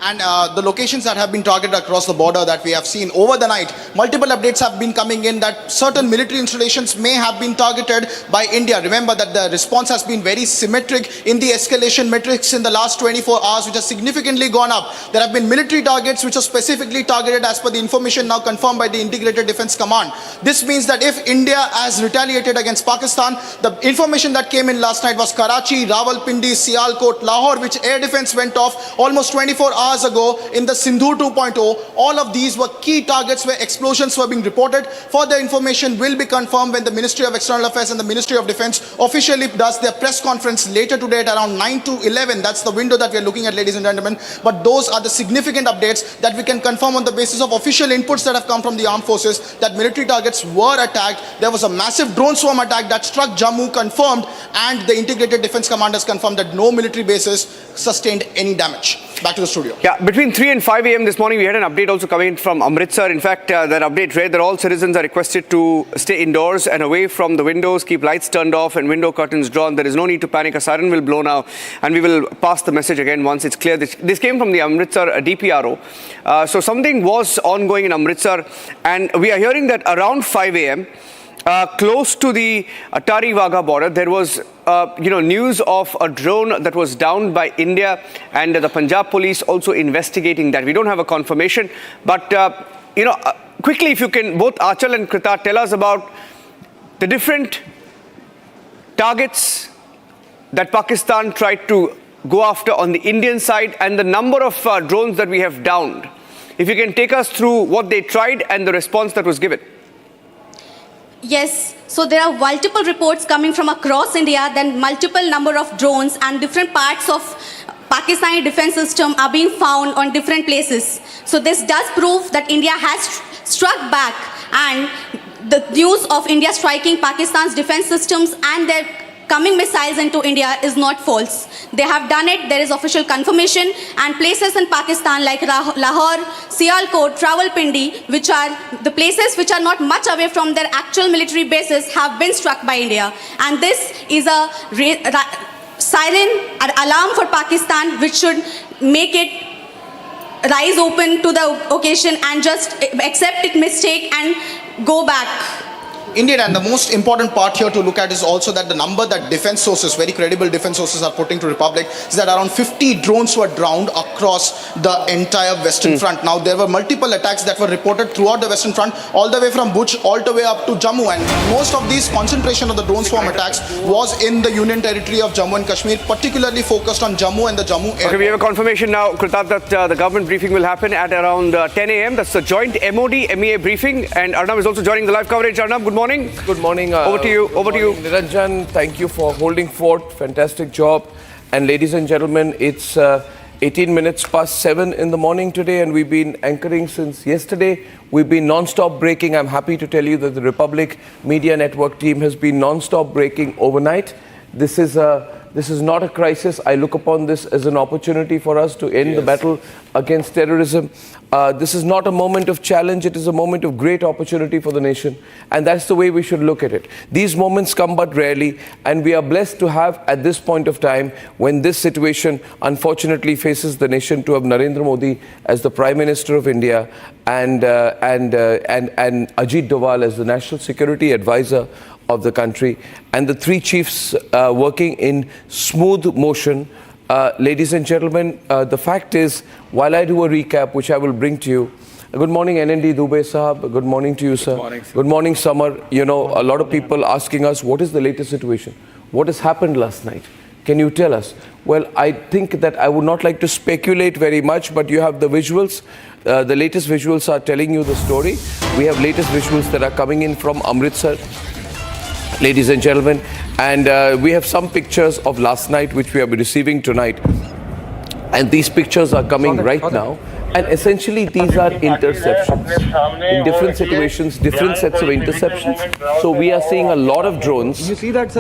And the locations that have been targeted across the border that we have seen over the night, multiple updates have been coming in that certain military installations may have been targeted by India. Remember that the response has been very symmetric in the escalation metrics in the last 24 hours, which has significantly gone up. There have been military targets which are specifically targeted as per the information now confirmed by the Integrated Defense Command. This means that if India has retaliated against Pakistan, the information that came in last night was Karachi, Rawalpindi, Sialkot, Lahore, which air defense went off almost 24 hours ago in the Sindhu 2.0. All of these were key targets where explosions were being reported. Further information will be confirmed when the Ministry of External Affairs and the Ministry of Defense officially does their press conference later today at around 9 to 11. That's the window that we are looking at, ladies and gentlemen. But those are the significant updates that we can confirm on the basis of official inputs that have come from the armed forces, that military targets were attacked. There was a massive drone swarm attack that struck Jammu, confirmed, and the Integrated Defense Command has confirmed that no military bases sustained any damage. Back to the studio. Yeah, between 3 and 5 a.m. this morning, we had an update also coming in from Amritsar. In fact, that update read that all citizens are requested to stay indoors and away from the windows, keep lights turned off and window curtains drawn. There is no need to panic. A siren will blow now, and we will pass the message again once it's clear. This came from the Amritsar DPRO. So something was ongoing in Amritsar, and we are hearing that around 5 a.m., close to the Atari-Wagha border, there was news of a drone that was downed by India, and the Punjab police also investigating that. We don't have a confirmation, but quickly, if you can, both Achal and Khutat, tell us about the different targets that Pakistan tried to go after on the Indian side and the number of drones that we have downed. If you can take us through what they tried and the response that was given. Yes, so there are multiple reports coming from across India, then multiple number of drones and different parts of Pakistani defense system are being found on different places. So this does prove that India has struck back, and the news of India striking Pakistan's defense systems and their coming missiles into India is not false. They have done it. There is official confirmation, and places in Pakistan like Lahore, Sialkot, Rawalpindi, which are the places which are not much away from their actual military bases, have been struck by India. And this is a siren, an alarm for Pakistan, which should make it rise open to the occasion and just accept its mistake and go back. Indeed, and the most important part here to look at is also that the number that defense sources, very credible defense sources, are putting to Republic is that around 50 drones were drowned across the entire Western Front. Now, there were multiple attacks that were reported throughout the Western Front, all the way from Bhuj, all the way up to Jammu, and most of these concentration of the drone swarm attacks was in the Union Territory of Jammu and Kashmir, particularly focused on Jammu and the Jammu Airborne. Okay, we have a confirmation now, Kritab, that the government briefing will happen at around 10 a.m. That's the joint MOD-MEA briefing, and Arnab is also joining the live coverage. Arnab, good morning. Good morning. Over to you. Over to you. Niranjan, thank you for holding fort. Fantastic job. And ladies and gentlemen, it's 18 minutes past 7 in the morning today, and we've been anchoring since yesterday. We've been non-stop breaking. I'm happy to tell you that the Republic Media Network team has been non-stop breaking overnight. This is not a crisis. I look upon this as an opportunity for us to end the battle against terrorism. This is not a moment of challenge. It is a moment of great opportunity for the nation. And that's the way we should look at it. These moments come but rarely. And we are blessed to have, at this point of time, when this situation unfortunately faces the nation, to have Narendra Modi as the Prime Minister of India and Ajit Doval as the National Security Advisor of the country, and the three chiefs working in smooth motion. Ladies and gentlemen, the fact is, while I do a recap, which I will bring to you, good morning NND Dubey Sahab, good morning to you, sir. Good morning, sir. Good morning, Samar. You know, a lot of people asking us, what is the latest situation? What has happened last night? Can you tell us? Well, I think that I would not like to speculate very much, but you have the visuals. The latest visuals are telling you the story. We have latest visuals that are coming in from Amritsar, ladies and gentlemen, and we have some pictures of last night which we are receiving tonight, and these pictures are coming right now, and essentially these are interceptions in different situations, different sets of interceptions. So we are seeing a lot of drones.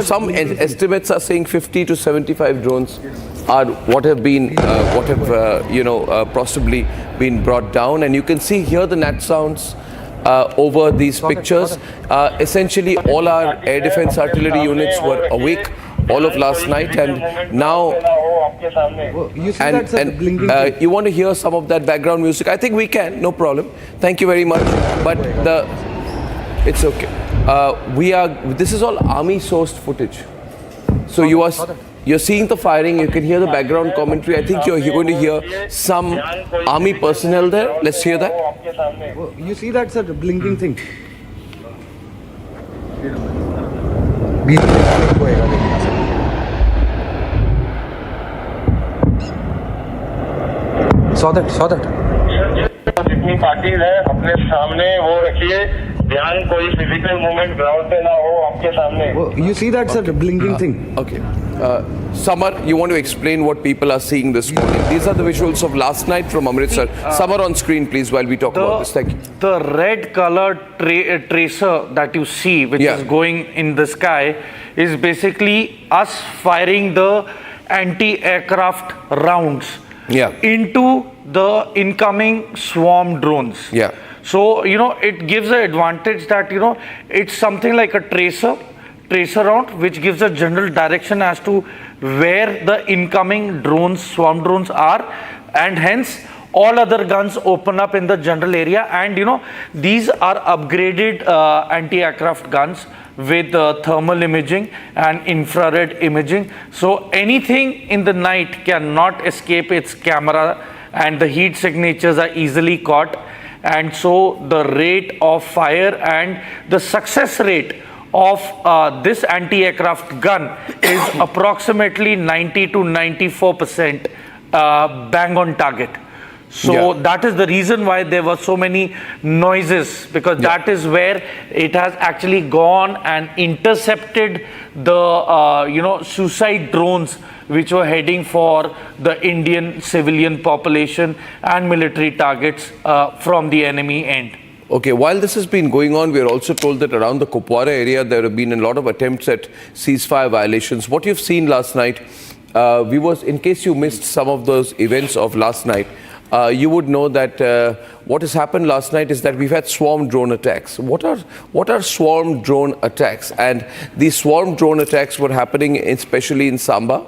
Some estimates are saying 50 to 75 drones are what have been possibly been brought down, and you can see here the nat sounds over these pictures. Essentially all our air defense artillery units were awake all of last night, and now you want to hear some of that background music? I think we can, no problem. Thank you very much. But it's okay. This is all army sourced footage. So you're seeing the firing, you can hear the background commentary. I think you're going to hear some army personnel there. Let's hear that. You see that, sir, blinking thing? Saw that. जितनी parties है अपने सामने वो रखिए, ध्यान कोई physical movement ground पे ना हो आपके सामने. You see that, sir, blinking thing? Okay. Samar, you want to explain what people are seeing this morning? These are the visuals of last night from Amritsar. Samar, on screen, please, while we talk about this. Thank you. The red colored tracer that you see, which is going in the sky, is basically us firing the anti-aircraft rounds into the incoming swarm drones. So, it gives an advantage that, it's something like a tracer round, which gives a general direction as to where the incoming drones, swarm drones are, and hence all other guns open up in the general area. And, these are upgraded anti-aircraft guns with thermal imaging and infrared imaging. So anything in the night cannot escape its camera, and the heat signatures are easily caught. And so the rate of fire and the success rate of this anti-aircraft gun is approximately 90 to 94% bang on target. So that is the reason why there were so many noises, because that is where it has actually gone and intercepted the suicide drones which were heading for the Indian civilian population and military targets from the enemy end. Okay, while this has been going on, we are also told that around the Kupwara area, there have been a lot of attempts at ceasefire violations. What you've seen last night, in case you missed some of those events of last night, you would know that what has happened last night is that we've had swarm drone attacks. What are swarm drone attacks? And these swarm drone attacks were happening especially in Samba,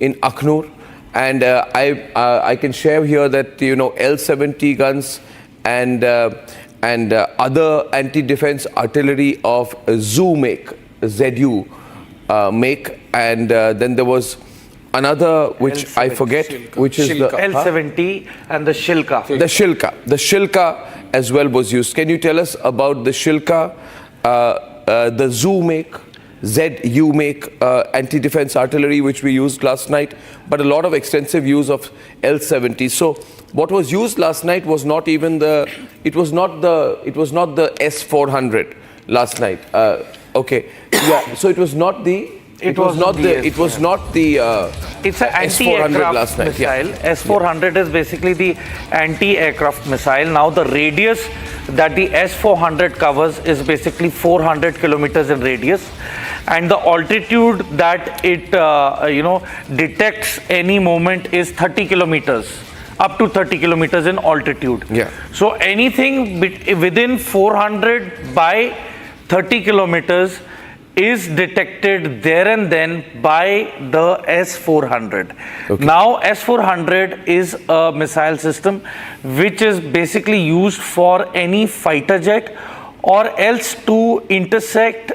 in Akhnur, and I can share here that L-70 guns and other anti-defense artillery of ZU make, and then there was another which L-70, I forget, Shilka. which is Shilka. the L-70 and the Shilka. The Shilka as well was used. Can you tell us about the Shilka, the ZU make anti-defense artillery which we used last night, but a lot of extensive use of L-70. So what was used last night was not even it was not the S-400 last night. Okay, yeah. So it was not the. It's an anti-aircraft missile. Yeah. S-400 is basically the anti-aircraft missile. Now the radius that the S-400 covers is basically 400 kilometers in radius, and the altitude that it detects any movement is 30 kilometers. Up to 30 kilometers in altitude. Yeah. So anything within 400 by 30 kilometers is detected there and then by the S-400. Okay. Now S-400 is a missile system which is basically used for any fighter jet or else to intersect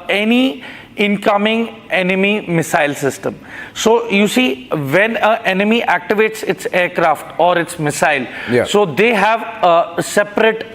any incoming enemy missile system. So you see, when an enemy activates its aircraft or its missile, so they have separate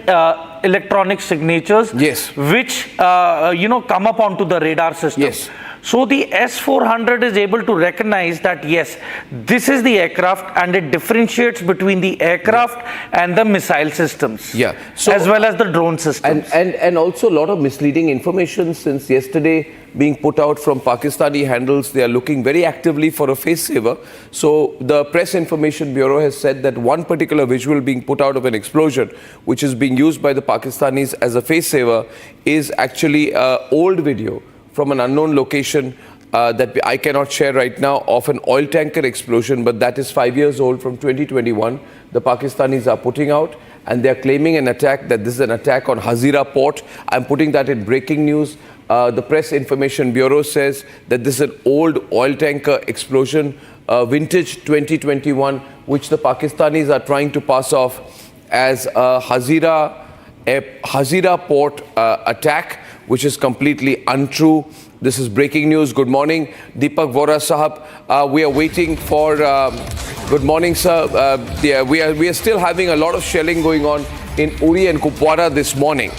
electronic signatures, which come up onto the radar system. Yes. So the S-400 is able to recognize that yes, this is the aircraft, and it differentiates between the aircraft and the missile systems, as well as the drone systems. And also a lot of misleading information since yesterday being put out from Pakistani handles. They are looking very actively for a face saver. So the Press Information Bureau has said that one particular visual being put out of an explosion, which is being used by the Pakistanis as a face saver, is actually an old video from an unknown location that I cannot share right now, of an oil tanker explosion, but that is 5 years old, from 2021. The Pakistanis are putting out, and they are claiming an attack, that this is an attack on Hazira port. I'm putting that in breaking news. The Press Information Bureau says that this is an old oil tanker explosion, vintage 2021, which the Pakistanis are trying to pass off as a Hazira port attack, which is completely untrue. This is breaking news. Good morning, Deepak Vora Sahab. We are waiting for. Good morning, sir. We are still having a lot of shelling going on in Uri and Kupwara this morning,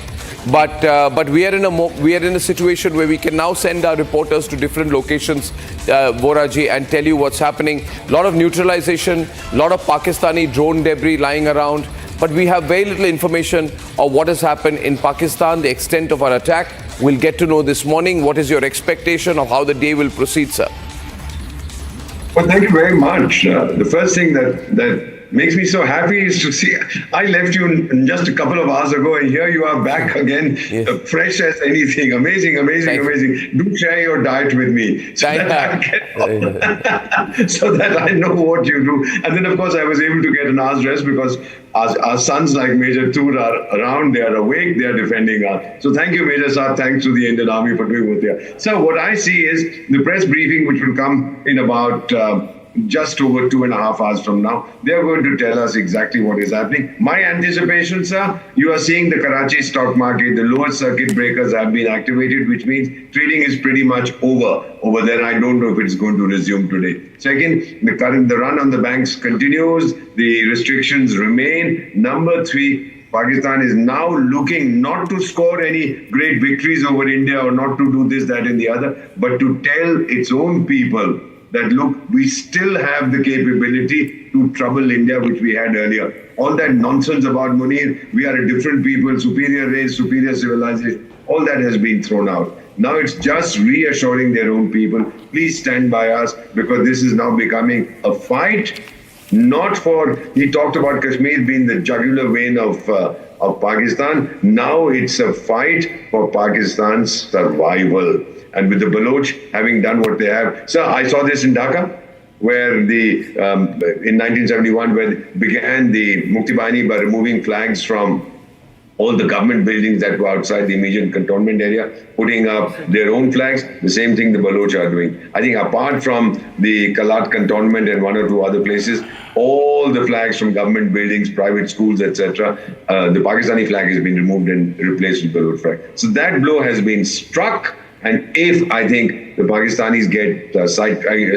but we are in a situation where we can now send our reporters to different locations, Voraji, and tell you what's happening. A lot of neutralization, a lot of Pakistani drone debris lying around. But we have very little information of what has happened in Pakistan, the extent of our attack. We'll get to know this morning. What is your expectation of how the day will proceed, sir? Well, thank you very much. The first thing that makes me so happy is to see, I left you just a couple of hours ago, and here you are back again, fresh as anything. Amazing. Do share your diet with me so that I know what you do. And then, of course, I was able to get an hour's rest because our sons like Major Toor are around, they are awake, they are defending us. So thank you, Major Saab. Thanks to the Indian Army for doing what they are. So what I see is the press briefing, which will come in about just over 2.5 hours from now. They are going to tell us exactly what is happening. My anticipation, sir, you are seeing the Karachi stock market, the lower circuit breakers have been activated, which means trading is pretty much over there. I don't know if it's going to resume today. Second, the run on the banks continues. The restrictions remain. Number 3, Pakistan is now looking not to score any great victories over India or not to do this, that, and the other, but to tell its own people that, look, we still have the capability to trouble India, which we had earlier. All that nonsense about Munir, we are a different people, superior race, superior civilization, all that has been thrown out. Now it's just reassuring their own people, please stand by us, because this is now becoming a fight Not for, he talked about Kashmir being the jugular vein of Pakistan. Now it's a fight for Pakistan's survival. And with the Baloch having done what they have. So I saw this in Dhaka, where in 1971, where began the Mukti Bahini by removing flags from all the government buildings that were outside the immediate cantonment area, putting up their own flags. The same thing the Baloch are doing. I think apart from the Kalat cantonment and one or two other places, all the flags from government buildings, private schools, etc., the Pakistani flag has been removed and replaced with Baloch flag. So that blow has been struck. And if I think the Pakistanis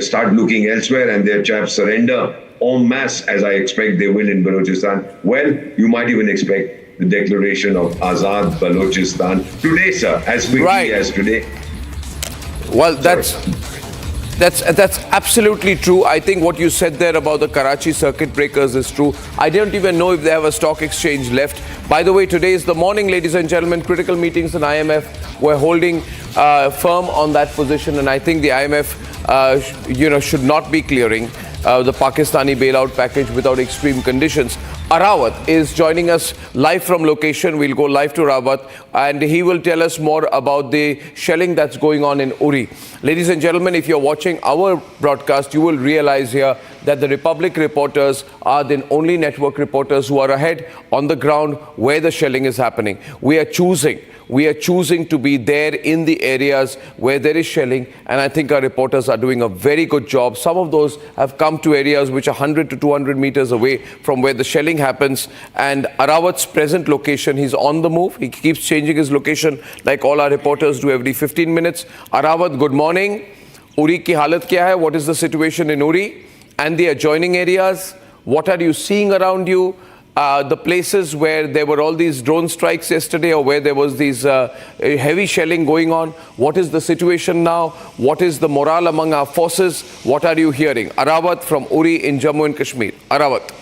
start looking elsewhere and their chaps surrender en masse, as I expect they will in Balochistan, well, you might even expect the declaration of Azad Balochistan today, sir, as quickly as today. Well, that's absolutely true. I think what you said there about the Karachi circuit breakers is true. I don't even know if they have a stock exchange left. By the way, today is the morning, ladies and gentlemen. Critical meetings in IMF. We're holding firm on that position, and I think the IMF, should not be clearing the Pakistani bailout package without extreme conditions. Arawat is joining us live from location. We'll go live to Rawat and he will tell us more about the shelling that's going on in Uri. Ladies and gentlemen, if you're watching our broadcast, you will realize here that the Republic reporters are the only network reporters who are ahead on the ground where the shelling is happening. We are choosing to be there in the areas where there is shelling, and I think our reporters are doing a very good job. Some of those have come to areas which are 100 to 200 meters away from where the shelling happens, and Arawat's present location, he's on the move. He keeps changing his location like all our reporters do every 15 minutes. Arawat, good morning. Uri ki halat kya hai? What is the situation in Uri and the adjoining areas? What are you seeing around you? The places where there were all these drone strikes yesterday, or where there was these heavy shelling going on, what is the situation now? What is the morale among our forces? What are you hearing? Arawat from Uri in Jammu and Kashmir. Arawat.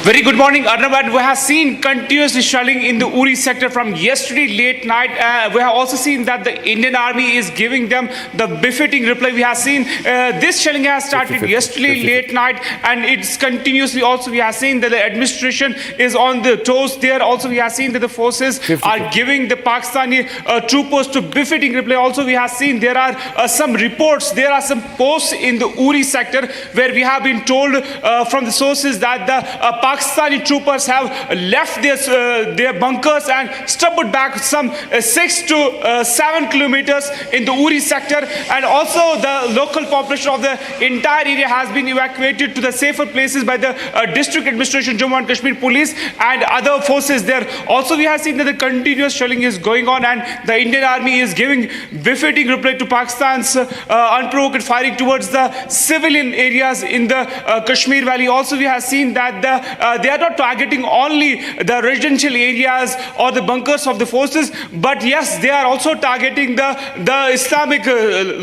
Very good morning, Arnab. We have seen continuous shelling in the Uri sector from yesterday late night. We have also seen that the Indian Army is giving them the befitting reply. We have seen this shelling has started yesterday late night, and it's continuously. Also, we have seen that the administration is on the toes there. Also, we have seen that the forces are giving the Pakistani troopers to befitting reply. Also, we have seen there are some reports. There are some posts in the Uri sector where we have been told from the sources that the Pakistani troopers have left their bunkers and stepped back some 6 to 7 kilometers in the Uri sector, and also the local population of the entire area has been evacuated to the safer places by the district administration, Jammu and Kashmir police and other forces there. Also, we have seen that the continuous shelling is going on, and the Indian Army is giving befitting reply to Pakistan's unprovoked firing towards the civilian areas in the Kashmir Valley. Also, we have seen that they are not targeting only the residential areas or the bunkers of the forces, but yes, they are also targeting the Islamic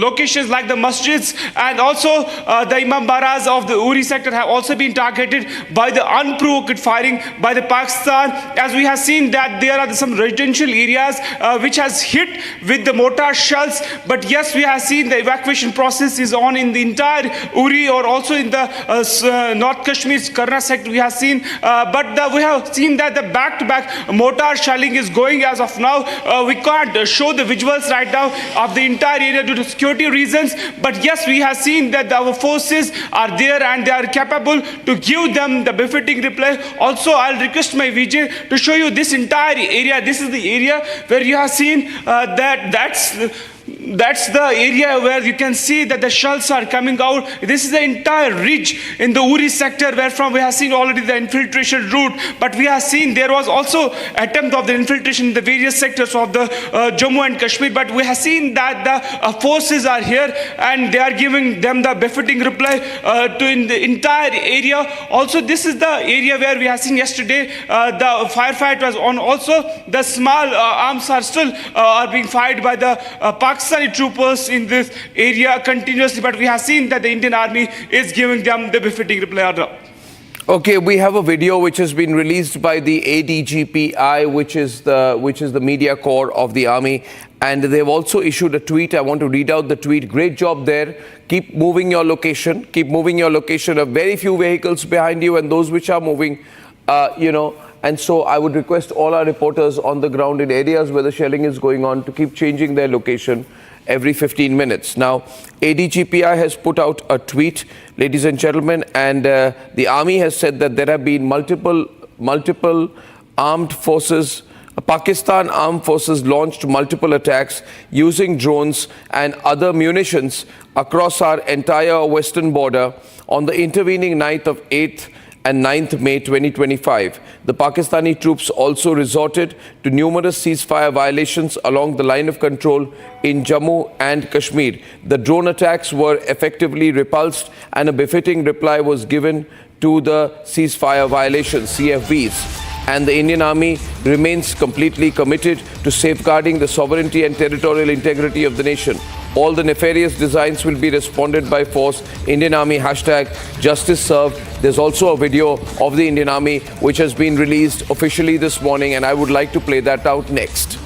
locations like the masjids, and also the Imam Baras of the Uri sector have also been targeted by the unprovoked firing by the Pakistan, as we have seen that there are some residential areas which has hit with the mortar shells. But yes, we have seen the evacuation process is on in the entire Uri, or also in the North Kashmir's Karna sector. We have seen, but we have seen that the back-to-back mortar shelling is going as of now. We can't show the visuals right now of the entire area due to security reasons, but yes, we have seen that our forces are there and they are capable to give them the befitting reply. Also, I'll request my Vijay to show you this entire area. This is the area where you have seen that's the area where you can see that the shells are coming out. This is the entire ridge in the Uri sector where from we have seen already the infiltration route, but we have seen there was also attempt of the infiltration in the various sectors of the Jammu and Kashmir, but we have seen that the forces are here and they are giving them the befitting reply to in the entire area. Also, this is the area where we have seen yesterday the firefight was on. Also, the small arms are still are being fired by the Pakistani troopers in this area continuously, but we have seen that the Indian Army is giving them the befitting reply. Okay, we have a video which has been released by the ADGPI, which is the media core of the army, and they've also issued a tweet. I want to read out the tweet. Great job there. Keep moving your location. Keep moving your location. Very few vehicles behind you, and those which are moving, And so I would request all our reporters on the ground in areas where the shelling is going on to keep changing their location every 15 minutes. Now, ADGPI has put out a tweet, ladies and gentlemen, and the army has said that there have been multiple armed forces, Pakistan armed forces launched multiple attacks using drones and other munitions across our entire western border on the intervening night of 8th and 9th May 2025. The Pakistani troops also resorted to numerous ceasefire violations along the line of control in Jammu and Kashmir. The drone attacks were effectively repulsed and a befitting reply was given to the ceasefire violations, CFVs. And the Indian Army remains completely committed to safeguarding the sovereignty and territorial integrity of the nation. All the nefarious designs will be responded by force. Indian Army #Justice Served. There's also a video of the Indian Army which has been released officially this morning, and I would like to play that out next.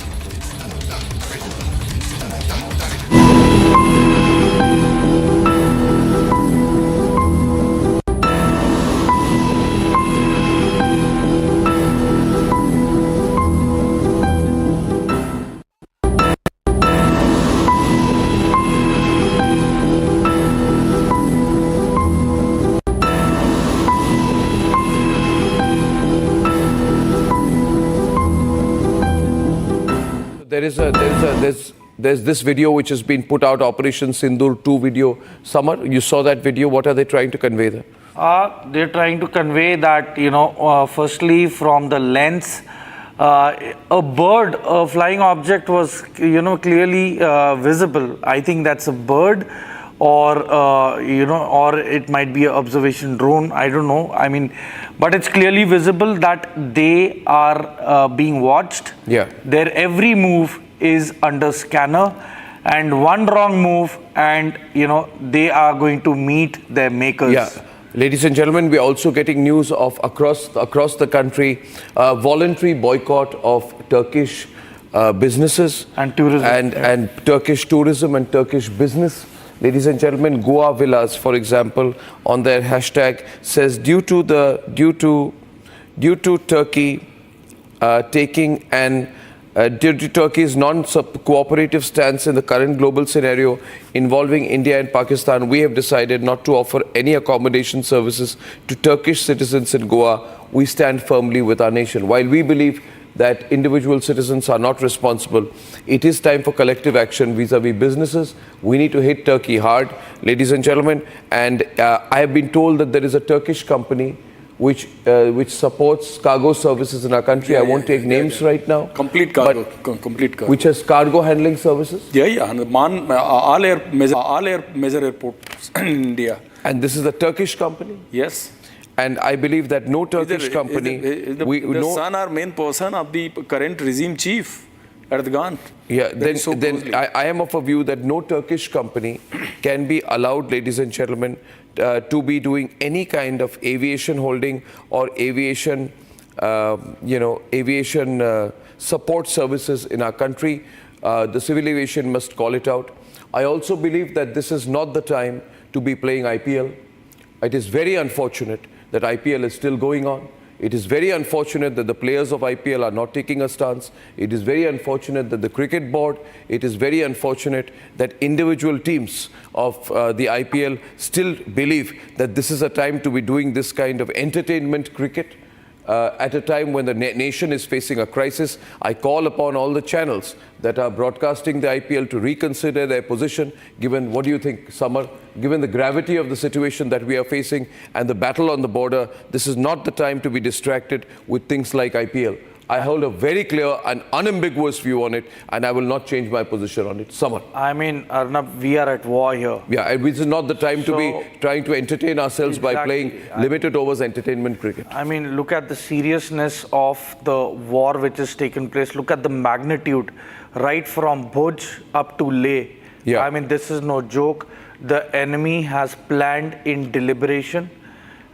There's this video which has been put out, Operation Sindoor 2 video. Samar, you saw that video. What are they trying to convey there? They're trying to convey that, firstly from the lens, a bird, a flying object was, clearly visible. I think that's a bird, or it might be an observation drone. I don't know. I mean, but it's clearly visible that they are being watched. Yeah. Their every move is under scanner, and one wrong move and they are going to meet their makers. Yeah. Ladies and gentlemen, we are also getting news of across the country, voluntary boycott of Turkish businesses and tourism, and Turkish tourism and Turkish business. Ladies and gentlemen, Goa Villas, for example, on their hashtag says due to Turkey taking due to Turkey's non-cooperative stance in the current global scenario involving India and Pakistan, we have decided not to offer any accommodation services to Turkish citizens in Goa. We stand firmly with our nation. While we believe that individual citizens are not responsible, it is time for collective action vis-a-vis businesses. We need to hit Turkey hard, ladies and gentlemen. And I have been told that there is a Turkish company which supports cargo services in our country. I won't take names right now. Complete cargo. Which has cargo handling services? All major airports in India. And this is a Turkish company? Yes. And I believe that no Turkish company... the son or main person of the current regime chief, Erdogan. Yeah, then I am of a view that no Turkish company can be allowed, ladies and gentlemen, to be doing any kind of aviation holding or aviation, support services in our country. The civil aviation must call it out. I also believe that this is not the time to be playing IPL. It is very unfortunate that IPL is still going on. It is very unfortunate that the players of IPL are not taking a stance. It is very unfortunate that the cricket board, it is very unfortunate that individual teams of the IPL still believe that this is a time to be doing this kind of entertainment cricket. At a time when the nation is facing a crisis, I call upon all the channels that are broadcasting the IPL to reconsider their position, given, what do you think, Samar? Given the gravity of the situation that we are facing and the battle on the border, this is not the time to be distracted with things like IPL. I hold a very clear and unambiguous view on it, and I will not change my position on it. Samar. I mean, Arnab, we are at war here. Yeah, and this is not the time to be trying to entertain ourselves by playing limited overs entertainment cricket. I mean, look at the seriousness of the war which has taken place. Look at the magnitude, right from Bhuj up to Leh. Yeah. I mean, this is no joke. The enemy has planned in deliberation,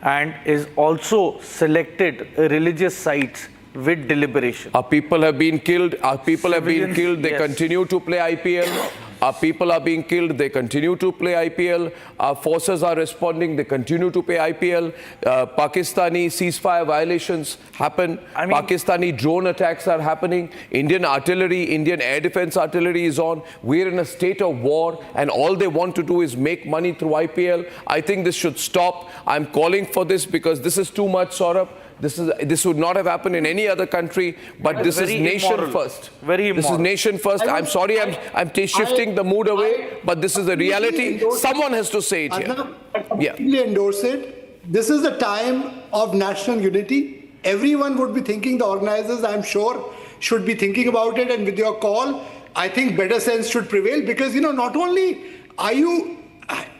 and is also selected religious sites with deliberation. Our people have been killed. Our people have been killed. They continue to play IPL. Our people are being killed. They continue to play IPL. Our forces are responding. They continue to play IPL. Pakistani ceasefire violations happen. Pakistani drone attacks are happening. Indian artillery, Indian air defense artillery is on. We're in a state of war, and all they want to do is make money through IPL. I think this should stop. I'm calling for this because this is too much, Saurabh. This would not have happened in any other country, but this is nation first. Very immoral. This is nation first. I'm sorry, I'm shifting the mood away, but this is the reality. Someone has to say it here. I completely endorse it. This is the time of national unity. Everyone would be thinking, the organizers, I'm sure, should be thinking about it. And with your call, I think better sense should prevail, because, not only are you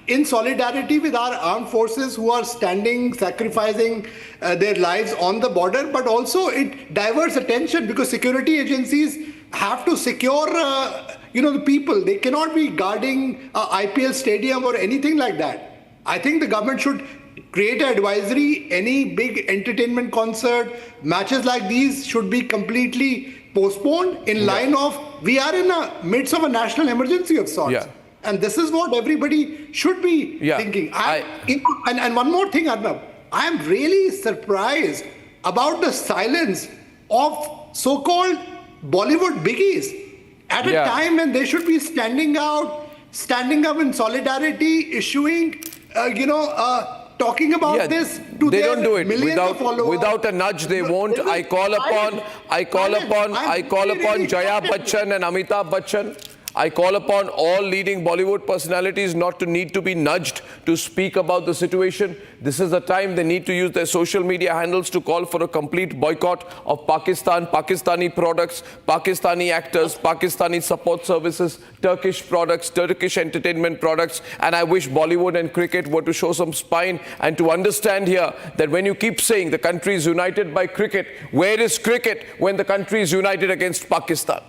in solidarity with our armed forces who are standing, sacrificing their lives on the border, but also it diverts attention, because security agencies have to secure, the people. They cannot be guarding a IPL stadium or anything like that. I think the government should create an advisory. Any big entertainment concert, matches like these should be completely postponed in line of, we are in the midst of a national emergency of sorts. Yeah. And this is what everybody should be thinking. And one more thing, Arnab. I am really surprised about the silence of so-called Bollywood biggies at a time when they should be standing up in solidarity, issuing, talking about this to they their don't do it millions of followers. without a nudge. They won't. I call upon Jaya Bachchan and Amitabh Bachchan. I call upon all leading Bollywood personalities not to need to be nudged to speak about the situation. This is the time they need to use their social media handles to call for a complete boycott of Pakistan, Pakistani products, Pakistani actors, Pakistani support services, Turkish products, Turkish entertainment products. And I wish Bollywood and cricket were to show some spine and to understand here that when you keep saying the country is united by cricket, where is cricket when the country is united against Pakistan?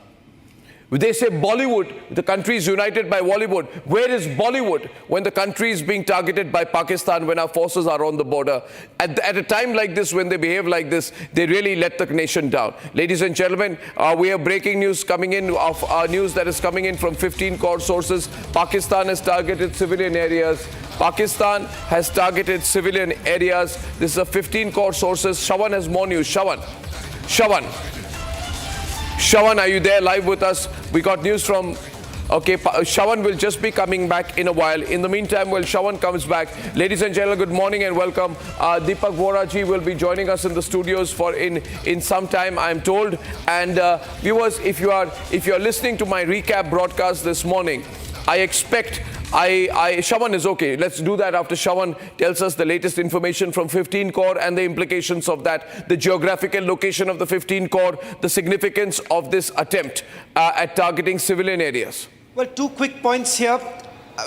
They say Bollywood, the country is united by Bollywood. Where is Bollywood when the country is being targeted by Pakistan, when our forces are on the border? At a time like this, when they behave like this, they really let the nation down. Ladies and gentlemen, we have breaking news coming in, of news that is coming in from 15 core sources. Pakistan has targeted civilian areas. Pakistan has targeted civilian areas. This is a 15 core sources. Shawan has more news. Shawan, are you there live with us? We got news from... Okay, Shawan will just be coming back in a while. In the meantime, while Shawan comes back, ladies and gentlemen, good morning and welcome. Deepak Voraji will be joining us in the studios for in some time, I'm told. And viewers, if you are listening to my recap broadcast this morning, I expect... Shawan is okay. Let's do that after Shawan tells us the latest information from 15 Corps and the implications of that, the geographical location of the 15 Corps, the significance of this attempt at targeting civilian areas. Well, 2 quick points here.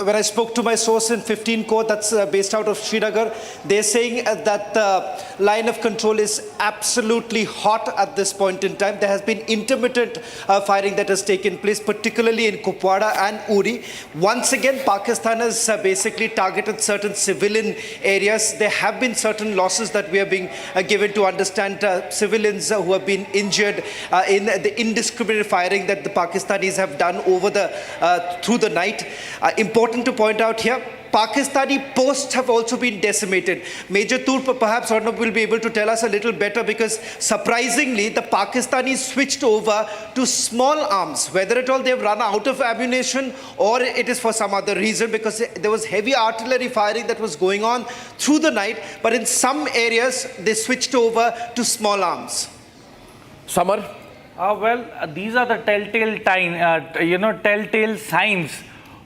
When I spoke to my source in 15 Corps, that's based out of Srinagar, they're saying that the line of control is absolutely hot at this point in time. There has been intermittent firing that has taken place, particularly in Kupwara and Uri. Once again, Pakistan has basically targeted certain civilian areas. There have been certain losses that we are being given to understand, civilians who have been injured in the indiscriminate firing that the Pakistanis have done over through the night. Important to point out here, Pakistani posts have also been decimated. Major Tur, perhaps Arnab will be able to tell us a little better, because surprisingly, the Pakistanis switched over to small arms. Whether at all they've run out of ammunition or it is for some other reason, because there was heavy artillery firing that was going on through the night, but in some areas they switched over to small arms. Samar? These are the telltale signs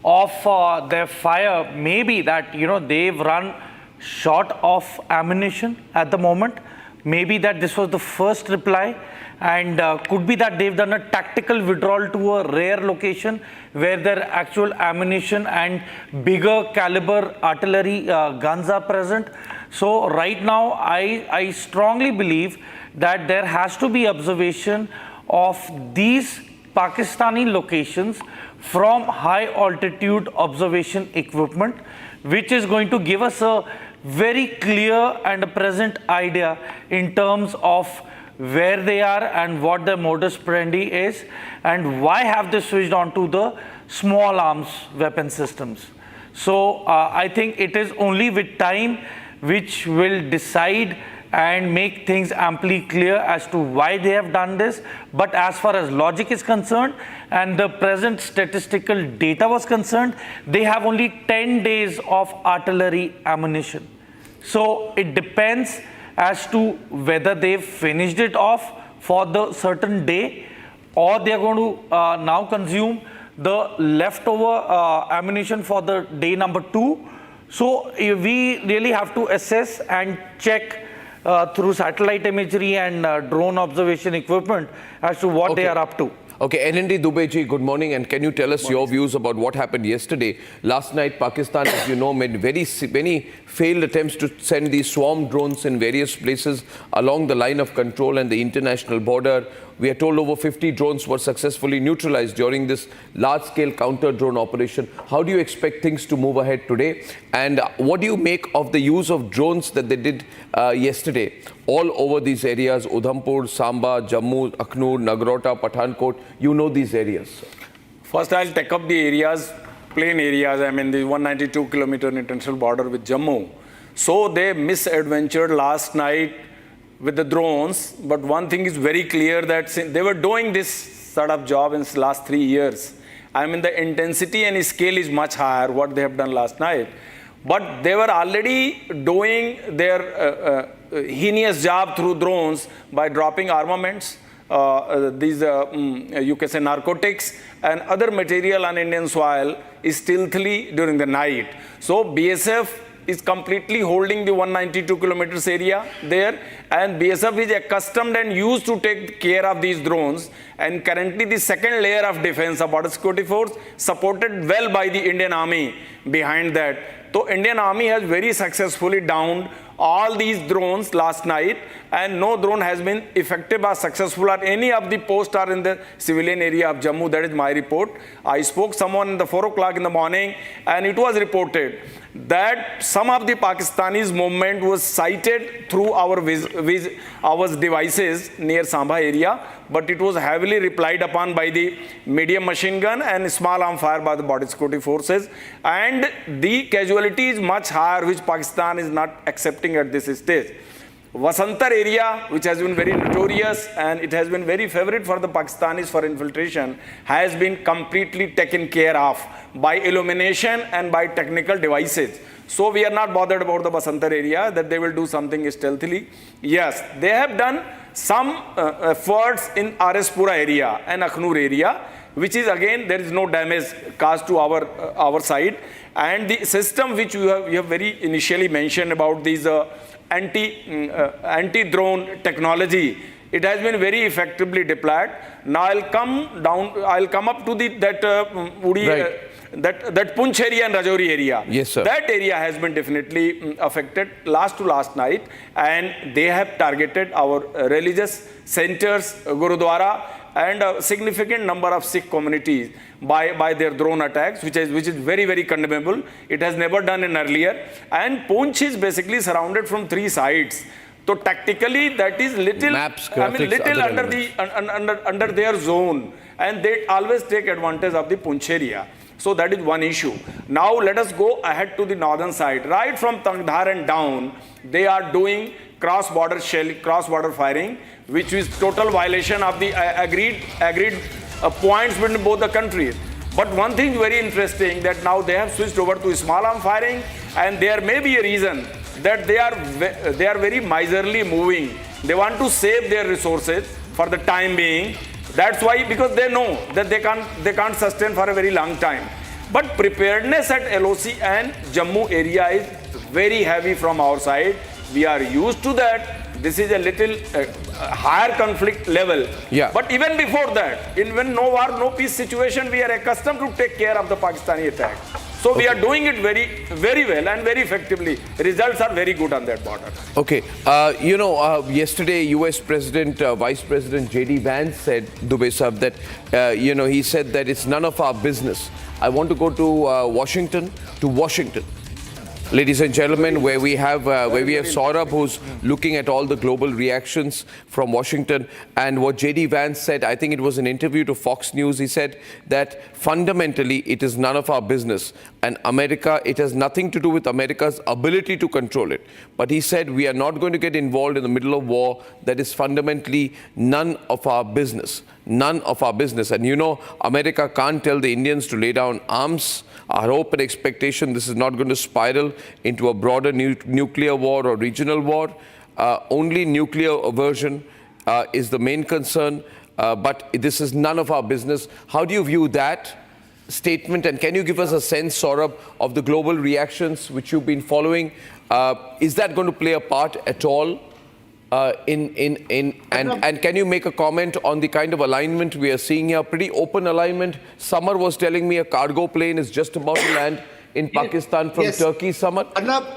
of their fire. Maybe that they've run short of ammunition at the moment. Maybe that this was the first reply, and could be that they've done a tactical withdrawal to a rare location where their actual ammunition and bigger caliber artillery guns are present. So right now I strongly believe that there has to be observation of these Pakistani locations from high altitude observation equipment, which is going to give us a very clear and a present idea in terms of where they are and what their modus operandi is, and why have they switched on to the small arms weapon systems. So I think it is only with time which will decide and make things amply clear as to why they have done this. But as far as logic is concerned and the present statistical data was concerned, they have only 10 days of artillery ammunition. So it depends as to whether they've finished it off for the certain day, or they're going to now consume the leftover ammunition for the day number 2. So we really have to assess and check through satellite imagery and drone observation equipment as to what they are up to. Okay, NND Dubeji, good morning, and can you tell us your views about what happened yesterday? Last night, Pakistan, as you know, made many failed attempts to send these swarm drones in various places along the line of control and the international border. We are told over 50 drones were successfully neutralized during this large-scale counter-drone operation. How do you expect things to move ahead today? And what do you make of the use of drones that they did yesterday all over these areas? Udhampur, Samba, Jammu, Akhnur, Nagrota, Pathankot. You know these areas. First, I'll take up the areas, plain areas. I mean, the 192-kilometer international border with Jammu. So they misadventured last night with the drones, but one thing is very clear, that they were doing this sort of job in the last 3 years. I mean, the intensity and scale is much higher, what they have done last night. But they were already doing their heinous job through drones by dropping armaments, you can say narcotics and other material on Indian soil stealthily during the night. So BSF is completely holding the 192 kilometers area there, and BSF is accustomed and used to take care of these drones, and currently the second layer of defense of border security force, supported well by the Indian Army behind that. So Indian Army has very successfully downed all these drones last night, and no drone has been effective or successful at any of the posts or in the civilian area of Jammu. That is my report. I spoke to someone in the 4 o'clock in the morning, and it was reported that some of the Pakistanis' movement was sighted through our devices near Samba area, but it was heavily replied upon by the medium machine gun and small arm fire by the border security forces, and the casualty is much higher, which Pakistan is not accepting at this stage. Vasantar area, which has been very notorious and it has been very favorite for the Pakistanis for infiltration, has been completely taken care of by illumination and by technical devices. So we are not bothered about the Vasantar area, that they will do something stealthily. Yes, they have done some efforts in Pura area and Akhnur area, which is again, there is no damage caused to our side. And the system which you have very initially mentioned about these anti-drone technology, it has been very effectively deployed. Now I'll come up to that Punch area and Rajouri area. Yes, sir. That area has been definitely affected last night, and they have targeted our religious centers, Gurudwara, and a significant number of Sikh communities by their drone attacks, which is very, very condemnable. It has never done in earlier. And Poonch is basically surrounded from 3 sides. So tactically, that is little, Maps, graphics, under their zone, and they always take advantage of the Poonch area. So that is one issue. Now let us go ahead to the northern side. Right from Tangdhar and down, they are doing cross-border firing, which is total violation of the agreed points between both the countries. But one thing very interesting, that now they have switched over to small arm firing, and there may be a reason that they are very miserly moving. They want to save their resources for the time being. That's why, because they know that they can't sustain for a very long time. But preparedness at LOC and Jammu area is very heavy from our side. We are used to that. This is a little higher conflict level. Yeah. But even before that, when no war, no peace situation, we are accustomed to take care of the Pakistani attack. So we are doing it very, very well and very effectively. Results are very good on that border. Okay. Yesterday, U.S. President, Vice President J.D. Vance said, Dubey Sahab, that, he said that it's none of our business. I want to go to Washington. ladies and gentlemen, where we have Saurabh, who's looking at all the global reactions from Washington. And what J.D. Vance said, I think it was an interview to Fox News, he said that fundamentally it is none of our business. And America, it has nothing to do with America's ability to control it. But he said we are not going to get involved in the middle of war. That is fundamentally none of our business. None of our business. And you know, America can't tell the Indians to lay down arms. Our hope and expectation, this is not going to spiral into a broader nuclear war or regional war. Only nuclear aversion is the main concern, but this is none of our business. How do you view that statement? And can you give us a sense, Saurabh, of the global reactions which you've been following? Is that going to play a part at all? And can you make a comment on the kind of alignment we are seeing here? Pretty open alignment. Samar was telling me a cargo plane is just about to land in Pakistan from Turkey, Samar.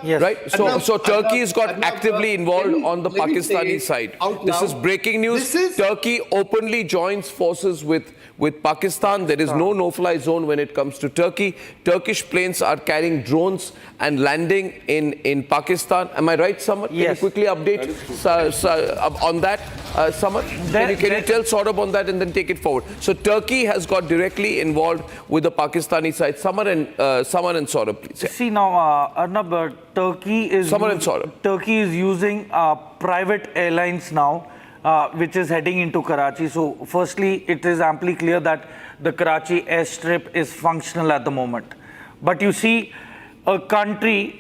Right? So Turkey has got actively involved on the Pakistani side. This is breaking news. Turkey openly joins forces with Pakistan. There is no no-fly zone when it comes to Turkey. Turkish planes are carrying drones and landing in Pakistan. Am I right, Samar? Can you quickly update on that, Samar? Can you tell Saurabh on that and then take it forward? So Turkey has got directly involved with the Pakistani side. Samar and Saurabh, please. Yeah. See now, Arnab, Turkey is using private airlines now, which is heading into Karachi. So firstly, it is amply clear that the Karachi airstrip is functional at the moment. But you see, a country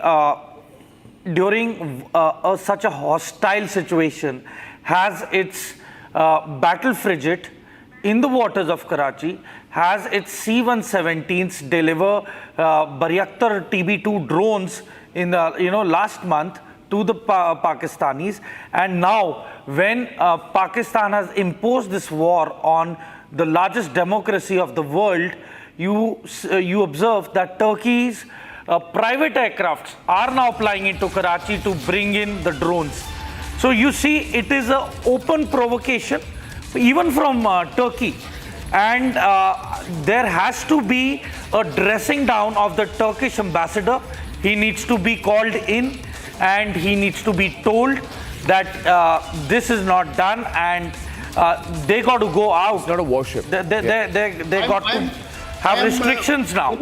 during such a hostile situation has its battle frigate in the waters of Karachi, has its C-117s deliver Bayraktar TB2 drones in the last month to the Pakistanis. And now when Pakistan has imposed this war on the largest democracy of the world, you observe that Turkey's private aircrafts are now flying into Karachi to bring in the drones. So you see, it is an open provocation even from Turkey. And there has to be a dressing down of the Turkish ambassador. He needs to be called in and he needs to be told that this is not done, and they got to go out. It's not a warship. They got to have restrictions now.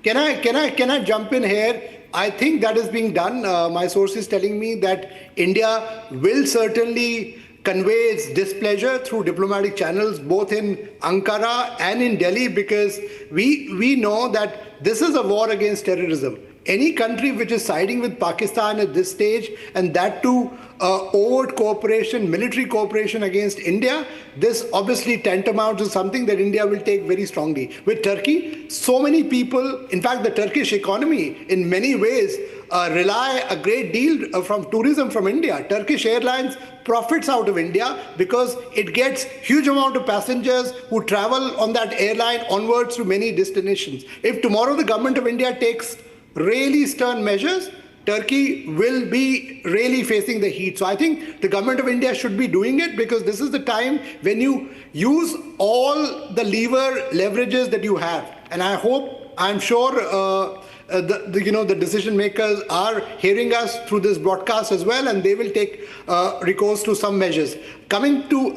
Can I jump in here? I think that is being done. My source is telling me that India will certainly convey its displeasure through diplomatic channels, both in Ankara and in Delhi, because we know that this is a war against terrorism. Any country which is siding with Pakistan at this stage, and that too overt cooperation, military cooperation against India, this obviously tantamount to something that India will take very strongly. With Turkey, so many people, in fact the Turkish economy in many ways rely a great deal from tourism from India. Turkish Airlines profits out of India because it gets huge amount of passengers who travel on that airline onwards to many destinations. If tomorrow the government of India takes really stern measures, Turkey will be really facing the heat. So I think the government of India should be doing it, because this is the time when you use all the leverages that you have. And I'm sure the decision makers are hearing us through this broadcast as well, and they will take recourse to some measures. Coming to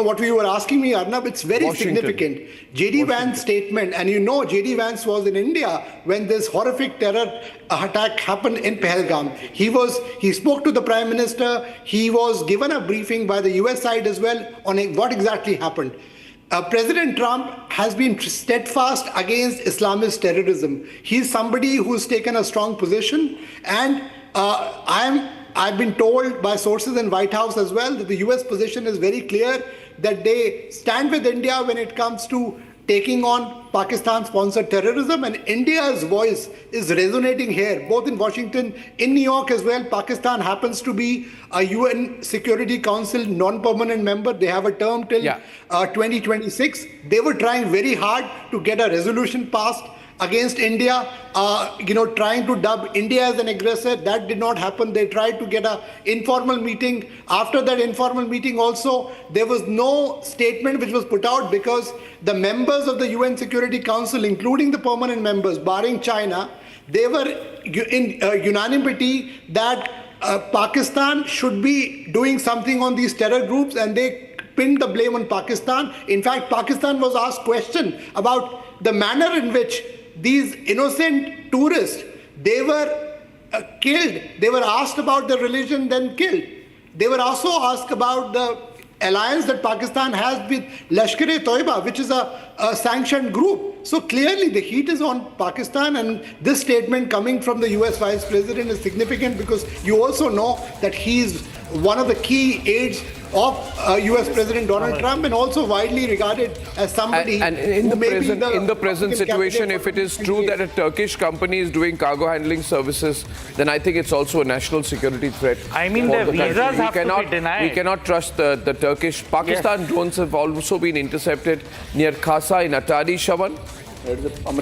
what we were asking me, Arnab, it's very significant. J.D. Vance's statement, and J.D. Vance was in India when this horrific terror attack happened in Pahalgam. He spoke to the Prime Minister. He was given a briefing by the US side as well on what exactly happened. President Trump has been steadfast against Islamist terrorism. He's somebody who's taken a strong position, and I've been told by sources in White House as well that the US position is very clear, that they stand with India when it comes to taking on Pakistan-sponsored terrorism, and India's voice is resonating here, both in Washington, in New York as well. Pakistan happens to be a UN Security Council non-permanent member. They have a term till 2026. They were trying very hard to get a resolution passed against India, trying to dub India as an aggressor. That did not happen. They tried to get an informal meeting. After that informal meeting also, there was no statement which was put out, because the members of the UN Security Council, including the permanent members, barring China, they were in unanimity that Pakistan should be doing something on these terror groups, and they pinned the blame on Pakistan. In fact, Pakistan was asked question about the manner in which these innocent tourists, they were killed. They were asked about their religion, then killed. They were also asked about the alliance that Pakistan has with Lashkar-e-Toiba, which is a sanctioned group. So clearly the heat is on Pakistan, and this statement coming from the US Vice President is significant because you also know that he's one of the key aides of US President Donald Trump, and also widely regarded as somebody and in who the may present, be in the present situation, if it is true that a Turkish company is doing cargo handling services, then I think it's also a national security threat. I mean, for the visas country. have to be denied. We cannot trust the Turkish. Pakistan drones have also been intercepted near Khasa in Atari, Shawan.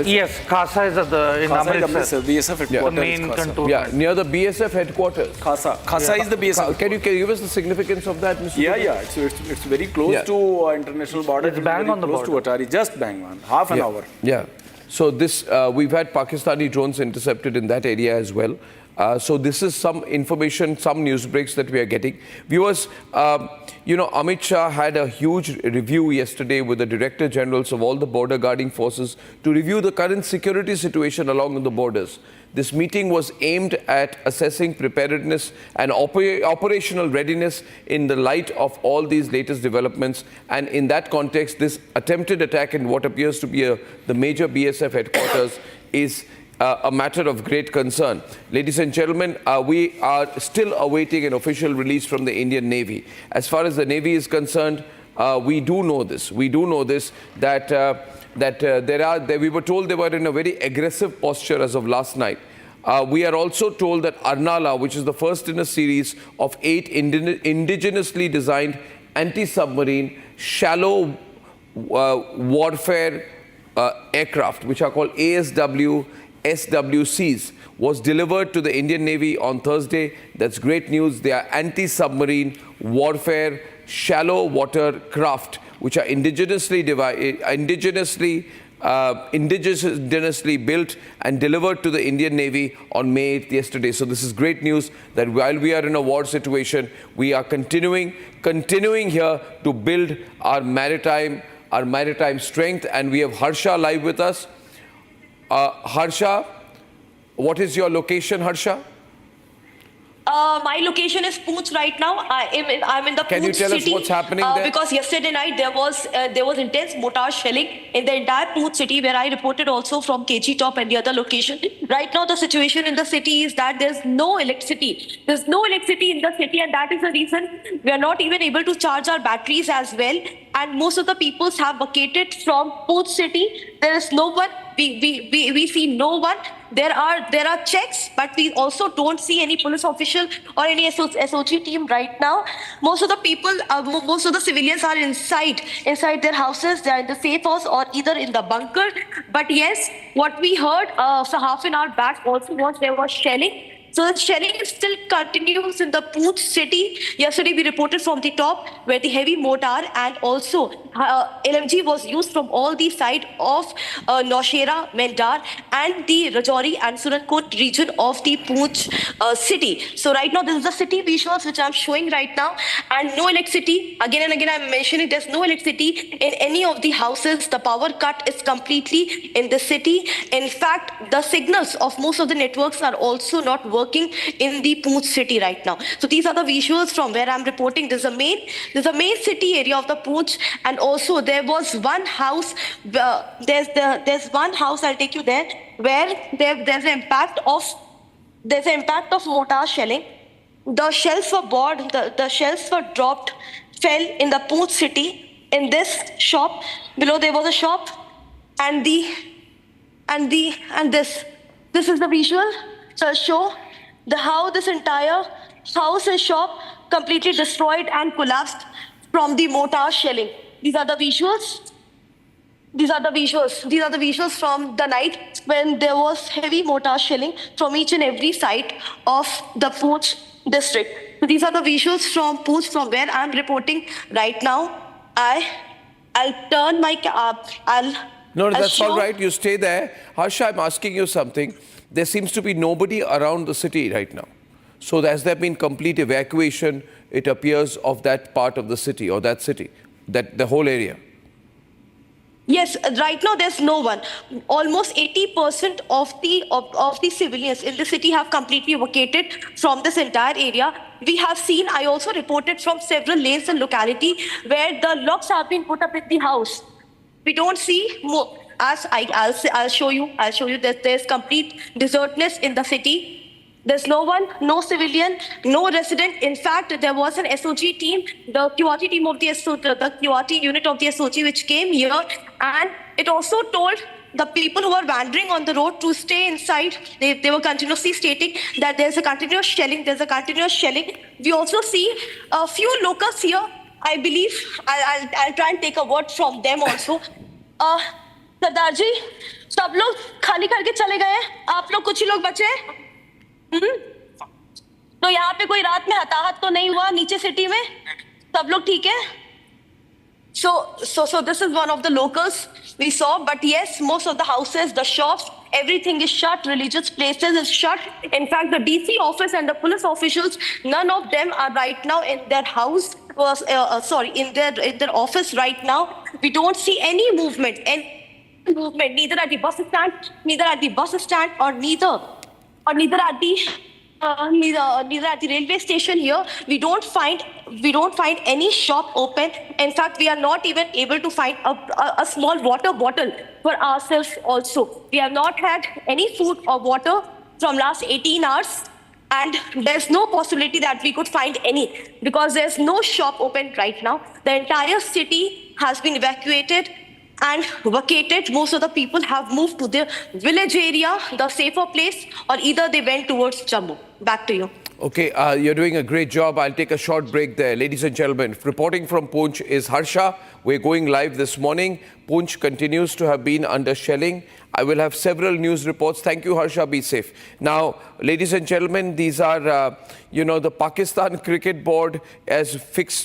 Yes, Khasa is in Amritsar. BSF headquarters. The main contour. Yeah, near the BSF headquarters. Khasa is the BSF. Can you give us the significance of that, Mr. Yeah. It's very close to international border. It's bang on the border. Close to Atari, just bang on, half an hour. Yeah. So this we've had Pakistani drones intercepted in that area as well. So this is some information, some news breaks that we are getting. Viewers, Amit Shah had a huge review yesterday with the Director Generals of all the border guarding forces to review the current security situation along the borders. This meeting was aimed at assessing preparedness and operational readiness in the light of all these latest developments. And in that context, this attempted attack in what appears to be the major BSF headquarters is a matter of great concern. Ladies and gentlemen, we are still awaiting an official release from the Indian Navy. As far as the Navy is concerned, we do know this. We do know this, that we were told they were in a very aggressive posture as of last night. We are also told that Arnala, which is the first in a series of 8 indigenously designed anti-submarine shallow warfare aircraft, which are called SWCs, was delivered to the Indian Navy on Thursday. That's great news. They are anti-submarine warfare shallow water craft, which are indigenously built and delivered to the Indian Navy on May 8th yesterday. So this is great news that while we are in a war situation, we are continuing here to build our maritime strength. And we have Harsha live with us. Harsha, what is your location, Harsha? My location is Poonch right now. I'm in the Poonch city. Can you tell us what's happening there? Because yesterday night there was intense mortar shelling in the entire Poonch city, where I reported also from KG Top and the other location. Right now the situation in the city is that there's no electricity. There's no electricity in the city, and that is the reason we are not even able to charge our batteries as well. And most of the peoples have vacated from Poonch city. There is no one. We see no one. There are checks, but we also don't see any police official or any SOG team right now. Most of the people, most of the civilians are inside their houses. They are in the safe house or either in the bunker. But yes, what we heard for half an hour back also was there was shelling. So the shelling still continues in the Poonch city. Yesterday we reported from the top where the heavy mortar and also LMG was used from all the side of Naushera, Mendar and the Rajouri and Surankot region of the Poonch city. So right now this is the city visuals which I'm showing right now, and no electricity. Again and again I'm mentioning there's no electricity in any of the houses. The power cut is completely in the city. In fact, the signals of most of the networks are also not working in the Poonch city right now. So these are the visuals from where I'm reporting. There's a main city area of the Poonch, and also there was one house. There's one house. I'll take you there where there's an impact of mortar shelling. The shells were bored. The shells were dropped, fell in the Poonch city. In this shop below there was a shop, and this is the visual. So show how this entire house and shop completely destroyed and collapsed from the mortar shelling. These are the visuals. These are the visuals from the night when there was heavy mortar shelling from each and every side of the Poonch district. So these are the visuals from Poonch, from where I'm reporting right now. I'll turn my No, that's all right. You stay there. Harsha, I'm asking you something. there seems to be nobody around the city right now. So has there been complete evacuation, it appears, of that part of the city or that city, that the whole area? Yes, right now there's no one. Almost 80% of the civilians in the city have completely evacuated from this entire area. We have seen, I also reported from several lanes and locality where the locks have been put up in the house. We don't see more. As I'll show you that there's complete desertness in the city. There's no one, no civilian, no resident. In fact, there was an SOG team, the QRT team of the QRT unit of the SOG, which came here, and it also told the people who were wandering on the road to stay inside. They were continuously stating that there's a continuous shelling. We also see a few locals here. I believe I'll try and take a word from them also. सरदार जी, सब लोग खाली करके चले गए हैं, आप लोग कुछ ही लोग बचे हैं? तो यहाँ पे कोई रात में हताहत तो नहीं हुआ नीचे सिटी में? सब लोग ठीक है? So this is one of the locals we saw, but yes, most of the houses, the shops, everything is shut. Religious places is shut. In fact, the DC office and the police officials, none of them are right now in their house. In their office right now. We don't see any movement. Neither at the bus stand, or neither at the railway station here. We don't find any shop open. In fact, we are not even able to find a small water bottle for ourselves also. We have not had any food or water from last 18 hours. And there's no possibility that we could find any, because there's no shop open right now. The entire city has been evacuated and vacated. Most of the people have moved to their village area, the safer place, or either they went towards Jammu. Back to you. Okay, you're doing a great job. I'll take a short break there. Ladies and gentlemen, reporting from Poonch is Harsha. We're going live this morning. Poonch continues to have been under shelling. I will have several news reports. Thank you, Harsha. Be safe. Now, ladies and gentlemen, these are, the Pakistan Cricket Board has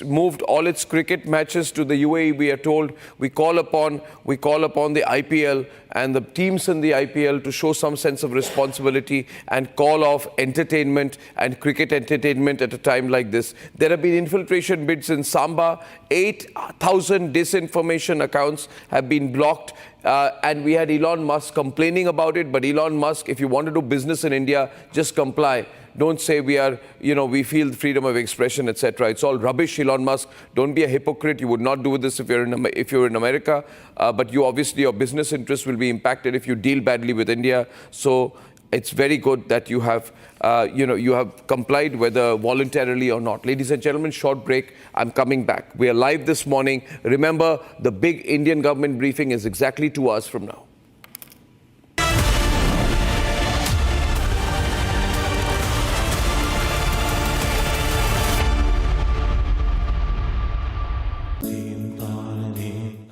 moved all its cricket matches to the UAE. We are told we call upon the IPL and the teams in the IPL to show some sense of responsibility and call off entertainment and cricket entertainment at a time like this. There have been infiltration bids in Samba. 8,000 disinformation accounts have been blocked. And we had Elon Musk complaining about it. But Elon Musk, if you want to do business in India, just comply. Don't say we feel freedom of expression, etc. It's all rubbish, Elon Musk. Don't be a hypocrite. You would not do this if you're in America. But you obviously, your business interests will be impacted if you deal badly with India. So it's very good that you have, you have complied, whether voluntarily or not. Ladies and gentlemen, short break. I'm coming back. We are live this morning. Remember, the big Indian government briefing is exactly 2 hours from now.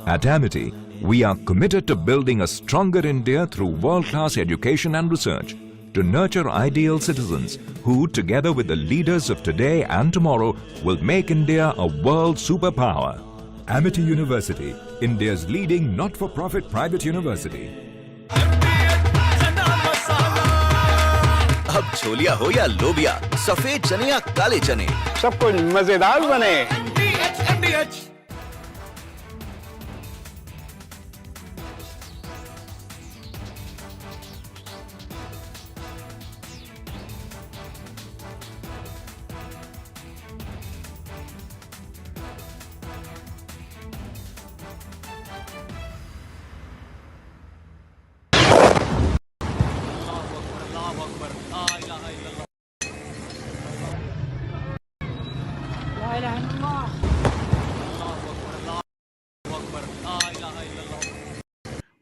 At Amity, we are committed to building a stronger India through world-class education and research, to nurture ideal citizens who, together with the leaders of today and tomorrow, will make India a world superpower. Amity University, India's leading not-for-profit private university. अब छोलिया हो या लोबिया, सफेद चने या काले चने, सब कुछ मजेदार बने।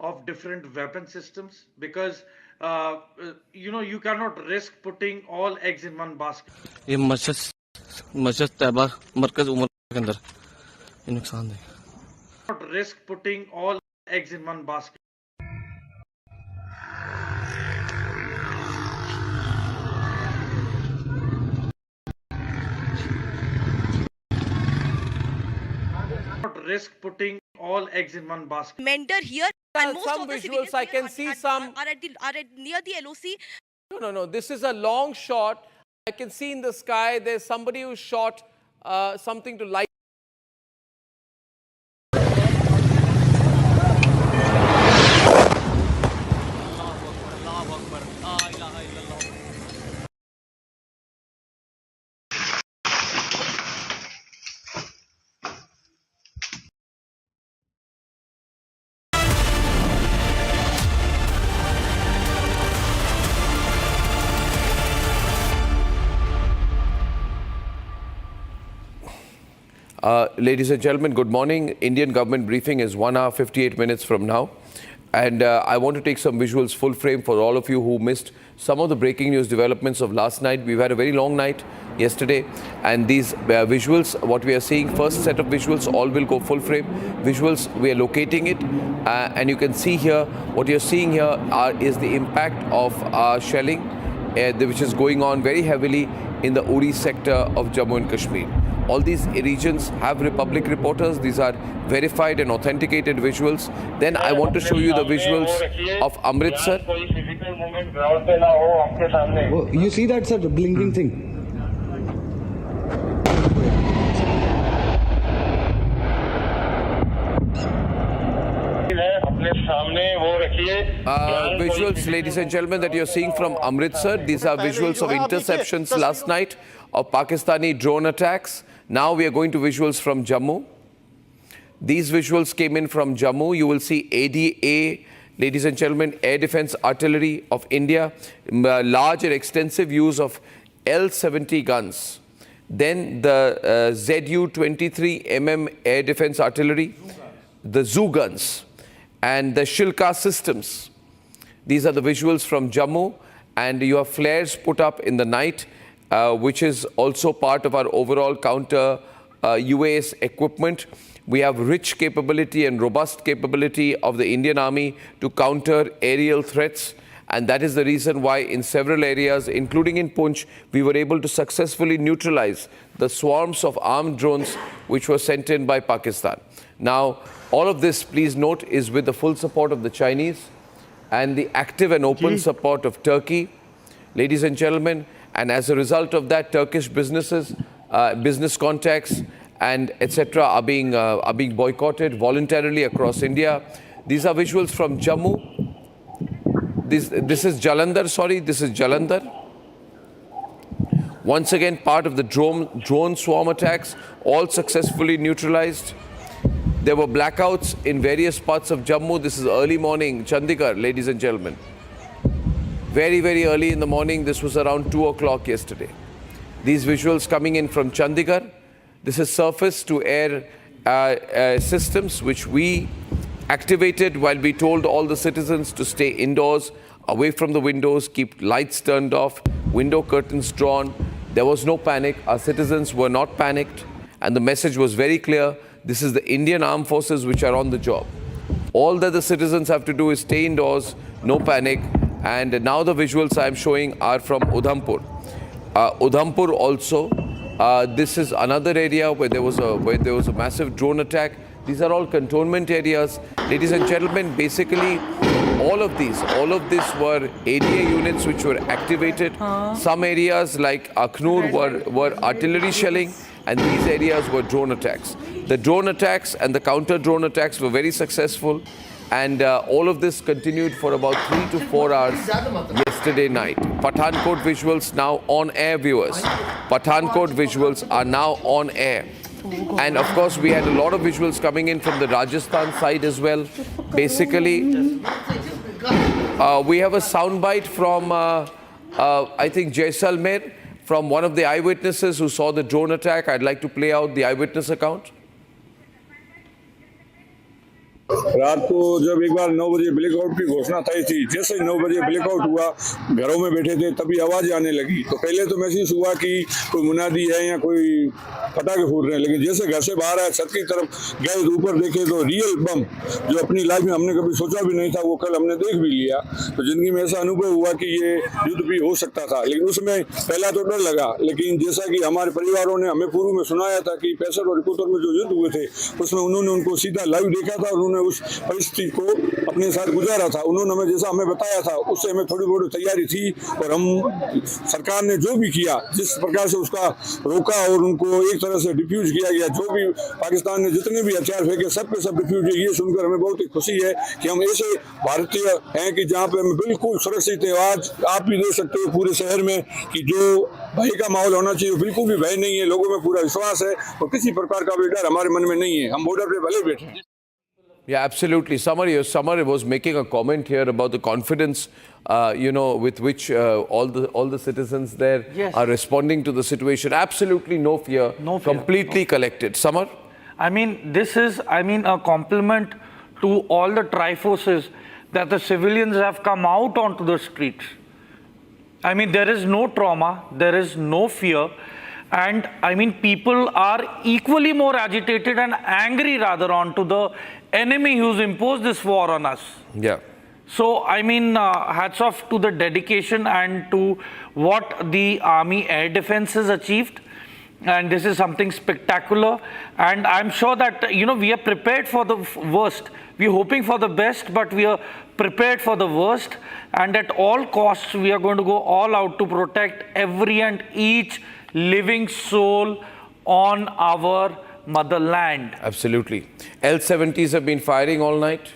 Of different weapon systems, because you cannot risk putting all eggs in one basket. ये मस्जिद तैयबा मरकज उमर के अंदर ये नुकसान है. Not risk putting all eggs in one basket. Not risk putting all eggs in one basket. Mentor here And most some of the visuals, civilians I here can see some. are near the LOC. No. This is a long shot. I can see in the sky there's somebody who shot something to light. Ladies and gentlemen, good morning. Indian government briefing is 1 hour 58 minutes from now. And I want to take some visuals full frame for all of you who missed some of the breaking news developments of last night. We've had a very long night yesterday. And these visuals, what we are seeing, first set of visuals, all will go full frame. Visuals, we are locating it. And you can see here, what you're seeing here is the impact of shelling, which is going on very heavily in the Uri sector of Jammu and Kashmir. All these regions have Republic reporters. These are verified and authenticated visuals. Then I want to show you the visuals of Amritsar. Oh, you see that, sir, the blinking thing? Visuals, ladies and gentlemen, that you're seeing from Amritsar. These are visuals of interceptions last night of Pakistani drone attacks. Now we are going to visuals from Jammu. These visuals came in from Jammu. You will see ADA, ladies and gentlemen, Air Defense Artillery of India, large and extensive use of L-70 guns. Then the ZU-23 mm Air Defense Artillery, the ZU guns, and the Shilka systems. These are the visuals from Jammu, and you have flares put up in the night, which is also part of our overall counter UAS equipment. We have rich capability and robust capability of the Indian Army to counter aerial threats, and that is the reason why in several areas, including in Poonch, we were able to successfully neutralize the swarms of armed drones which were sent in by Pakistan. Now, all of this, please note, is with the full support of the Chinese and the active and open support of Turkey, ladies and gentlemen. And as a result of that, Turkish businesses, business contacts, and etc. are being boycotted voluntarily across India. These are visuals from Jammu. This is Jalandhar. Sorry, this is Jalandhar. Once again, part of the drone swarm attacks, all successfully neutralized. There were blackouts in various parts of Jammu. This is early morning, Chandigarh, ladies and gentlemen. Very, very early in the morning. This was around 2 o'clock yesterday. These visuals coming in from Chandigarh. This is surface to air systems which we activated while we told all the citizens to stay indoors, away from the windows, keep lights turned off, window curtains drawn. There was no panic. Our citizens were not panicked. And the message was very clear. This is the Indian Armed Forces which are on the job. All that the citizens have to do is stay indoors, no panic. And now the visuals I am showing are from Udhampur. Udhampur also, this is another area where there was a massive drone attack. These are all cantonment areas. Ladies and gentlemen, basically all of these were ADA units which were activated. Some areas like Akhnur were artillery shelling, and these areas were drone attacks. The drone attacks and the counter-drone attacks were very successful, and all of this continued for about 3 to 4 hours yesterday night. Pathankot visuals now on air, viewers. Pathankot visuals are now on air. And of course, we had a lot of visuals coming in from the Rajasthan side as well. Basically, we have a soundbite from, I think, Jaisalmer, from one of the eyewitnesses who saw the drone attack. I'd like to play out the eyewitness account. रात को जब एक बार 9 बजे blackout की घोषणा थी थी, जैसे 9 बजे ब्लैकआउट हुआ, घरों में बैठे थे, तभी आवाज़ आने लगी। तो पहले तो महसूस हुआ कि कोई मुनादी है या कोई पटाखे फूट रहे हैं, लेकिन जैसे घर से बाहर आए, छत की तरफ गए, ऊपर देखे तो रियल बम, जो अपनी लाइफ में हमने कभी सोचा भी नहीं था, वो कल हमने देख भी लिया। तो जिंदगी में ऐसा अनुभव हुआ कि ये युद्ध भी हो सकता था। लेकिन उसमें पहला तो डर लगा, लेकिन जैसा कि हमारे परिवारों ने हमें पूर्व में सुनाया था कि 65 और 71 में जो युद्ध हुए थे, उसमें उन्होंने उनको सीधा लाइव देखा था और उन्होंने उस परिस्थिति को अपने साथ गुजारा था। उन्होंने हमें जैसा हमें बताया था उससे हमें थोड़ी बहुत तैयारी थी और हम सरकार ने जो भी किया, जिस प्रकार से उसका रोका और उनको एक तरह से डिफ्यूज किया गया, जो भी पाकिस्तान ने जितने भी हथियार फेंके सब पे सब डिफ्यूज किए, ये सुनकर हमें बहुत ही खुशी है कि हम ऐसे भारतीय हैं कि जहाँ पे हम बिल्कुल सुरक्षित है। आज आप भी देख सकते हो पूरे शहर में कि जो भय का माहौल होना चाहिए बिल्कुल भी भय नहीं है, लोगों में पूरा विश्वास है और किसी प्रकार का भी डर हमारे मन में नहीं है। हम बॉर्डर पे भले बैठे हैं। Yeah, absolutely. Samar was making a comment here about the confidence, with which all the citizens there are responding to the situation. Absolutely no fear. No fear. Completely collected. Samar? I mean, this is, a compliment to all the tri-forces that the civilians have come out onto the streets. I mean, there is no trauma, there is no fear. And I mean, people are equally more agitated and angry rather onto the enemy who's imposed this war on us. Yeah. So, I mean, hats off to the dedication and to what the Army Air Defense has achieved. And this is something spectacular. And I'm sure that, we are prepared for the worst. We're hoping for the best, but we are prepared for the worst. And at all costs, we are going to go all out to protect every and each living soul on our motherland. Absolutely. L-70s have been firing all night,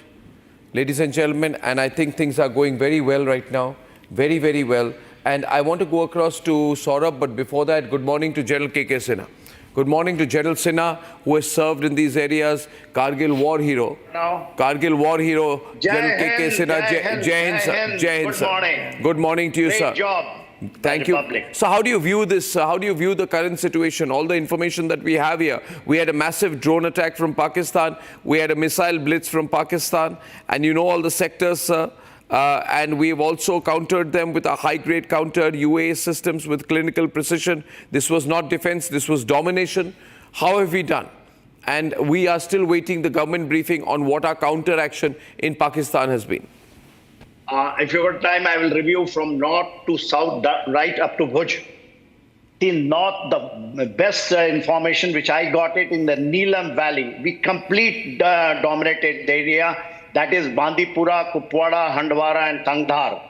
ladies and gentlemen, and I think things are going very well right now. Very, very well. And I want to go across to Saurabh, but before that, good morning to General K.K. Sinha. Good morning to General Sinha, who has served in these areas. Kargil war hero. No. Kargil war hero. General K.K. Sinha. Jai Hind. Good morning. Good morning to you, sir. Great job. Thank you. So how do you view this? How do you view the current situation? All the information that we have here. We had a massive drone attack from Pakistan. We had a missile blitz from Pakistan. And you know all the sectors, sir. And we've also countered them with a high-grade counter UAS systems with clinical precision. This was not defense, this was domination. How have we done? And we are still waiting the government briefing on what our counter action in Pakistan has been. If you got time, I will review from north to south, right up to Bhuj. In north, the best information which I got it in the Neelam Valley. We complete dominated the area. That is Bandipura, Kupwara, Handwara and Tangdhar.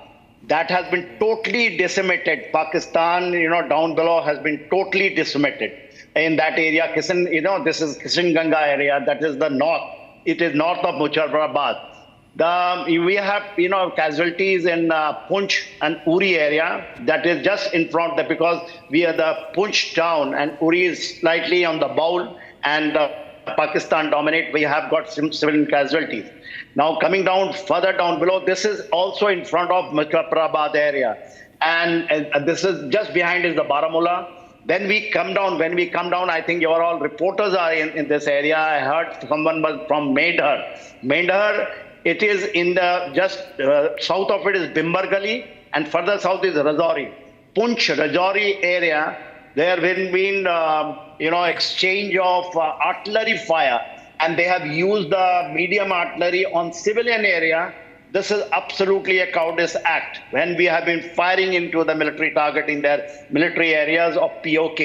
That has been totally decimated. Pakistan, down below has been totally decimated. In that area, this is Kishan Ganga area. That is the north. It is north of Muzaffarabad. We have, casualties in Poonch and Uri area. That is just in front there because we are the Poonch town and Uri is slightly on the bowl and Pakistan dominate. We have got some civilian casualties. Now coming down further down below, this is also in front of Muzaffarabad area. And this is just behind is the Baramulla. Then we come down. When we come down, I think your all reporters are in this area. I heard someone was from Mendhar. Mendhar, it is in the just south of it is Bimbar Gali and further south is Rajouri. Poonch, Rajouri area, there have been, exchange of artillery fire and they have used the medium artillery on civilian area. This is absolutely a cowardice act when we have been firing into the military target in their military areas of POK.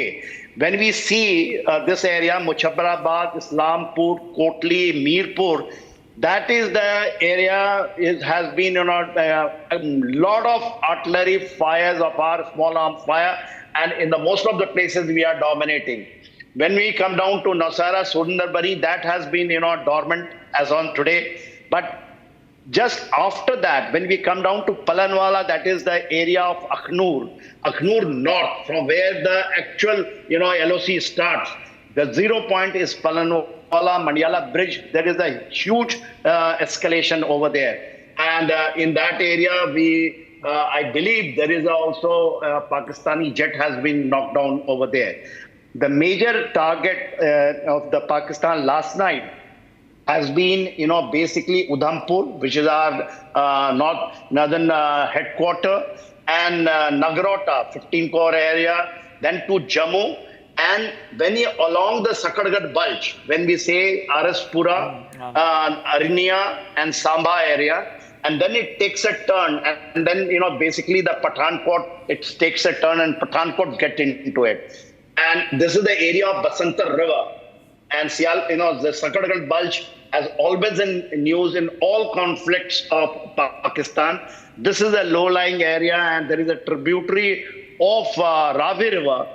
When we see this area, Muzaffarabad, Islampur, Kotli, Mirpur, that is the area, has been a lot of artillery fires of our small arms fire, and in the most of the places we are dominating. When we come down to Nosara, Sundarbari, that has been dormant as on today. But just after that, when we come down to Palanwala, that is the area of Akhnur North, from where the actual LOC starts. The 0 point is Palanwala Mandiala Bridge. There is a huge escalation over there. And in that area, I believe there is also a Pakistani jet has been knocked down over there. The major target of the Pakistan last night has been, basically Udhampur, which is our northern headquarter, and Nagrota, 15 Corps area, then to Jammu. And when along the Sakargat Bulge, when we say Araspura, Arnia and Samba area, and then it takes a turn, and then, basically the Pathankot, it takes a turn and Pathankot get into it. And this is the area of Basantar River. And the Sakargat Bulge as always in news in all conflicts of Pakistan. This is a low-lying area, and there is a tributary of Ravi River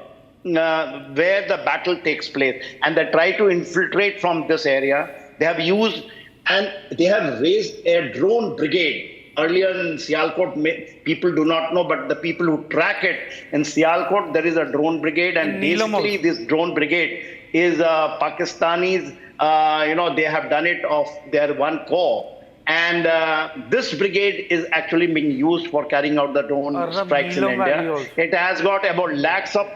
where the battle takes place. And they try to infiltrate from this area. They have used and they have raised a drone brigade. Earlier in Sialkot, people do not know, but the people who track it, in Sialkot, there is a drone brigade, and basically this drone brigade is Pakistanis, they have done it of their one corps. And this brigade is actually being used for carrying out the drone strikes in India. It has got about lakhs of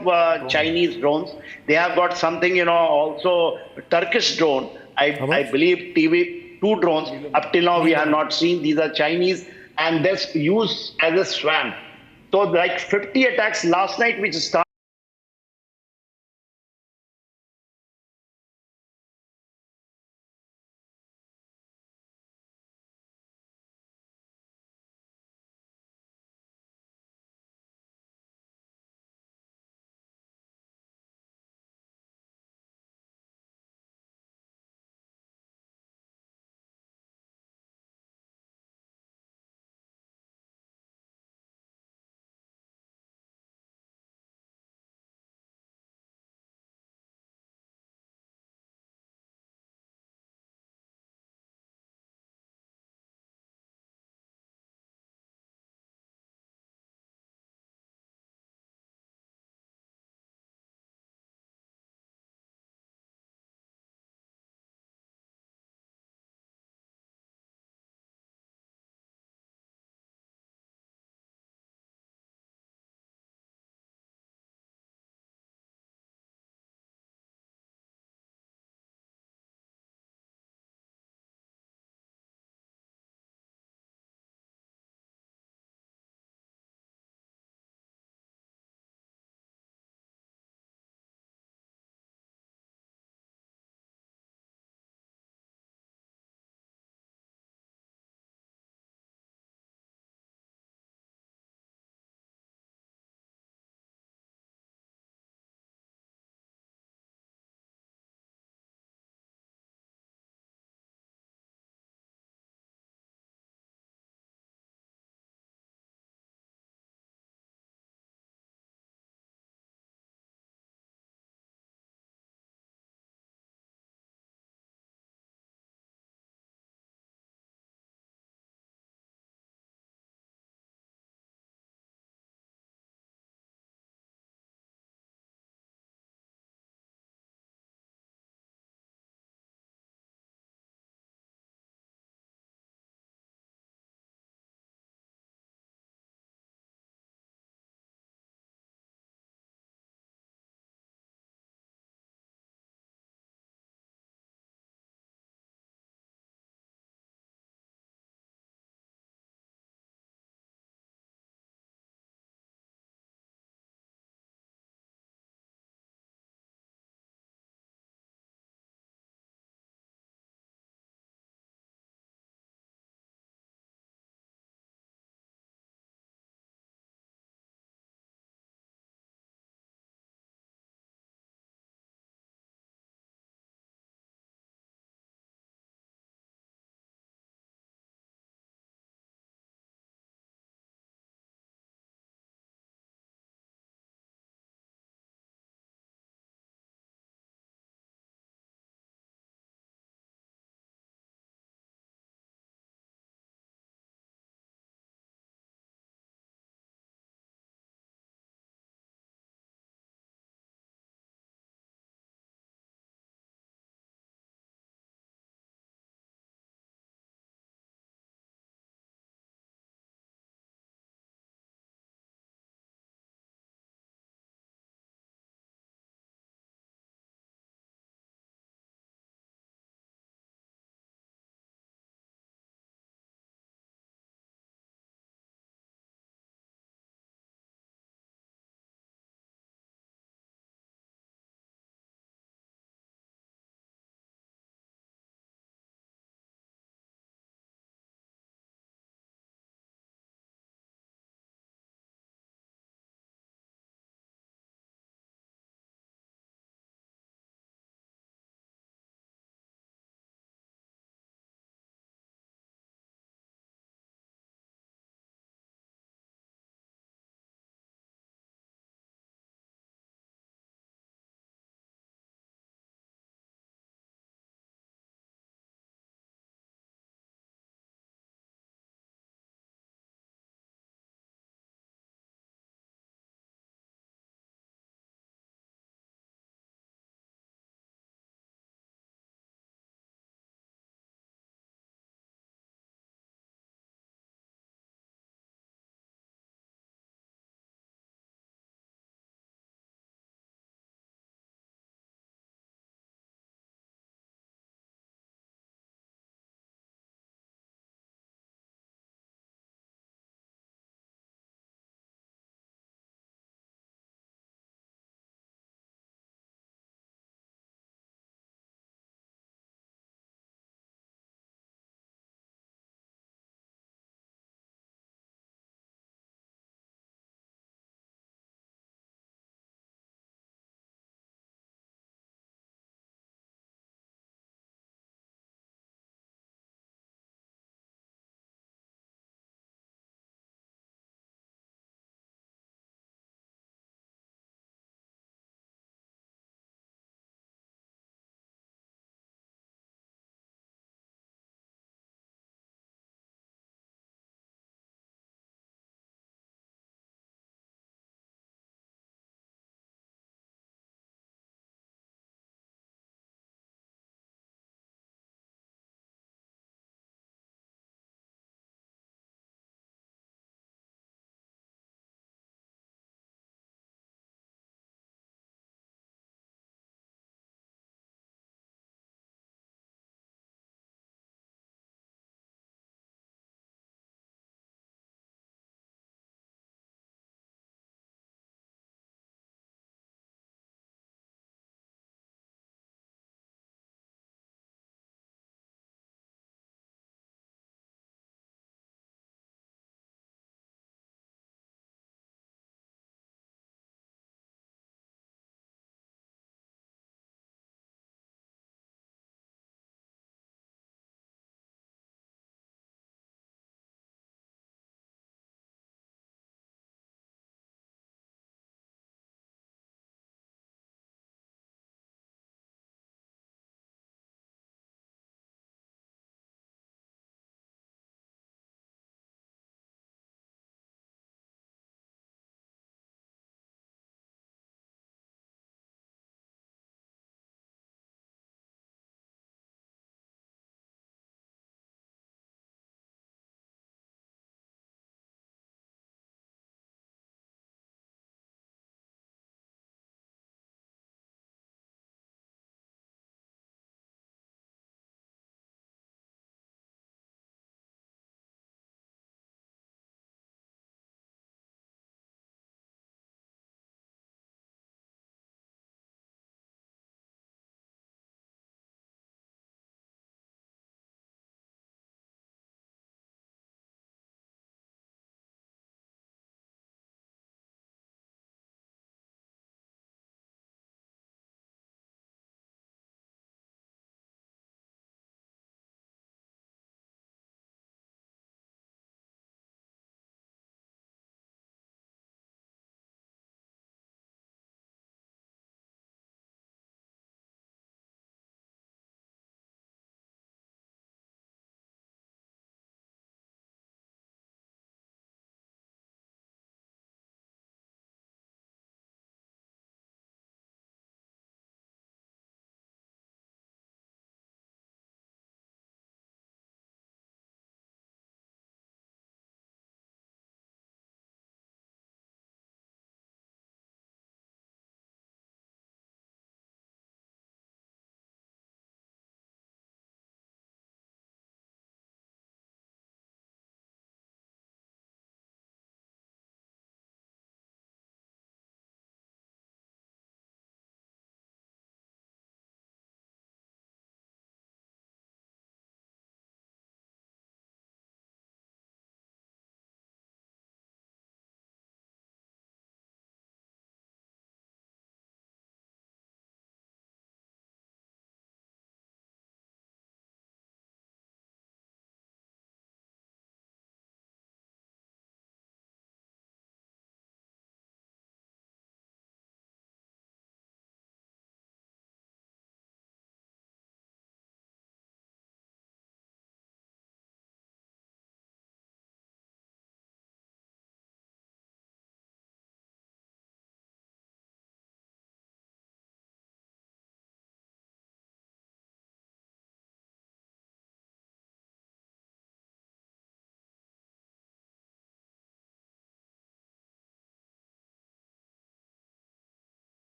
Chinese drones. They have got something, also Turkish drone. I believe two drones. Up till now, we have not seen. These are Chinese, and that's used as a swamp. So like 50 attacks last night, which started.